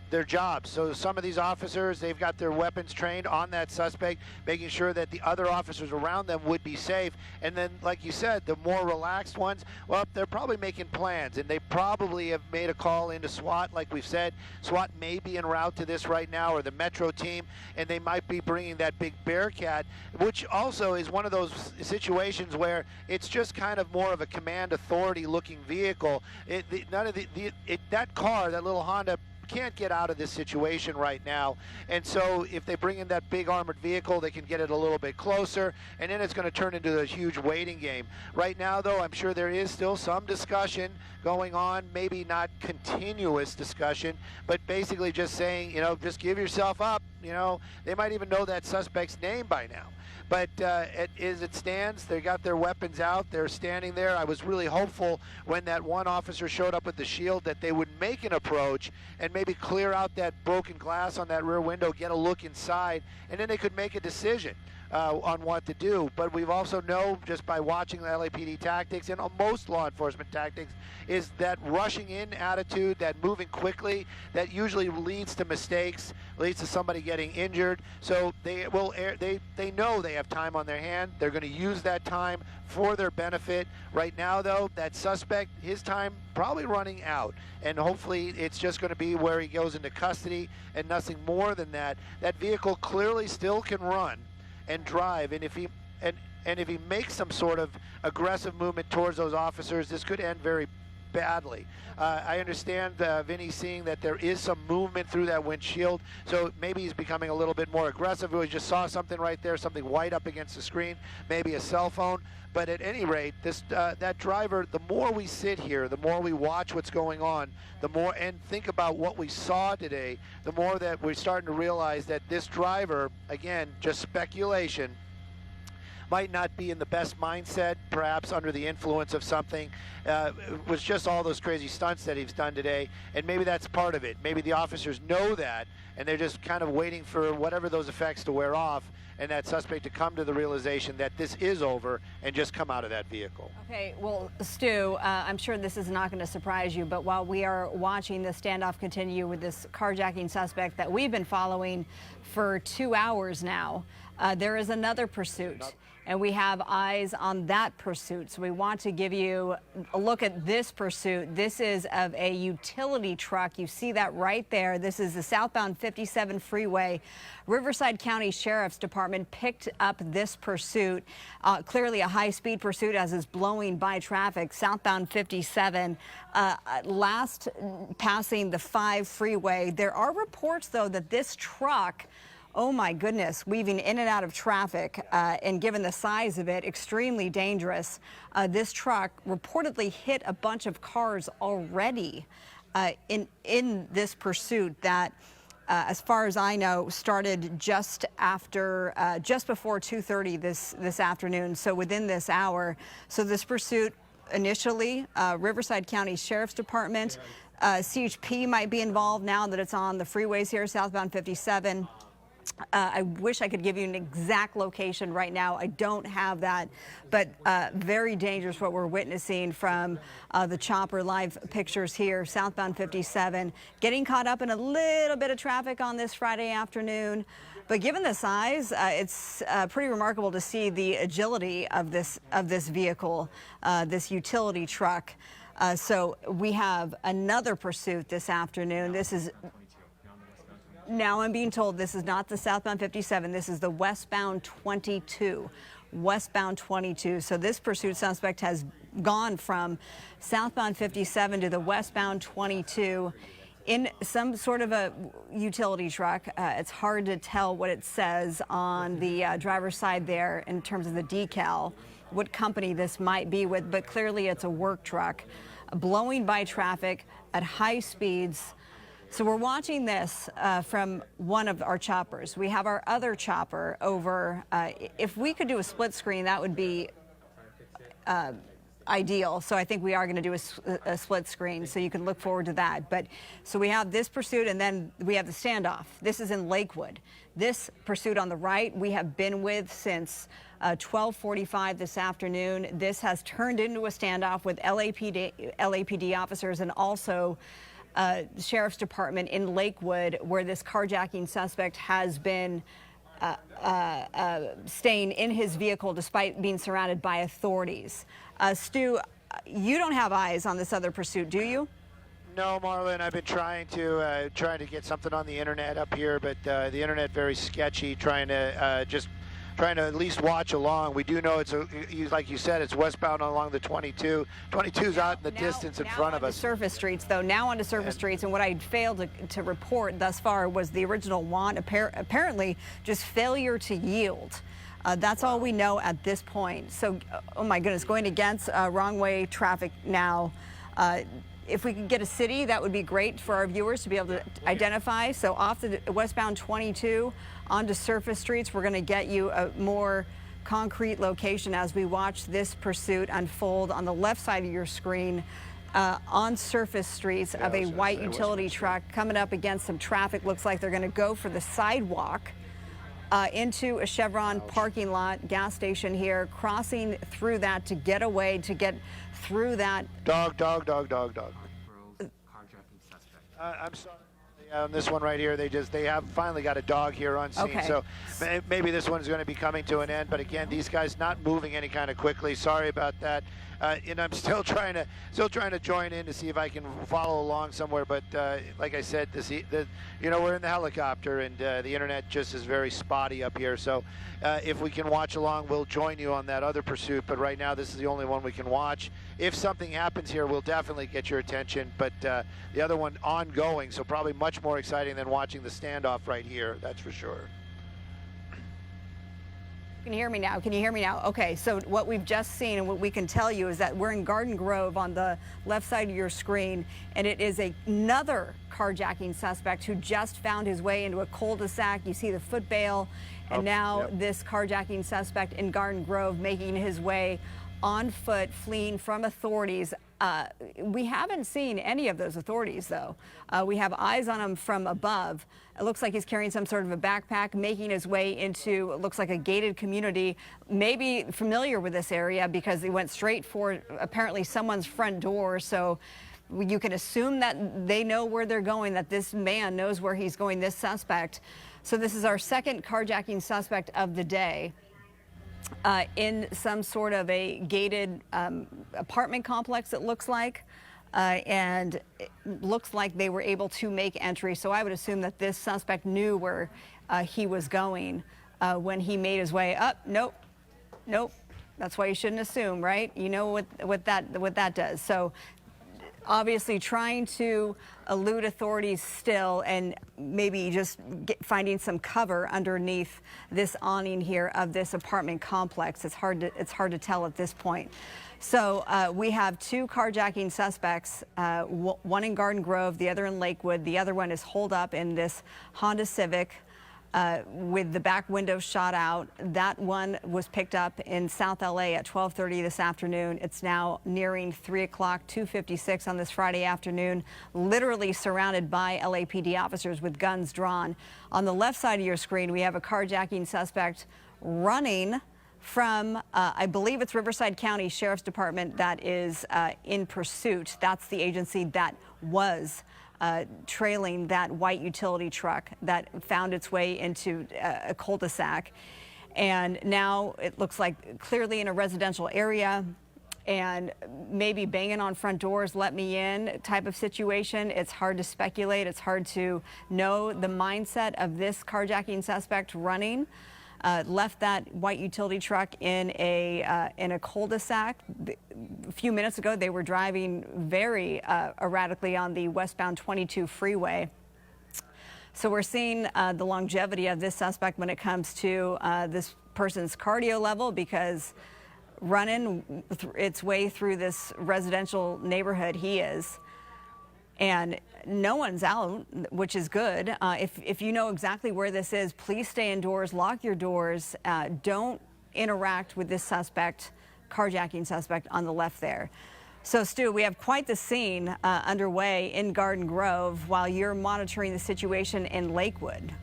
their jobs. So some of these officers, they've got their weapons trained on that suspect, making sure that the other officers around them would be safe. And then, like you said, the more relaxed ones, well, they're probably making plans, and they probably have made a call into SWAT. Like we've said, SWAT may be en route to this right now, or the Metro team, and they might be bringing that big Bearcat, which also is one of those situations where it's just kind of more of a command authority looking vehicle. That car, that little Honda, can't get out of this situation right now, and so if they bring in that big armored vehicle, they can get it a little bit closer, and then it's going to turn into a huge waiting game. Right now, though, I'm sure there is still some discussion going on, maybe not continuous discussion, but basically just saying, just give yourself up. They might even know that suspect's name by now. But as it stands, they got their weapons out. They're standing there. I was really hopeful when that one officer showed up with the shield that they would make an approach and maybe clear out that broken glass on that rear window, get a look inside, and then they could make a decision on what to do. But we've also know, just by watching the LAPD tactics and most law enforcement tactics, is that rushing in attitude, that moving quickly, that usually leads to mistakes, leads to somebody getting injured. So they know they have time on their hand. They're going to use that time for their benefit. Right now, though, that suspect, his time probably running out, and hopefully it's just going to be where he goes into custody and nothing more than that. That vehicle clearly still can run and drive, and if he makes some sort of aggressive movement towards those officers, this could end very badly. I understand Vinny seeing that there is some movement through that windshield, so maybe he's becoming a little bit more aggressive. We just saw something right there, something white up against the screen, maybe a cell phone. But at any rate, that driver, the more we sit here, the more we watch what's going on, the more, and think about what we saw today, the more that we're starting to realize that this driver, again, just speculation, might not be in the best mindset, perhaps under the influence of something. It was just all those crazy stunts that he's done today, and maybe that's part of it. Maybe the officers know that, and they're just kind of waiting for whatever those effects to wear off, and that suspect to come to the realization that this is over and just come out of that vehicle. Okay, well, Stu, I'm sure this is not going to surprise you, but while we are watching the standoff continue with this carjacking suspect that we've been following for 2 hours now, there is another pursuit. And we have eyes on that pursuit. So we want to give you a look at this pursuit. This is of a utility truck. You see that right there. This is the southbound 57 freeway. Riverside County Sheriff's Department picked up this pursuit. Clearly a high-speed pursuit as it's blowing by traffic. Southbound 57, last passing the 5 freeway. There are reports, though, that this truck, oh my goodness, weaving in and out of traffic, and given the size of it, extremely dangerous. This truck reportedly hit a bunch of cars already in this pursuit that, as far as I know, started just before 2:30 this afternoon, so within this hour. So this pursuit initially, Riverside County Sheriff's Department, CHP might be involved now that it's on the freeways here, southbound 57. I wish I could give you an exact location right now. I don't have that, but very dangerous what we're witnessing from the chopper live pictures here, southbound 57. Getting caught up in a little bit of traffic on this Friday afternoon. But given the size, it's pretty remarkable to see the agility of this vehicle, this utility truck. So we have another pursuit this afternoon. This is now I'm being told this is not the southbound 57. This is the westbound 22. Westbound 22. So this pursuit suspect has gone from southbound 57 to the westbound 22 in some sort of a utility truck. It's hard to tell what it says on the driver's side there in terms of the decal, what company this might be with, but clearly it's a work truck blowing by traffic at high speeds. So we're watching this from one of our choppers. We have our other chopper over. If we could do a split screen, that would be ideal. So I think we are going to do a split screen, so you can look forward to that. But so we have this pursuit, and then we have the standoff. This is in Lakewood. This pursuit on the right we have been with since 12:45 this afternoon. This has turned into a standoff with LAPD officers and also Sheriff's Department in Lakewood, where this carjacking suspect has been staying in his vehicle despite being surrounded by authorities. Stu, you don't have eyes on this other pursuit, do you? No, Marlon, I've been trying to get something on the internet up here, but the internet very sketchy. Trying to at least watch along. We do know it's like you said, it's westbound along the 22. 22's out in the distance in front of us. Surface streets, though. Now onto surface streets, and what I failed to report thus far was the original want apparently just failure to yield. That's all we know at this point. So, oh my goodness, going against wrong way traffic now. If we could get a city, that would be great for our viewers to be able to identify. So off the westbound 22 onto surface streets, we're going to get you a more concrete location as we watch this pursuit unfold on the left side of your screen on surface streets of a white utility truck coming up against some traffic. Looks like they're going to go for the sidewalk into a Chevron parking lot, gas station here, crossing through that to get away, to get through that. Dog. I'm sorry. On this one right here, they have finally got a dog here on scene. Okay. So maybe this one's going to be coming to an end. But again, these guys not moving any kind of quickly. Sorry about that. And I'm still trying to join in to see if I can follow along somewhere. But like I said, we're in the helicopter, and the internet just is very spotty up here. So if we can watch along, we'll join you on that other pursuit. But right now, this is the only one we can watch. If something happens here, we'll definitely get your attention. But the other one ongoing, so probably much more exciting than watching the standoff right here. That's for sure. Can you hear me now? Can you hear me now? Okay, so what we've just seen and what we can tell you is that we're in Garden Grove on the left side of your screen, and it is another carjacking suspect who just found his way into a cul-de-sac. You see the foot bail, and now this carjacking suspect in Garden Grove making his way on foot, fleeing from authorities. We haven't seen any of those authorities, though. We have eyes on him from above. It looks like he's carrying some sort of a backpack, making his way into, it looks like a gated community, maybe familiar with this area because he went straight for apparently someone's front door. So you can assume that they know where they're going, that this man knows where he's going, this suspect. So this is our second carjacking suspect of the day. In some sort of a gated apartment complex, it looks like. And it looks like they were able to make entry. So I would assume that this suspect knew where he was going when he made his way up. Nope. That's why you shouldn't assume, right? You know what that does. So obviously trying to elude authorities still, and maybe just finding some cover underneath this awning here of this apartment complex. It's hard to tell at this point. So we have two carjacking suspects, one in Garden Grove, the other in Lakewood. The other one is holed up in this Honda Civic. with the back window shot out. That one was picked up in South LA at 12:30 this afternoon. It's now nearing 3 o'clock, 2:56 on this Friday afternoon, literally surrounded by LAPD officers with guns drawn. On the left side of your screen, we have a carjacking suspect running from, I believe it's Riverside County Sheriff's Department that is in pursuit. That's the agency that was trailing that white utility truck that found its way into a cul-de-sac. And now it looks like clearly in a residential area and maybe banging on front doors, let me in type of situation. It's hard to speculate. It's hard to know the mindset of this carjacking suspect running. Left that white utility truck in a cul-de-sac. A few minutes ago, they were driving very erratically on the westbound 22 freeway. So we're seeing the longevity of this suspect when it comes to this person's cardio level, because running its way through this residential neighborhood, he is. And no one's out, which is good. If you know exactly where this is, please stay indoors, lock your doors, don't interact with this suspect, carjacking suspect on the left there. So, Stu, we have quite the scene underway in Garden Grove while you're monitoring the situation in Lakewood.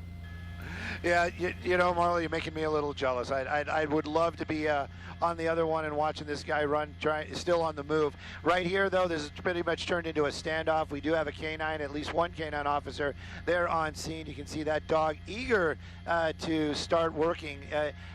Yeah, you know, Marla, you're making me a little jealous. I would love to be on the other one and watching this guy run, still on the move. Right here, though, this is pretty much turned into a standoff. We do have a canine, at least one canine officer there on scene. You can see that dog eager to start working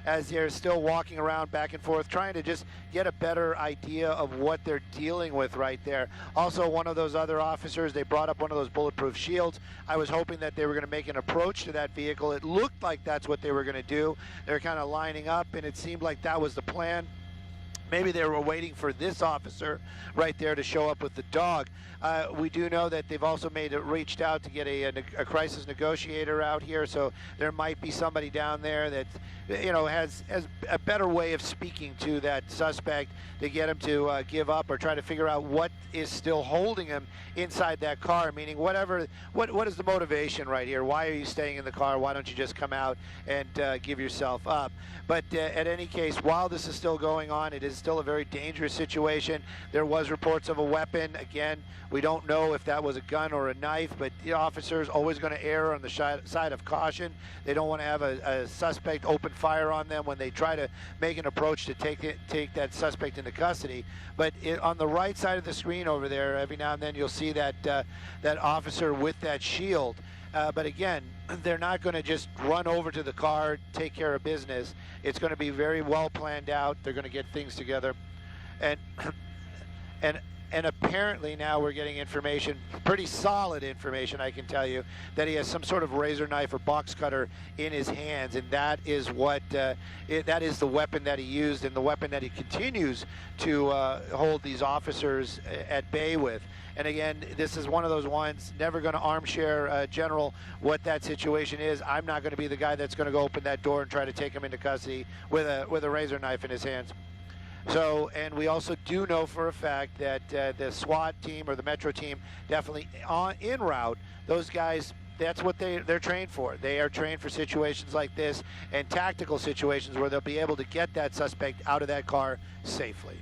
as they're still walking around back and forth, trying to just get a better idea of what they're dealing with right there. Also, one of those other officers, they brought up one of those bulletproof shields. I was hoping that they were going to make an approach to that vehicle. It looked like that's what they were going to do. They're kind of lining up, and it seemed like that was the plan. Maybe they were waiting for this officer right there to show up with the dog. We do know that they've also reached out to get a crisis negotiator out here, so there might be somebody down there that, you know, has a better way of speaking to that suspect to get him to give up or try to figure out what is still holding him inside that car, meaning what is the motivation right here? Why are you staying in the car? Why don't you just come out and give yourself up? But at any case, while this is still going on, it is still a very dangerous situation. There was reports of a weapon. Again, we don't know if that was a gun or a knife, but the officer is always going to err on the side of caution. They don't want to have a suspect open fire on them when they try to make an approach to take that suspect into custody. But on the right side of the screen over there, every now and then you'll see that that officer with that shield. But again, they're not going to just run over to the car, take care of business. It's going to be very well planned out. They're going to get things together. And apparently now we're getting information, pretty solid information, I can tell you, that he has some sort of razor knife or box cutter in his hands, and that is what that is the weapon that he used and the weapon that he continues to hold these officers at bay with. And again, this is one of those ones, never going to armchair general what that situation is. I'm not going to be the guy that's going to go open that door and try to take him into custody with a razor knife in his hands. So, and we also do know for a fact that the SWAT team or the Metro team definitely en route, those guys, that's what they're trained for. They are trained for situations like this and tactical situations where they'll be able to get that suspect out of that car safely.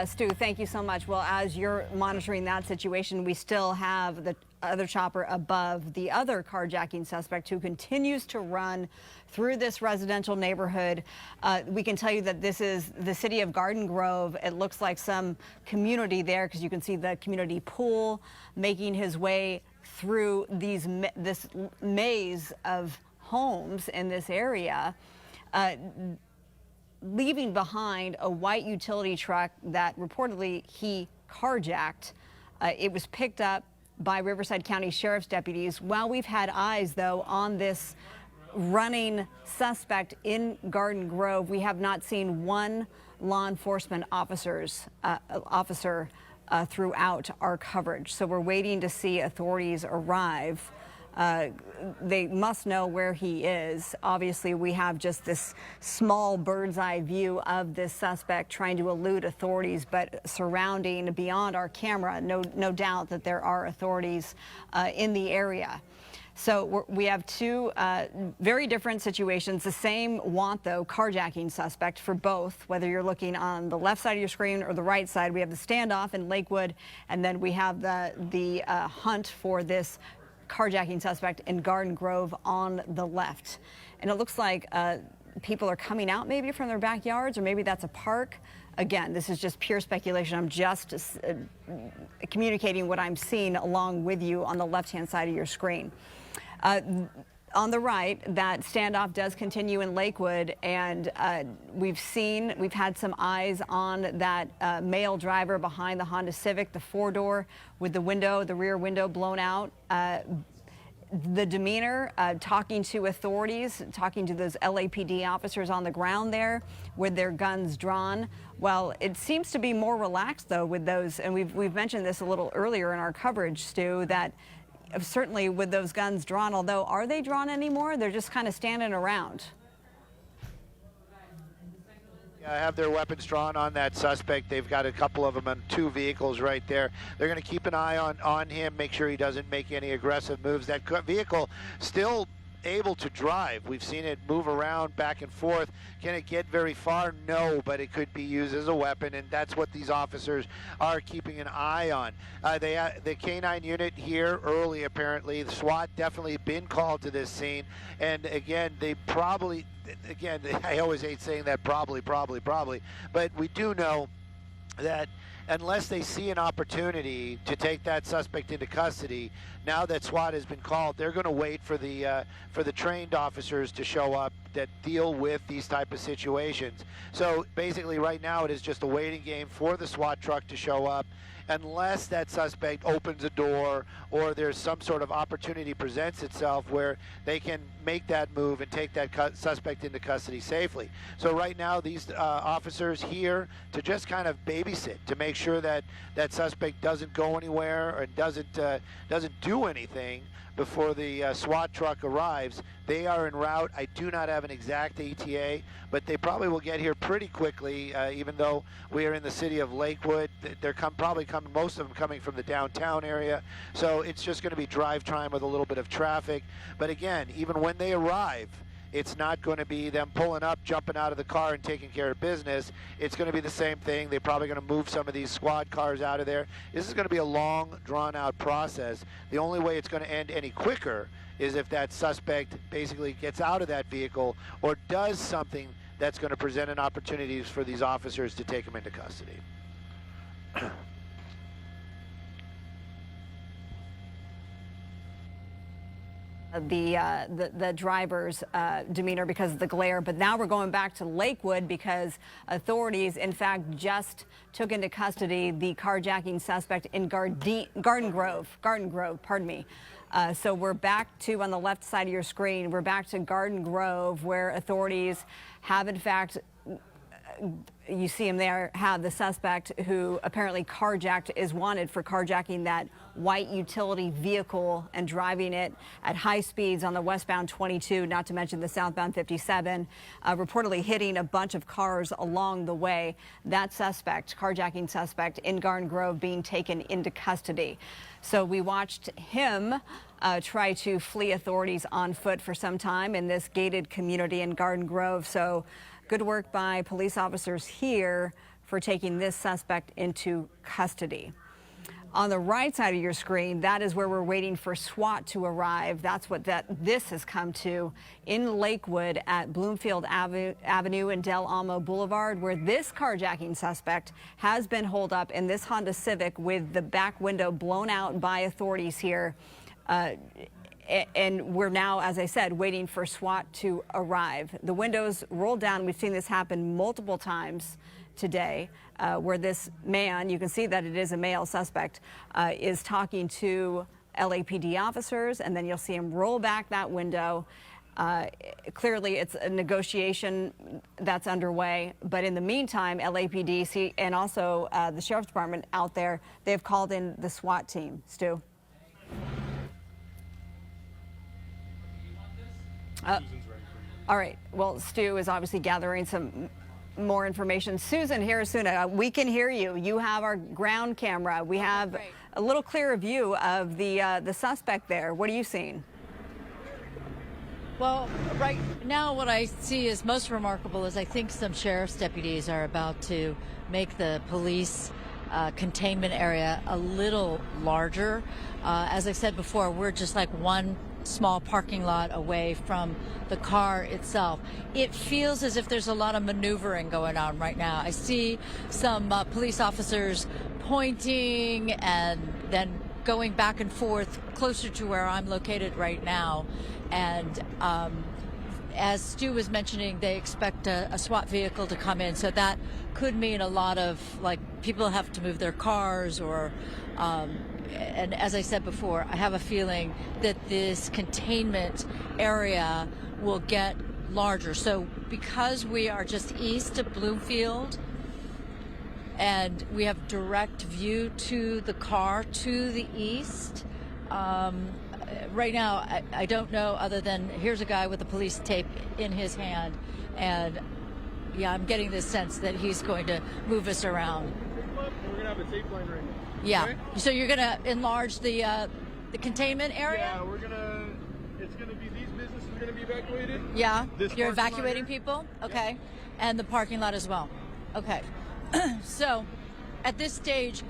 Stu, thank you so much. Well, as you're monitoring that situation, we still have the other chopper above the other carjacking suspect who continues to run through this residential neighborhood. We can tell you that this is the city of Garden Grove. It looks like some community there because you can see the community pool making his way through this maze of homes in this area. Leaving behind a white utility truck that reportedly he carjacked. It was picked up by Riverside County Sheriff's deputies. While we've had eyes, though, on this running suspect in Garden Grove, we have not seen one law enforcement officer throughout our coverage. So we're waiting to see authorities arrive. They must know where he is. Obviously, we have just this small bird's eye view of this suspect trying to elude authorities, but surrounding beyond our camera, no doubt that there are authorities in the area. So we have two very different situations. The same want, though, carjacking suspect for both, whether you're looking on the left side of your screen or the right side. We have the standoff in Lakewood, and then we have the hunt for this carjacking suspect in Garden Grove on the left. And it looks like people are coming out maybe from their backyards, or maybe that's a park. Again, this is just pure speculation. I'm just communicating what I'm seeing along with you on the left-hand side of your screen. On the right, that standoff does continue in Lakewood, and we've had some eyes on that male driver behind the Honda Civic, the four-door with the rear window blown out. The demeanor, talking to authorities, talking to those LAPD officers on the ground there with their guns drawn. Well, it seems to be more relaxed, though, with those, and we've mentioned this a little earlier in our coverage, Stu, that certainly with those guns drawn, although are they drawn anymore? They're just kind of standing around. Yeah, have their weapons drawn on that suspect. They've got a couple of them on two vehicles right there. They're going to keep an eye on him, make sure he doesn't make any aggressive moves. That vehicle still able to drive. We've seen it move around back and forth. Can it get very far? No, but it could be used as a weapon, and that's what these officers are keeping an eye on. The K9 unit here early, apparently. The SWAT definitely been called to this scene, and again, I always hate saying that probably, but we do know that unless they see an opportunity to take that suspect into custody, now that SWAT has been called, they're going to wait for the trained officers to show up that deal with these type of situations. So basically right now it is just a waiting game for the SWAT truck to show up, unless that suspect opens a door or there's some sort of opportunity presents itself where they can make that move and take that suspect into custody safely. So right now these officers here to just kind of babysit, to make sure that that suspect doesn't go anywhere or doesn't do anything before the SWAT truck arrives. They are en route. I do not have an exact ETA, but they probably will get here pretty quickly, even though we are in the city of Lakewood. They're probably coming, most of them coming from the downtown area, so it's just going to be drive time with a little bit of traffic. But again, even when they arrive, it's not going to be them pulling up, jumping out of the car and taking care of business. It's going to be the same thing. They're probably going to move some of these squad cars out of there. This is going to be a long, drawn-out process. The only way it's going to end any quicker is if that suspect basically gets out of that vehicle or does something that's going to present an opportunity for these officers to take him into custody. The driver's demeanor because of the glare, but now we're going back to Lakewood because authorities, in fact, just took into custody the carjacking suspect in Garden Grove, pardon me. So we're back to, on the left side of your screen, we're back to Garden Grove, where authorities have, in fact, you see him there, have the suspect who apparently carjacked, is wanted for carjacking that white utility vehicle and driving it at high speeds on the westbound 22, not to mention the southbound 57, reportedly hitting a bunch of cars along the way. That suspect, carjacking suspect in Garden Grove, being taken into custody. So we watched him try to flee authorities on foot for some time in this gated community in Garden Grove. So good work by police officers here for taking this suspect into custody. On the right side of your screen, that is where we're waiting for SWAT to arrive. That's what this has come to in Lakewood at Bloomfield Avenue and Del Amo Boulevard, where this carjacking suspect has been holed up in this Honda Civic with the back window blown out by authorities here. And we're now, as I said, waiting for SWAT to arrive. The windows rolled down. We've seen this happen multiple times today, where this man, you can see that it is a male suspect, is talking to LAPD officers, and then you'll see him roll back that window. Clearly, it's a negotiation that's underway. But in the meantime, LAPD and also the Sheriff's Department out there, they've called in the SWAT team. Stu? All right. Well, Stu is obviously gathering some more information. Susan Harrisuna, we can hear you. You have our ground camera. We have a little clearer view of the suspect there. What are you seeing? Well, right now what I see is most remarkable is I think some sheriff's deputies are about to make the police containment area a little larger. As I said before, we're just like one small parking lot away from the car itself. It feels as if there's a lot of maneuvering going on right now. I see some police officers pointing and then going back and forth closer to where I'm located right now. And as Stu was mentioning, they expect a SWAT vehicle to come in. So that could mean a lot of, like, people have to move their cars or, and as I said before, I have a feeling that this containment area will get larger. So because we are just east of Bloomfield and we have direct view to the car to the east, right now, I don't know other than here's a guy with a police tape in his hand, and yeah, I'm getting this sense that he's going to move us around. We're going to have a tape line right now. Yeah. Okay? So you're going to enlarge the containment area? Yeah, it's going to be, these businesses are going to be evacuated. Yeah. This You're parking lot evacuating here? people? Okay. Yeah. And the parking lot as well. Okay. So at this stage,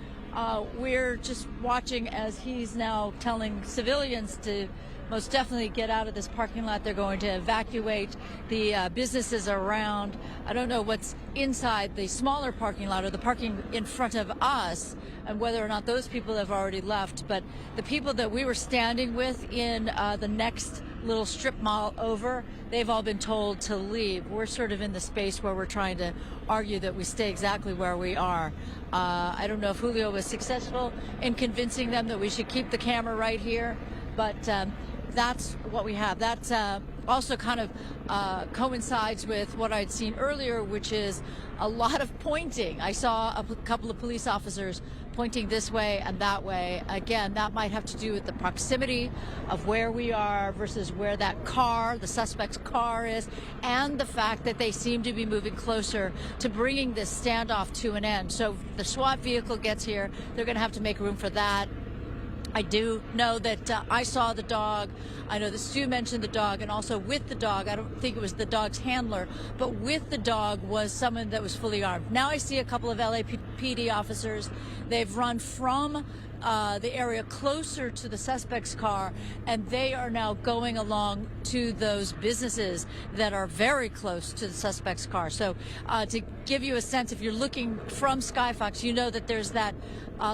we're just watching as he's now telling civilians to most definitely get out of this parking lot. They're going to evacuate the businesses around. I don't know what's inside the smaller parking lot or the parking in front of us and whether or not those people have already left. But the people that we were standing with in the next little strip mall over, they've all been told to leave. We're sort of in the space where we're trying to argue that we stay exactly where we are. I don't know if Julio was successful in convincing them that we should keep the camera right here, but that's what we have. That's also kind of coincides with what I'd seen earlier, which is a lot of pointing. I saw a couple of police officers pointing this way and that way. Again, that might have to do with the proximity of where we are versus where that car, the suspect's car, is, and the fact that they seem to be moving closer to bringing this standoff to an end. So the SWAT vehicle gets here, they're going to have to make room for that. I do know that I saw the dog. I know that Stu mentioned the dog, and also with the dog, I don't think it was the dog's handler, but with the dog was someone that was fully armed. Now I see a couple of LAPD officers. They've run from the area closer to the suspect's car, and they are now going along to those businesses that are very close to the suspect's car. So to give you a sense, if you're looking from SkyFOX, you know that there's that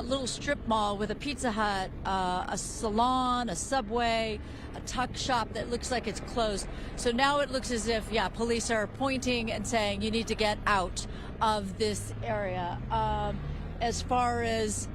little strip mall with a Pizza Hut, a salon, a Subway, a tuck shop that looks like it's closed. So now it looks as if, yeah, police are pointing and saying you need to get out of this area. As far as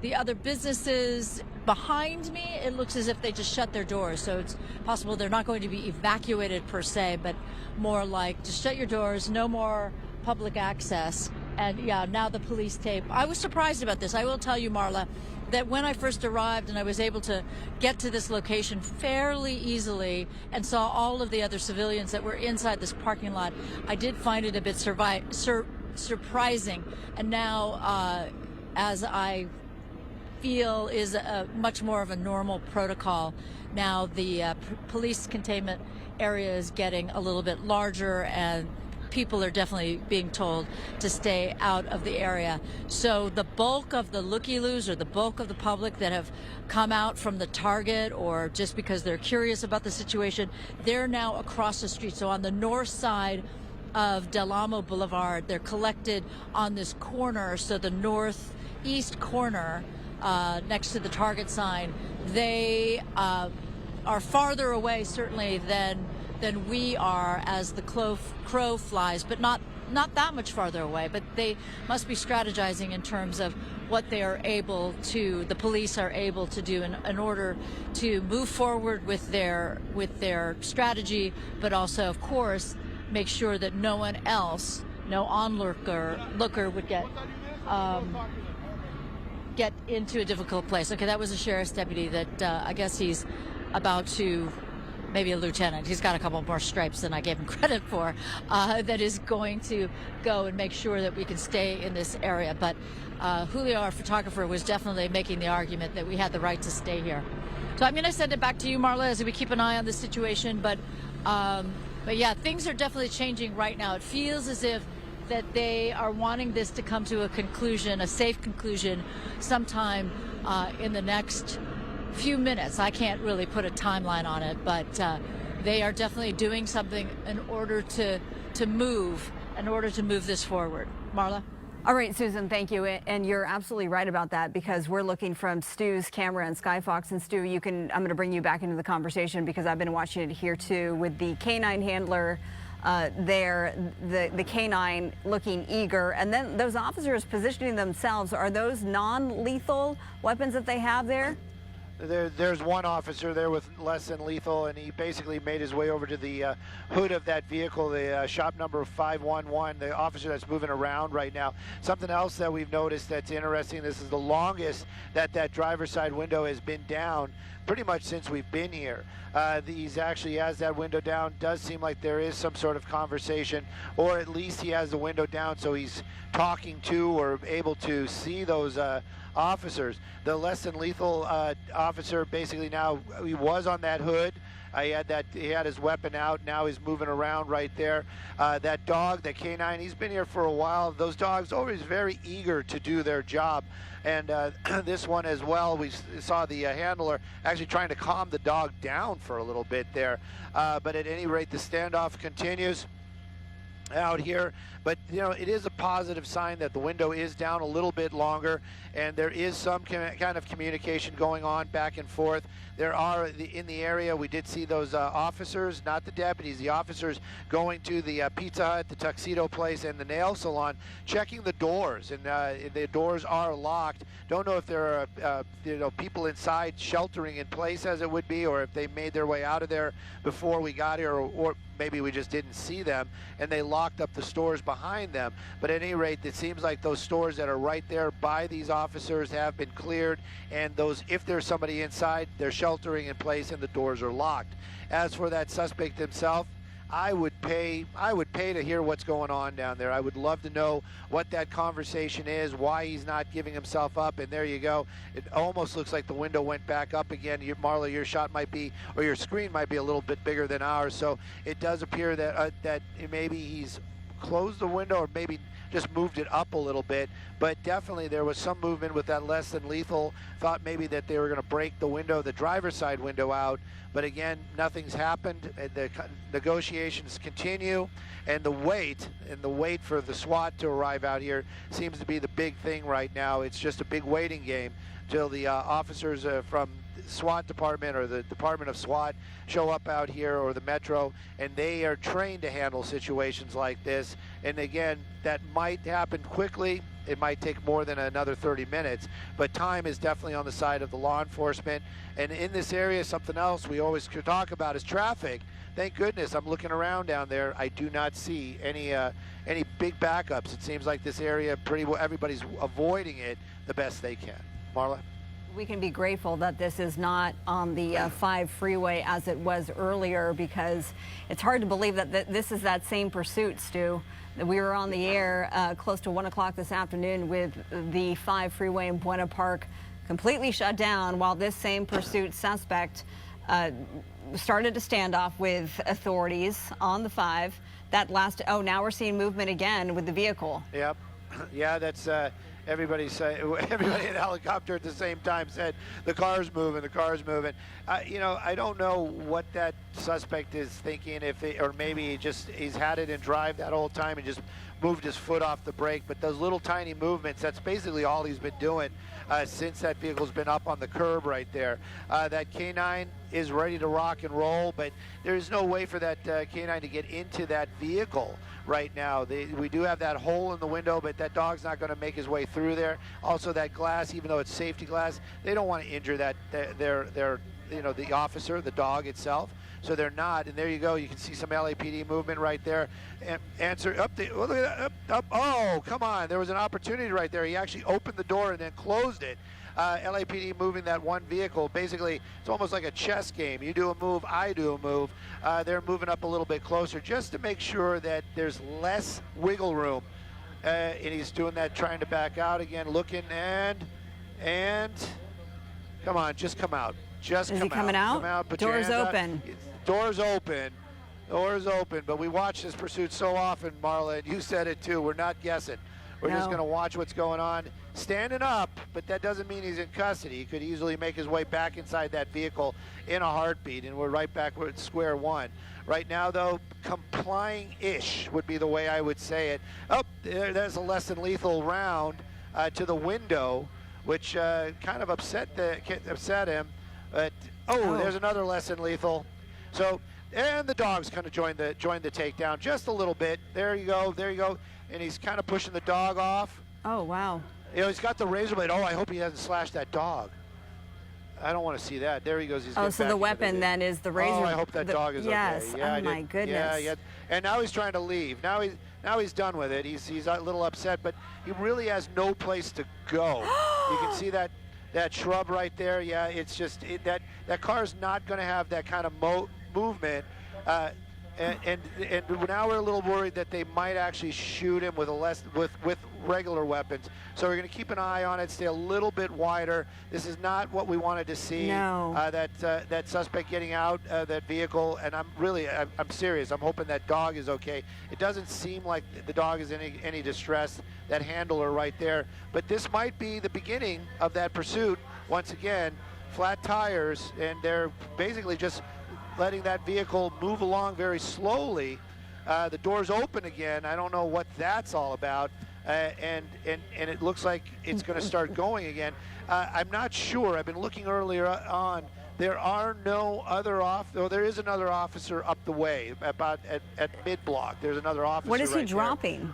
the other businesses behind me, it looks as if they just shut their doors. So it's possible they're not going to be evacuated per se, but more like just shut your doors, no more public access. And yeah, now the police tape. I was surprised about this. I will tell you, Marla, that when I first arrived and I was able to get to this location fairly easily and saw all of the other civilians that were inside this parking lot, I did find it a bit surprising. And now, as I feel is much more of a normal protocol. Now the police containment area is getting a little bit larger, and people are definitely being told to stay out of the area. So the bulk of the looky-loos, or the bulk of the public that have come out from the Target or just because they're curious about the situation, they're now across the street. So on the north side of Del Amo Boulevard, they're collected on this corner. So the northeast corner, next to the Target sign, they are farther away certainly than we are as the crow flies, but not that much farther away. But they must be strategizing in terms of what they are able to, the police are able to do in order to move forward with their strategy, but also, of course, make sure that no one else, no onlooker would get into a difficult place. Okay, that was a sheriff's deputy that I guess he's about to, maybe a lieutenant. He's got a couple more stripes than I gave him credit for, that is going to go and make sure that we can stay in this area. But Julio, our photographer, was definitely making the argument that we had the right to stay here. So I'm going to send it back to you, Marla, as we keep an eye on the situation. But But yeah, things are definitely changing right now. It feels as if that they are wanting this to come to a conclusion, a safe conclusion, sometime in the next few minutes. I can't really put a timeline on it, but they are definitely doing something in order to move this forward. Marla? All right, Susan, thank you. And you're absolutely right about that, because we're looking from Stu's camera and SkyFOX. And Stu, I'm going to bring you back into the conversation because I've been watching it here too with the canine handler there, the canine looking eager. And then those officers positioning themselves, are those non-lethal weapons that they have there? There's one officer there with less than lethal, and he basically made his way over to the hood of that vehicle, the shop number 511, the officer that's moving around right now. Something else that we've noticed that's interesting, this is the longest that driver's side window has been down pretty much since we've been here. He's actually has that window down. Does seem like there is some sort of conversation, or at least he has the window down so he's talking to or able to see those officers. The less than lethal officer basically now, he was on that hood. He had his weapon out. Now he's moving around right there. That dog, the canine, he's been here for a while. Those dogs always very eager to do their job. And this one as well, we saw the handler actually trying to calm the dog down for a little bit there. But at any rate, the standoff continues out here. But it is a positive sign that the window is down a little bit longer, and there is some kind of communication going on back and forth. There are in the area, we did see those officers, not the deputies, the officers going to the Pizza Hut, the tuxedo place, and the nail salon, checking the doors, and the doors are locked. Don't know if there are people inside sheltering in place as it would be, or if they made their way out of there before we got here, or maybe we just didn't see them and they locked up the stores behind them. But at any rate, it seems like those stores that are right there by these officers have been cleared, and those, if there's somebody inside, they're sheltering in place and the doors are locked. As for that suspect himself, I would pay to hear what's going on down there. I would love to know what that conversation is, why he's not giving himself up. And there you go. It almost looks like the window went back up again. Marla, your shot might be, or your screen might be a little bit bigger than ours. So it does appear that that maybe he's closed the window, or maybe just moved it up a little bit. But definitely there was some movement with that less than lethal. Thought maybe that they were going to break the window, the driver's side window out. But again, nothing's happened. The negotiations continue, and the wait for the SWAT to arrive out here seems to be the big thing right now. It's just a big waiting game till the officers from the SWAT department or the Department of SWAT show up out here, or the Metro, and they are trained to handle situations like this. And again, that might happen quickly. It might take more than another 30 minutes, but time is definitely on the side of the law enforcement. And in this area, something else we always talk about is traffic. Thank goodness, I'm looking around down there. I do not see any big backups. It seems like this area, pretty well, everybody's avoiding it the best they can. Marla? We can be grateful that this is not on the 5 freeway as it was earlier, because it's hard to believe that this is that same pursuit, Stu. We were on the air close to 1 o'clock this afternoon with the 5 freeway in Buena Park completely shut down, while this same pursuit suspect started a standoff with authorities on the 5. That lasted, now we're seeing movement again with the vehicle. Yep. Yeah, that's everybody in the helicopter at the same time said the car's moving, the car's moving. I don't know what that suspect is thinking, or maybe he's had it in drive that whole time and just moved his foot off the brake. But those little tiny movements, that's basically all he's been doing since that vehicle's been up on the curb right there. That canine is ready to rock and roll, but there's no way for that canine to get into that vehicle right now. We do have that hole in the window, but that dog's not going to make his way through there. Also, that glass, even though it's safety glass, they don't want to injure the officer, the dog itself. So they're not, and there you go. You can see some LAPD movement right there. Look at that, oh, come on. There was an opportunity right there. He actually opened the door and then closed it. LAPD moving that one vehicle. Basically, it's almost like a chess game. You do a move, I do a move. They're moving up a little bit closer just to make sure that there's less wiggle room. And he's doing that, trying to back out again, looking, and come on, just come out. Just Is come he coming out. out? Come out, put Doors your hands open. Doors open. Doors open, but we watch this pursuit so often, Marla, and you said it too. We're not guessing. We're just going to watch what's going on. Standing up, but that doesn't mean he's in custody. He could easily make his way back inside that vehicle in a heartbeat, and we're right back at square one. Right now, though, complying-ish would be the way I would say it. Oh, there's a less than lethal round to the window, which kind of upset him. But there's another less than lethal. So, and the dog's kind of joined the takedown just a little bit. There you go. And he's kind of pushing the dog off. Oh, wow. You know, he's got the razor blade. Oh, I hope he doesn't slash that dog. I don't want to see that. There he goes. He's so the weapon then is the razor. Oh, I hope that dog is okay. Yes. Yeah, oh, my goodness. Yeah. And now he's trying to leave. Now he's done with it. He's a little upset, but he really has no place to go. You can see that shrub right there. Yeah, it's just that car's not going to have that kind of movement. And now we're a little worried that they might actually shoot him with regular weapons. So we're going to keep an eye on it, stay a little bit wider. This is not what we wanted to see. No. That suspect getting out that vehicle, and I'm serious. I'm hoping that dog is okay. It doesn't seem like the dog is in any distress. That handler right there, but this might be the beginning of that pursuit. Once again, flat tires, and they're basically just letting that vehicle move along very slowly. The doors open again. I don't know what that's all about, and it looks like it's going to start going again. I'm not sure. I've been looking earlier on. There are no other there is another officer up the way, about at mid-block. There's another officer. What is he right dropping?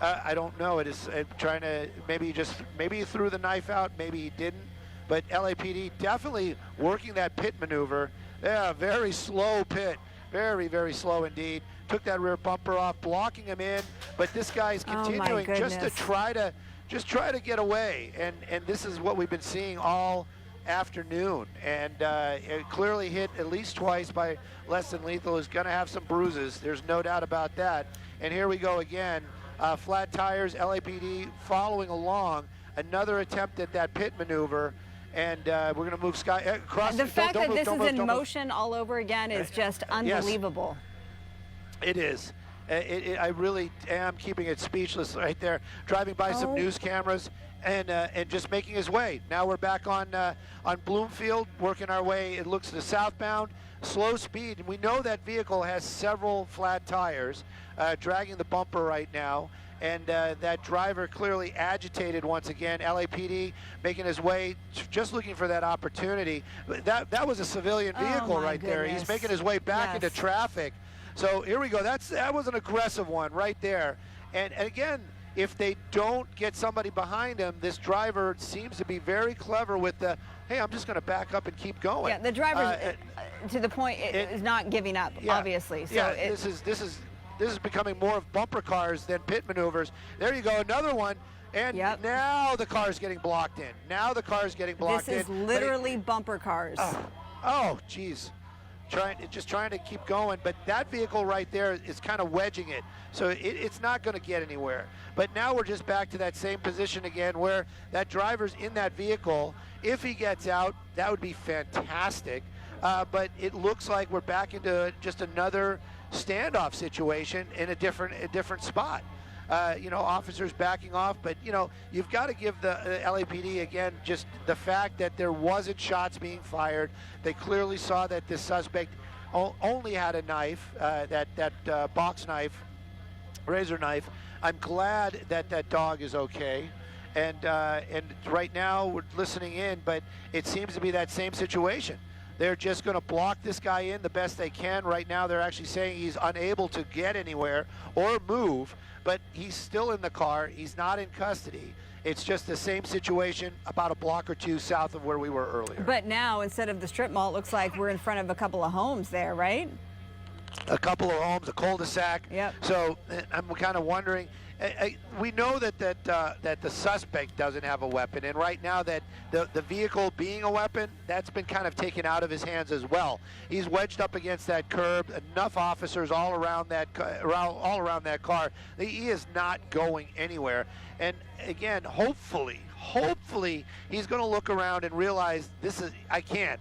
I don't know. It is trying to maybe he threw the knife out. Maybe he didn't. But LAPD definitely working that pit maneuver. Yeah, very slow pit. Very, very slow indeed. Took that rear bumper off, blocking him in. But this guy's continuing just to try to get away. And this is what we've been seeing all afternoon. And it clearly hit at least twice by less than lethal. Is going to have some bruises. There's no doubt about that. And here we go again. Flat tires, LAPD following along. Another attempt at that pit maneuver. And we're going to move across. The fact that this is in motion all over again is just unbelievable. Yes, it is. I really am keeping it speechless right there. Driving by some news cameras and just making his way. Now we're back on Bloomfield, working our way. It looks to the southbound, slow speed. And we know that vehicle has several flat tires, dragging the bumper right now. And that driver clearly agitated once again. LAPD making his way, just looking for that opportunity. That was a civilian vehicle right there. He's making his way back into traffic. So here we go. That was an aggressive one right there. And again, if they don't get somebody behind him, this driver seems to be very clever with the, hey, I'm just going to back up and keep going. Yeah, the driver, to the point, is not giving up, obviously. So yeah, this is becoming more of bumper cars than pit maneuvers. There you go, another one. And now the car's getting blocked in. This is literally bumper cars. Oh, geez. Just trying to keep going. But that vehicle right there is kind of wedging it. So it's not going to get anywhere. But now we're just back to that same position again where that driver's in that vehicle. If he gets out, that would be fantastic. But it looks like we're back into just another standoff situation in a different spot. Officers backing off, but you've got to give the LAPD again just the fact that there wasn't shots being fired. They clearly saw that this suspect only had a knife, that box knife, razor knife. I'm glad that dog is okay. And right now we're listening in, but it seems to be that same situation. They're just going to block this guy in the best they can. Right now they're actually saying he's unable to get anywhere or move, but he's still in the car. He's not in custody. It's just the same situation about a block or two south of where we were earlier. But now, instead of the strip mall, it looks like we're in front of a couple of homes there, right? A couple of homes, a cul-de-sac. Yep. So I'm kind of wondering, we know that the suspect doesn't have a weapon, and right now that the vehicle being a weapon, that's been kind of taken out of his hands as well. He's wedged up against that curb. Enough officers all around that car. He is not going anywhere. And again, hopefully, he's going to look around and realize I can't.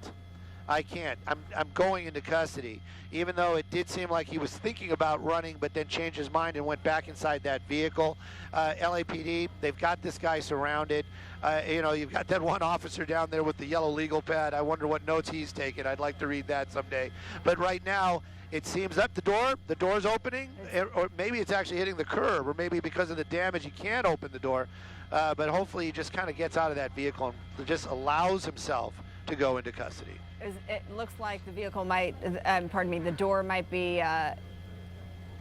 I can't. I'm going into custody. Even though it did seem like he was thinking about running, but then changed his mind and went back inside that vehicle. LAPD, they've got this guy surrounded. You know, you've got that one officer down there with the yellow legal pad. I wonder what notes he's taking. I'd like to read that someday. But right now, it seems up the door's opening, or maybe it's actually hitting the curb, or maybe because of the damage he can't open the door. But hopefully he just kind of gets out of that vehicle and just allows himself to go into custody. It looks like the vehicle might, the door might be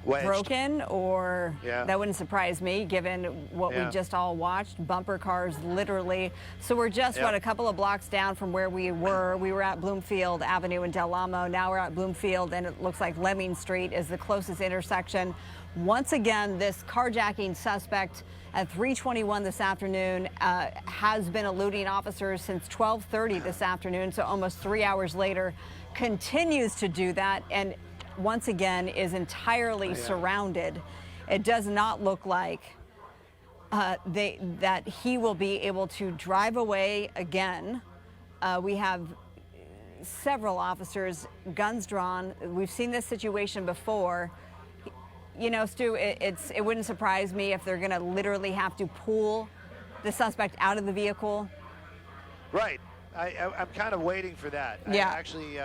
Wedged. broken, or that wouldn't surprise me given what we just all watched. Bumper cars, literally. So we're just, a couple of blocks down from where we were. We were at Bloomfield Avenue in Del Amo. Now we're at Bloomfield, and it looks like Lemming Street is the closest intersection. Once again, this carjacking suspect at 3:21 this afternoon has been eluding officers since 12:30 this afternoon, so almost 3 hours later, continues to do that, and once again is entirely surrounded. It does not look like that he will be able to drive away again. We have several officers, guns drawn. We've seen this situation before. You know, Stu, it wouldn't surprise me if they're going to literally have to pull the suspect out of the vehicle. Right. I'm kind of waiting for that. Yeah. I'm actually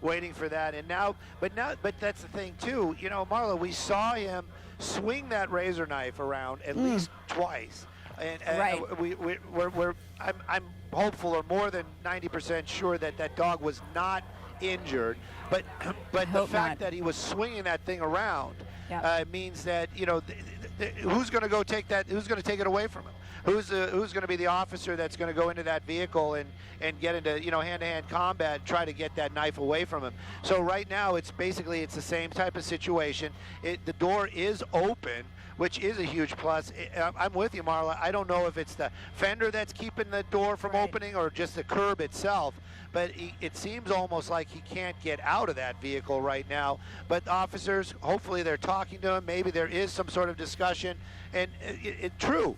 waiting for that. And now, but that's the thing too. You know, Marla, we saw him swing that razor knife around at least twice. And I'm hopeful, or more than 90% sure, that that dog was not injured. But the fact that he was swinging that thing around means that, you know, who's going to go take that? Who's going to take it away from him? Who's going to be the officer that's going to go into that vehicle and get into, you know, hand-to-hand combat and try to get that knife away from him? So right now it's the same type of situation. The door is open, which is a huge plus. I'm with you, Marla. I don't know if it's the fender that's keeping the door from opening or just the curb itself, but it seems almost like he can't get out of that vehicle right now. But officers, hopefully they're talking to him. Maybe there is some sort of discussion. And true,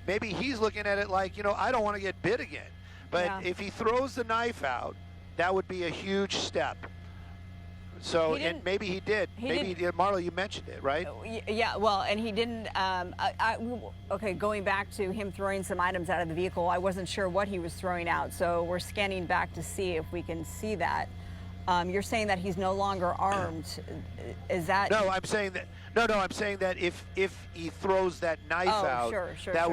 maybe he's looking at it like, you know, I don't want to get bit again. But if he throws the knife out, that would be a huge step. So, and maybe he did. Marla, you mentioned it, right? Yeah, well, and he didn't. Okay, going back to him throwing some items out of the vehicle, I wasn't sure what he was throwing out, so we're scanning back to see if we can see that. You're saying that he's no longer armed. Is that? No, I'm saying that. No, I'm saying that if he throws that knife out, that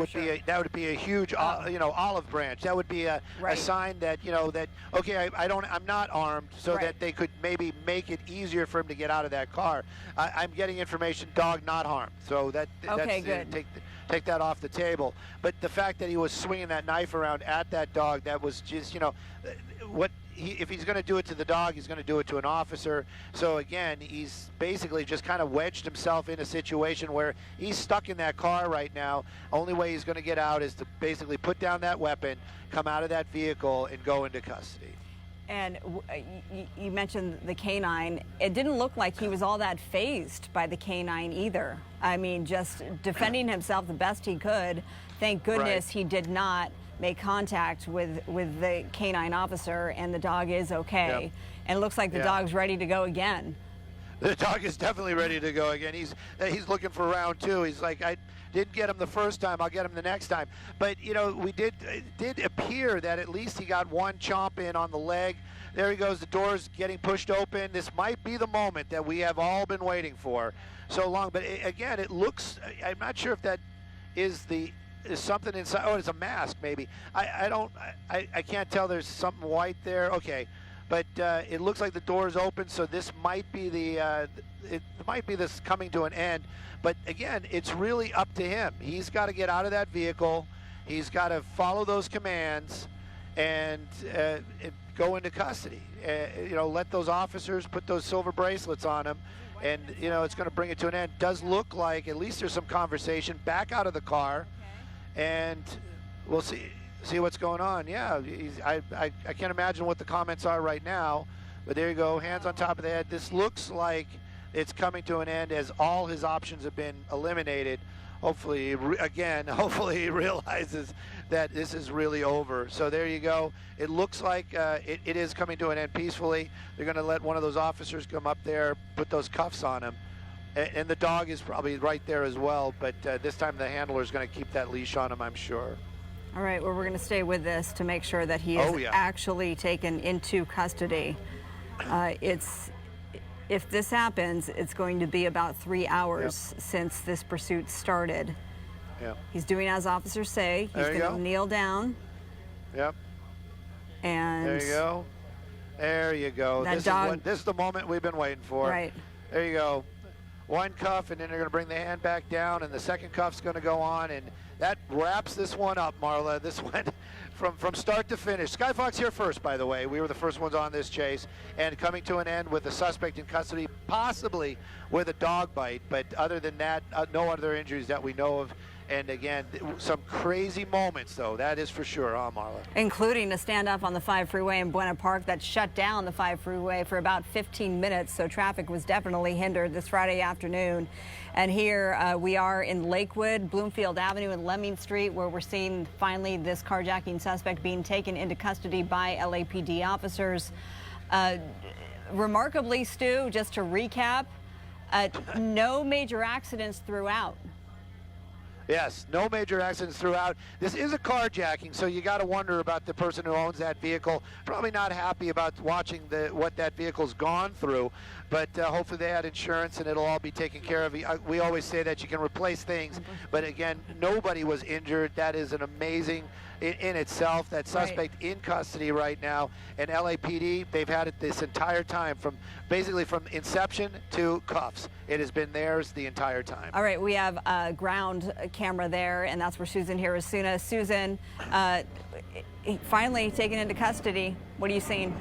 would be a huge, you know, olive branch. That would be a sign that, you know, that okay, I'm not armed, so that they could maybe make it easier for him to get out of that car. I'm getting information, dog not harmed. So that's good. Take that off the table. But the fact that he was swinging that knife around at that dog, that was just, you know, if he's going to do it to the dog, he's going to do it to an officer. So again, he's basically just kind of wedged himself in a situation where he's stuck in that car right now. Only way he's going to get out is to basically put down that weapon, come out of that vehicle, and go into custody. And you mentioned the canine. It didn't look like he was all that fazed by the canine either. I mean, just defending himself the best he could. Thank goodness he did not make contact with the canine officer, and the dog is okay. And it looks like the dog's ready to go again. The dog is definitely ready to go again. He's looking for round two. He's like, I didn't get him the first time, I'll get him the next time. But, you know, it did appear that at least he got one chomp in on the leg. There he goes, the door's getting pushed open. This might be the moment that we have all been waiting for so long. But again, it looks, I'm not sure if that is something inside. Oh, it's a mask maybe. I can't tell. There's something white there. Okay. But it looks like the door is open, so this might be this coming to an end. But again, it's really up to him. He's got to get out of that vehicle. He's got to follow those commands and go into custody. You know, let those officers put those silver bracelets on him, and you know it's going to bring it to an end. Does look like at least there's some conversation. Back out of the car, and we'll see what's going on. Yeah, I can't imagine what the comments are right now, but there you go, hands on top of the head. This looks like it's coming to an end as all his options have been eliminated. hopefully, hopefully he realizes that this is really over. So there you go. It looks like it is coming to an end peacefully. They're going to let one of those officers come up there, put those cuffs on him. And the dog is probably right there as well, but this time the handler is going to keep that leash on him, I'm sure. All right, well, we're going to stay with this to make sure that he is actually taken into custody. If this happens, it's going to be about 3 hours since this pursuit started. Yeah. He's doing as officers say. He's going to kneel down. Yep. And there you go. There you go. This is the moment we've been waiting for. Right. There you go. One cuff, and then they're going to bring the hand back down, and the second cuff's going to go on, and that wraps this one up, Marla. This one from start to finish. SkyFOX here first, by the way. We were the first ones on this chase, and coming to an end with the suspect in custody, possibly with a dog bite, but other than that, no other injuries that we know of. And again, some crazy moments, though, that is for sure, huh, Marla? Including a standoff on the 5 freeway in Buena Park that shut down the 5 freeway for about 15 minutes, so traffic was definitely hindered this Friday afternoon. And here we are in Lakewood, Bloomfield Avenue and Lemming Street, where we're seeing finally this carjacking suspect being taken into custody by LAPD officers. Remarkably, Stu, just to recap, no major accidents throughout. Yes, no major accidents throughout. This is a carjacking, so you got to wonder about the person who owns that vehicle. Probably not happy about watching what that vehicle's gone through, but hopefully they had insurance and it'll all be taken care of. We always say that you can replace things, but again, nobody was injured. That is an amazing in itself. That suspect in custody right now, and LAPD, they've had it this entire time, basically from inception to cuffs. It has been theirs the entire time. All right, we have a ground camera there, and that's where Susan here is. Susan, finally taken into custody. What are you seeing?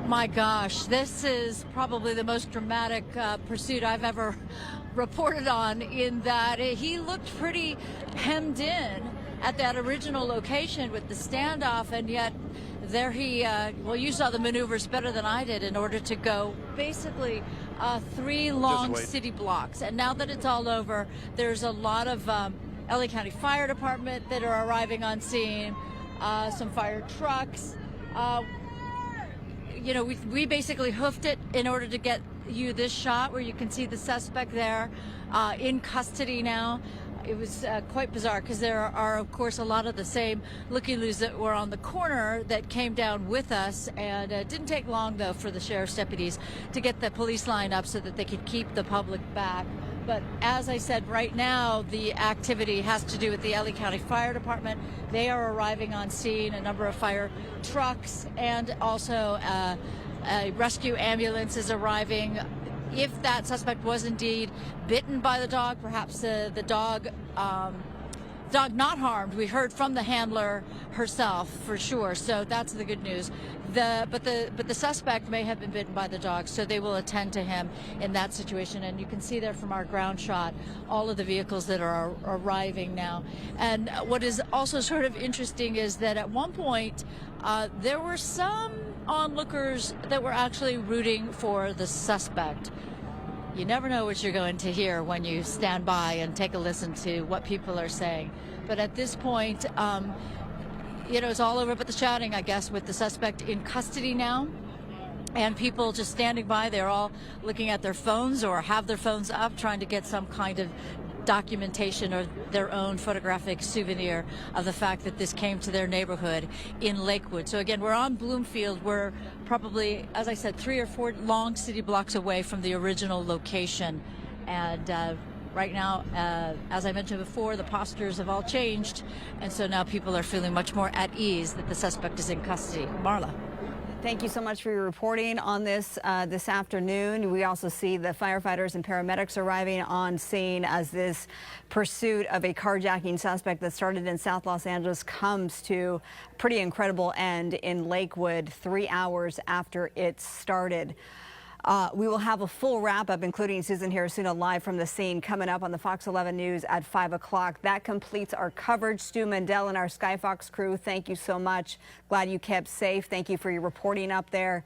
My gosh, this is probably the most dramatic pursuit I've ever reported on, in that he looked pretty hemmed in at that original location with the standoff, and yet there he, well, you saw the maneuvers better than I did in order to go basically 3 long city blocks. And now that it's all over, there's a lot of LA County Fire Department that are arriving on scene, some fire trucks. You know, we basically hoofed it in order to get you this shot where you can see the suspect there in custody now. It was quite bizarre, because there are, of course, a lot of the same looky-loos that were on the corner that came down with us, and it didn't take long, though, for the sheriff's deputies to get the police line up so that they could keep the public back. But as I said, right now, the activity has to do with the LA County Fire Department. They are arriving on scene, a number of fire trucks, and also a rescue ambulance is arriving. If that suspect was indeed bitten by the dog, perhaps the dog not harmed. We heard from the handler herself for sure, so that's the good news. But the suspect may have been bitten by the dog, so they will attend to him in that situation. And you can see there from our ground shot all of the vehicles that are arriving now. And what is also sort of interesting is that at one point there were some onlookers that were actually rooting for the suspect. You never know what you're going to hear when you stand by and take a listen to what people are saying. But at this point, you know, it's all over but the shouting, I guess, with the suspect in custody now. And people just standing by, they're all looking at their phones or have their phones up, trying to get some kind of documentation or their own photographic souvenir of the fact that this came to their neighborhood in Lakewood. So again, we're on Bloomfield. We're probably, as I said, 3 or 4 long city blocks away from the original location. And right now, as I mentioned before, the postures have all changed. And so now people are feeling much more at ease that the suspect is in custody. Marla. Thank you so much for your reporting on this this afternoon. We also see the firefighters and paramedics arriving on scene as this pursuit of a carjacking suspect that started in South Los Angeles comes to a pretty incredible end in Lakewood 3 hours after it started. We will have a full wrap-up, including Susan Hirasuna live from the scene, coming up on the Fox 11 News at 5 o'clock. That completes our coverage. Stu Mandel and our SkyFOX crew, thank you so much. Glad you kept safe. Thank you for your reporting up there.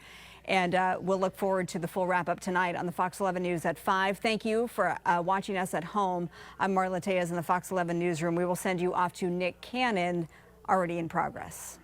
And we'll look forward to the full wrap-up tonight on the Fox 11 News at 5. Thank you for watching us at home. I'm Marla Tejas in the Fox 11 newsroom. We will send you off to Nick Cannon, already in progress.